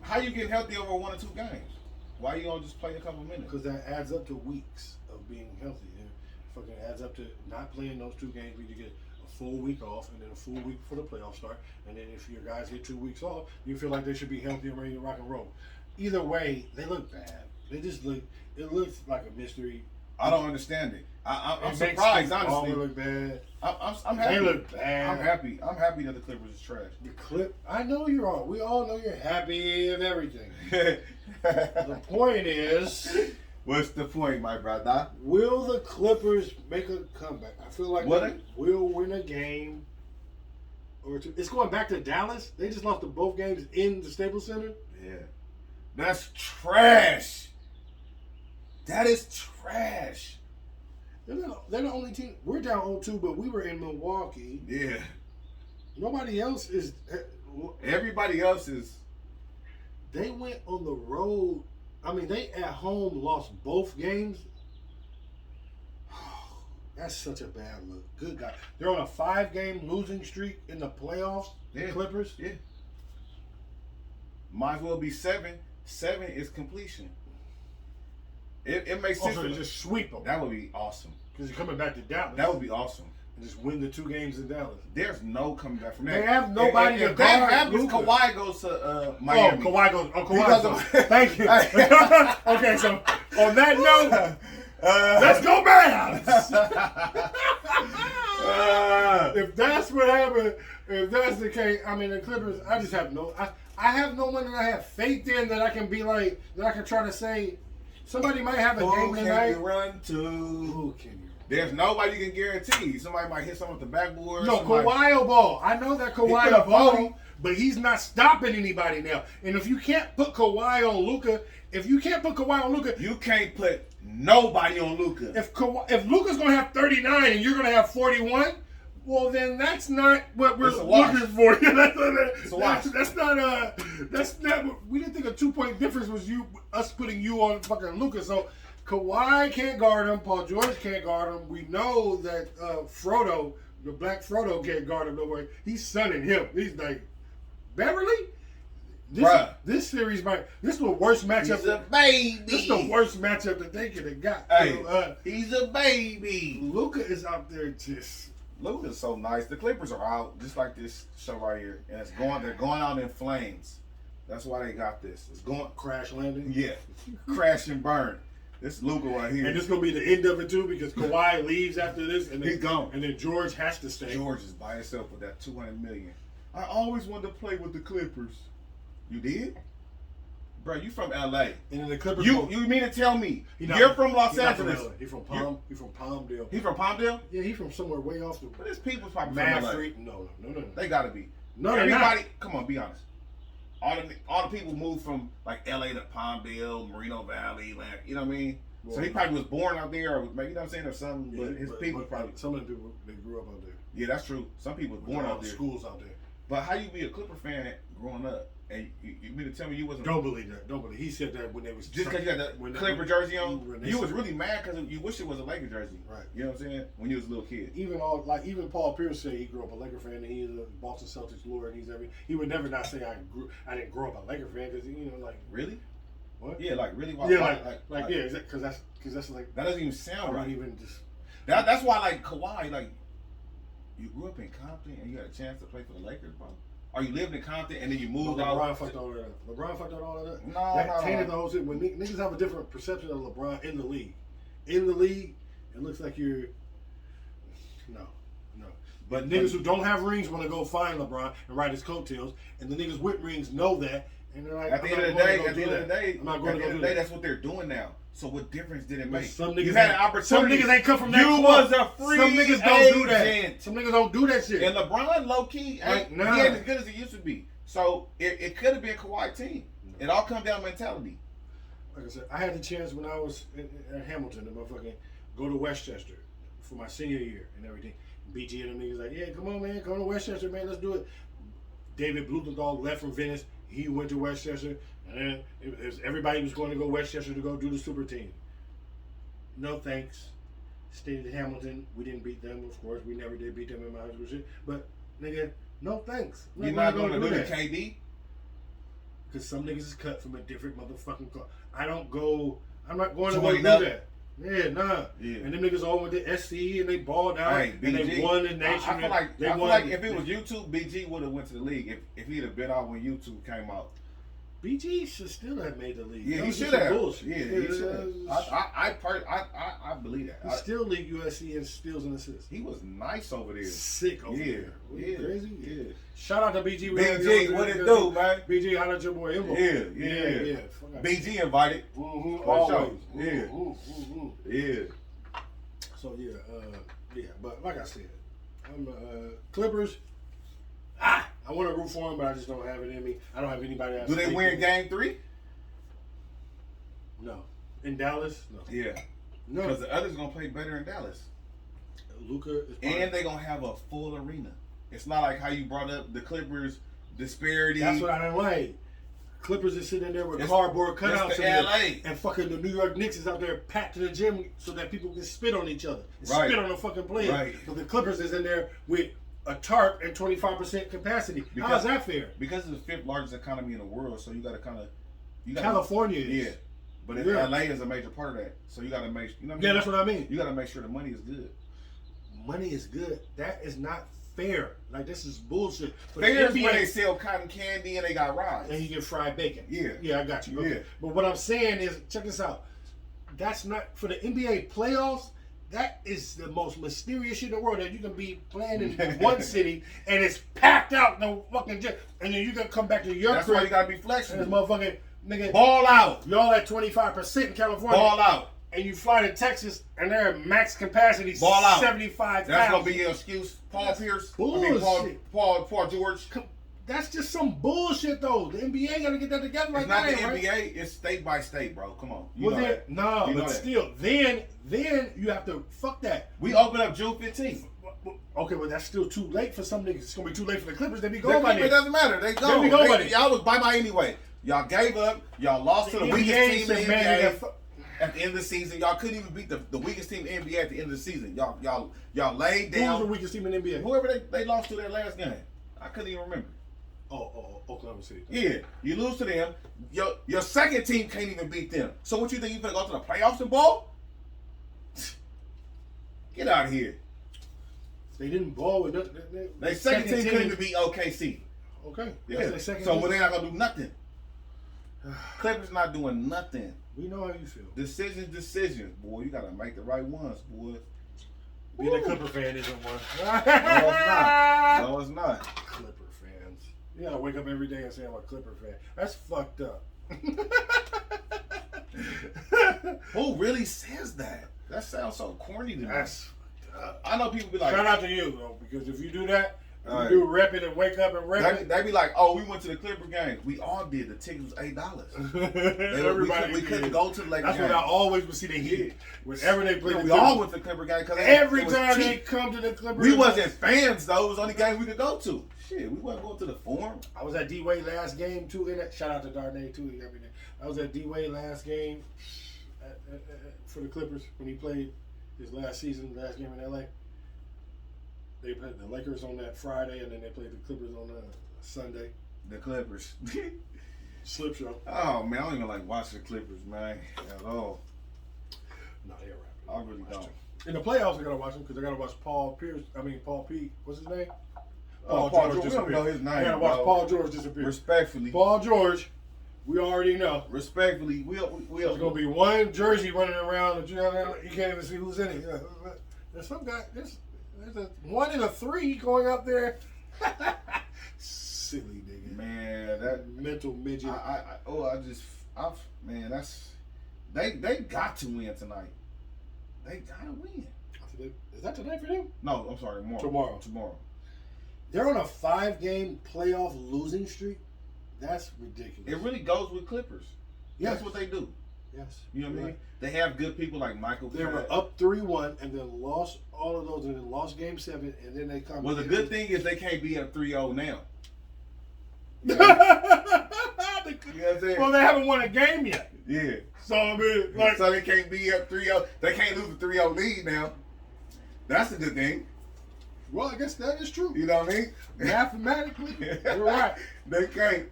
How you getting healthy over 1 or 2 games? Why you don't just play a couple minutes? Because that adds up to weeks of being healthy. It fucking adds up to not playing those 2 games where you get a full week off and then a full week before the playoffs start. And then if your guys get 2 weeks off, you feel like they should be healthy and ready to rock and roll. Either way, they look bad. They just look. It looks like a mystery. I don't understand it. I'm It surprised, makes them all honestly. look bad. I'm happy. They look bad. I'm happy. I'm happy that the Clippers is trash. I know you are. We all know you're happy and everything. The point is, What's the point, my brother? will the Clippers make a comeback? I feel like Will they will win a game or 2. It's going back to Dallas. They just lost to both games in the Staples Center. Yeah. That's trash. That is trash. They're the only team. We're down 0-2, but we were in Milwaukee. Yeah. Nobody else is. Everybody else is. They went on the road. I mean, they at home lost both games. That's such a bad look. Good God. They're on a 5-game losing streak in the playoffs. Yeah. The Clippers. Yeah. Might as well be 7. 7 is completion. It makes sense. Also, just sweep them. That would be awesome. Because you're coming back to Dallas. That would be awesome. And just win the 2 games in Dallas. There's no coming back from that. They have nobody to if that guard happens, Luka. Kawhi goes to Miami. Kawhi goes. Oh, Kawhi Because goes. of- Thank you. Okay, so on that note, let's go Mavs. If that's what happened, if that's the case, I mean the Clippers. I just have no. I have no one that I have faith in that I can be like that. I can try to say somebody might have a Who game can tonight. you run to? Who can you? There's nobody you can guarantee. Somebody might hit something with the backboard. No, somebody- Kawhi will ball. I know that Kawhi He will could ball. ball, but he's not stopping anybody now. And if you can't put Kawhi on Luka, You can't put nobody on Luka. if Luka's gonna have 39 and you're gonna have 41, well then that's not what we're It's a wash. looking for. It's a wash. That's not. We didn't think a 2-point difference was us putting you on fucking Luka. So Kawhi can't guard him. Paul George can't guard him. We know that Frodo, the Black Frodo, can't guard him. No way. He's sunning him. He's like Beverly. This series this is the worst matchup. He's a baby. This is the worst matchup that they could have got. Hey, So, he's a baby. Luka is out there just. Luka's so nice. The Clippers are out, just like this show right here, and they're going out in flames. That's why they got this. It's going Crash landing. Yeah, crash and burn. This Luka right here. And this is gonna be the end of it too, because Kawhi leaves after this, and then, He's gone. And then George has to stay. George is by himself with that $200 million. I always wanted to play with the Clippers. You did, bro? You from LA? And then the Clippers. You mean to tell me He not- you're from Los he not from Angeles? LA. He from Palmdale. He from Palmdale? Yeah, he from somewhere way off the. But his people's probably Mad from LA. Street. No. They gotta be. No, they're not. Everybody, come on, be honest. All the people moved from like LA to Palmdale, Moreno Valley, like, you know what I mean? Well, so he probably was born out there, or maybe, you know what I'm saying, or something. Yeah, but his people probably. Some of the people they grew up out there. Yeah, that's true. Some people was born All out the there. schools out there. But how you be a Clipper fan growing up? And you mean to tell me you wasn't? Don't believe that. Don't believe. He said that when they was Just because you had the Clipper jersey on, you was really mad because you wish it was a Laker jersey. Right. You know what I'm saying? When you was a little kid. Even Paul Pierce said he grew up a Laker fan and he's a Boston Celtics lord and he would never not say I didn't grow up a Laker fan because really. What? Yeah, like really. Yeah, yeah, because that's like that doesn't even sound right. Even just that's why like Kawhi like you grew up in Compton and you had a chance to play for the Lakers, bro. Or you lived in Compton and then you moved out. LeBron fucked all that up. LeBron fucked out all of that. No, tainted the whole shit. When niggas have a different perception of LeBron in the league. In the league, it looks like you're no. But niggas who don't have rings want to go find LeBron and ride his coattails, and the niggas with rings know that, and they're like, at the end of the day, that's what they're doing now. So what difference did it make? Some niggas had an opportunity. Some niggas ain't come from that. You was a free Some niggas don't do that. Some niggas don't do that shit. And LeBron, low key, he ain't as good as he used to be. So it could have been Kawhi team. It all comes down to mentality. Like I said, I had the chance when I was at Hamilton to motherfucking go to Westchester for my senior year and everything. BG and them niggas like, yeah, come on, man, come to Westchester, man, let's do it. David Blumenthal left from Venice. He went to Westchester, and then everybody was going to go Westchester to go do the super team. No thanks. Stayed at Hamilton. We didn't beat them, of course. We never did beat them in my high school shit. But nigga, no thanks. You're not going to do the KD? Because some niggas is cut from a different motherfucking car. I'm not going to Join do up. that. Yeah, nah. Yeah. And them niggas all went to SC and they balled out and they won the nation. I feel like if it was YouTube, BG would have went to the league if he'd have been out when YouTube came out. BG should still have made the league. Yeah, he should have. Yeah, he should have. I believe that. He still lead USC in steals and assists. He was nice over there. Sick over there. Yeah. Crazy? Yeah. Shout out to BG. BG, what it do, man? BG, holla at your boy Imbo. Yeah. BG invited. Always. Yeah. Yeah. So, but like I said, I'm Clippers. I want to root for them, but I just don't have it in me. I don't have anybody else. Do they win Game 3? No. In Dallas? No. Yeah. No. Because the others going to play better in Dallas. Luka is and they're going to have a full arena. It's not like how you brought up the Clippers disparity. That's what I didn't like. Clippers is sitting there with cardboard cutouts and fucking the New York Knicks is out there packed to the gym so that people can spit on each other. Spit on the fucking players. Right. So the Clippers is in there with a tarp and 25% capacity. How's that fair? Because it's the 5th largest economy in the world, so you got to kind of... California is. Yeah. But LA is a major part of that. So you got to make... You know what I mean? Yeah, that's what I mean. You got to make sure the money is good. Money is good. That is not fair. Like, this is bullshit. Fair is when they sell cotton candy and they got rice. And you get fried bacon. Yeah. Yeah, I got you. Okay. Yeah. But what I'm saying is, check this out. That's not... For the NBA playoffs... That is the most mysterious shit in the world that you can be playing in one city and it's packed out no fucking jet, and then you can come back to your That's crib. why you gotta be flexible. And this motherfucking nigga ball out. Y'all at 25% in California. Ball out. And you fly to Texas and they're at max capacity. Ball out. 75,000. That's gonna be your excuse, Paul Pierce. Bullshit. Paul George. That's just some bullshit though. The NBA gotta get that together. It's not the NBA. It's state by state, bro. Come on. Still, then you have to fuck that. We open up June 15th. Okay, well that's still too late for some niggas. It's gonna be too late for the Clippers. They be going by It doesn't matter. They go. Y'all was bye anyway. Y'all gave up. Y'all lost to the weakest team in the NBA. At the end of the season, y'all couldn't even beat the weakest team in the NBA at the end of the season. Y'all laid down. Who was the weakest team in the NBA? Whoever they lost to that last game. I couldn't even remember. Oklahoma City. Yeah, you lose to them. Your second team can't even beat them. So what you think, you gonna go to the playoffs and ball? Get out of here. They didn't ball with nothing. Their second team couldn't even beat OKC. Okay. Yeah. So they're not gonna do nothing. Clippers not doing nothing. We know how you feel. Decisions, boy. You gotta make the right ones, boy. Being a Clipper fan isn't one. No, it's not. Clipper fans. You gotta wake up every day and say I'm a Clipper fan. That's fucked up. Who really says that? That sounds so corny to me. That's fucked up. I know people be like, shout out to you though, because if you do that, All You do rep it and wake up and rep it. They be like, oh, we went to the Clipper game. We all did. The ticket was $8. Everybody we couldn't go to the Lakers That's game. what I always would see the Heat. Whenever they play the we Clippers. all went to the Clipper game because Every time they come to the Clippers. we wasn't fans though. It was the only game we could go to. Shit, we wasn't going to the Forum. I was at D Wade last game too. Shout out to Darnay too. Everything. I was at D Wade last game for the Clippers when he played his last game in LA. They played the Lakers on that Friday, and then they played the Clippers on Sunday. The Clippers. Slip show. Oh man, I don't even like watching the Clippers, man, at all. No, they're right. I really don't. In the playoffs, I gotta watch them because I gotta watch Paul P. What's his name? Paul George. We don't know his name. I gotta watch Paul George disappear. Respectfully. Paul George, we already know. Respectfully, There's gonna be one jersey running around. You can't even see who's in it. There's some guy. There's a 1 and a 3 going up there. Silly nigga. Man, that mental midget. Man, that's they got to win tonight. They gotta win. Is that tonight for them? No, I'm sorry, tomorrow. They're on a 5-game playoff losing streak. That's ridiculous. It really goes with Clippers. Yes. That's what they do. Yes. You know what I mean? Right. They have good people like Michael. They were up 3-1 and then lost all of those and then lost game 7 and then they come. Well, the good thing is they can't be up 3-0 now. You know what I'm saying? Well, they haven't won a game yet. Yeah. So I mean, so they can't be up 3-0. They can't lose a 3-0 lead now. That's a good thing. Well, I guess that is true. You know what I mean? Mathematically, you're right. They can't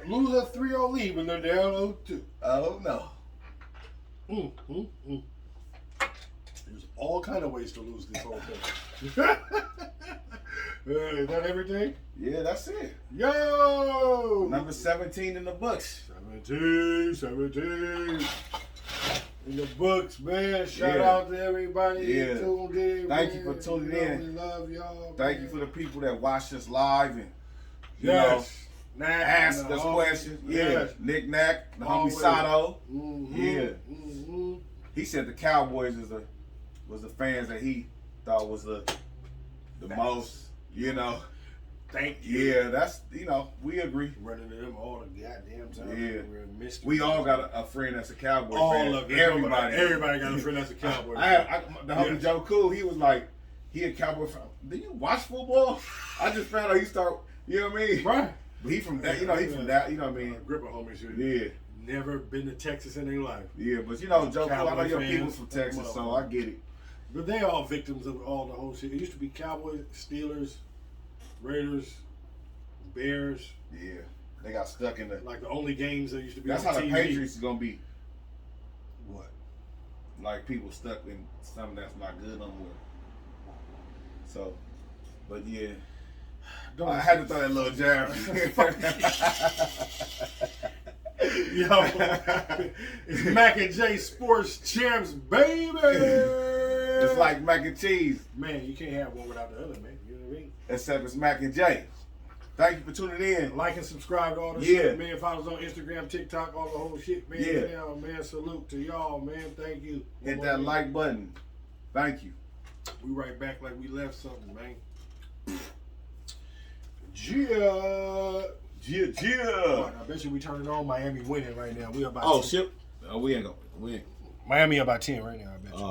lose a 3-0 lead when they're down 0-2. Oh no. There's all kind of ways to lose this whole thing. Is that everything? Yeah, that's it. Yo! Number 17 in the books. 17. In the books, man. Shout out to everybody who tuned in. Thank you for tuning in. We love y'all. Thank you for the people that watched us live and ask us questions. Yes. Nick Nack, the homie Sato. He said the Cowboys was the fans that he thought was the most, Thank you. Yeah, that's, we agree. Running to them all the goddamn time. Yeah. We all got a friend that's a Cowboy fan. All of it. Everybody got a friend that's a Cowboy fan. The homie Joe Cool, he was like, he a Cowboy fan. Do you watch football? I just found out he started, you know what I mean? Right. But he from that, he from that, you know what I mean? A grip of homies who never been to Texas in their life. Yeah, but Joe Cool, I know your people's from Texas, so I get it. But they all victims of all the whole shit. It used to be Cowboys, Steelers, Raiders, Bears. Yeah, they got stuck in the only games that used to be. That's on how TV. the Patriots is gonna be. What? Like people stuck in something that's not good no more. So, but yeah, I had to throw that little jab. Yo, it's Mac and J Sports Champs, baby. It's like mac and cheese. Man, you can't have one without the other, man. You know what I mean? Except it's Mac and J. Thank you for tuning in. Like and subscribe to all the shit, man. Follow us on Instagram, TikTok, all the whole shit, man. Yeah. Man, salute to y'all, man. Thank you. Hit that like button. Thank you. We right back like we left something, man. Yeah. I bet you we turn it on. Miami winning right now. We about 10. Shit. Oh, we ain't going. Miami about 10 right now, I bet you.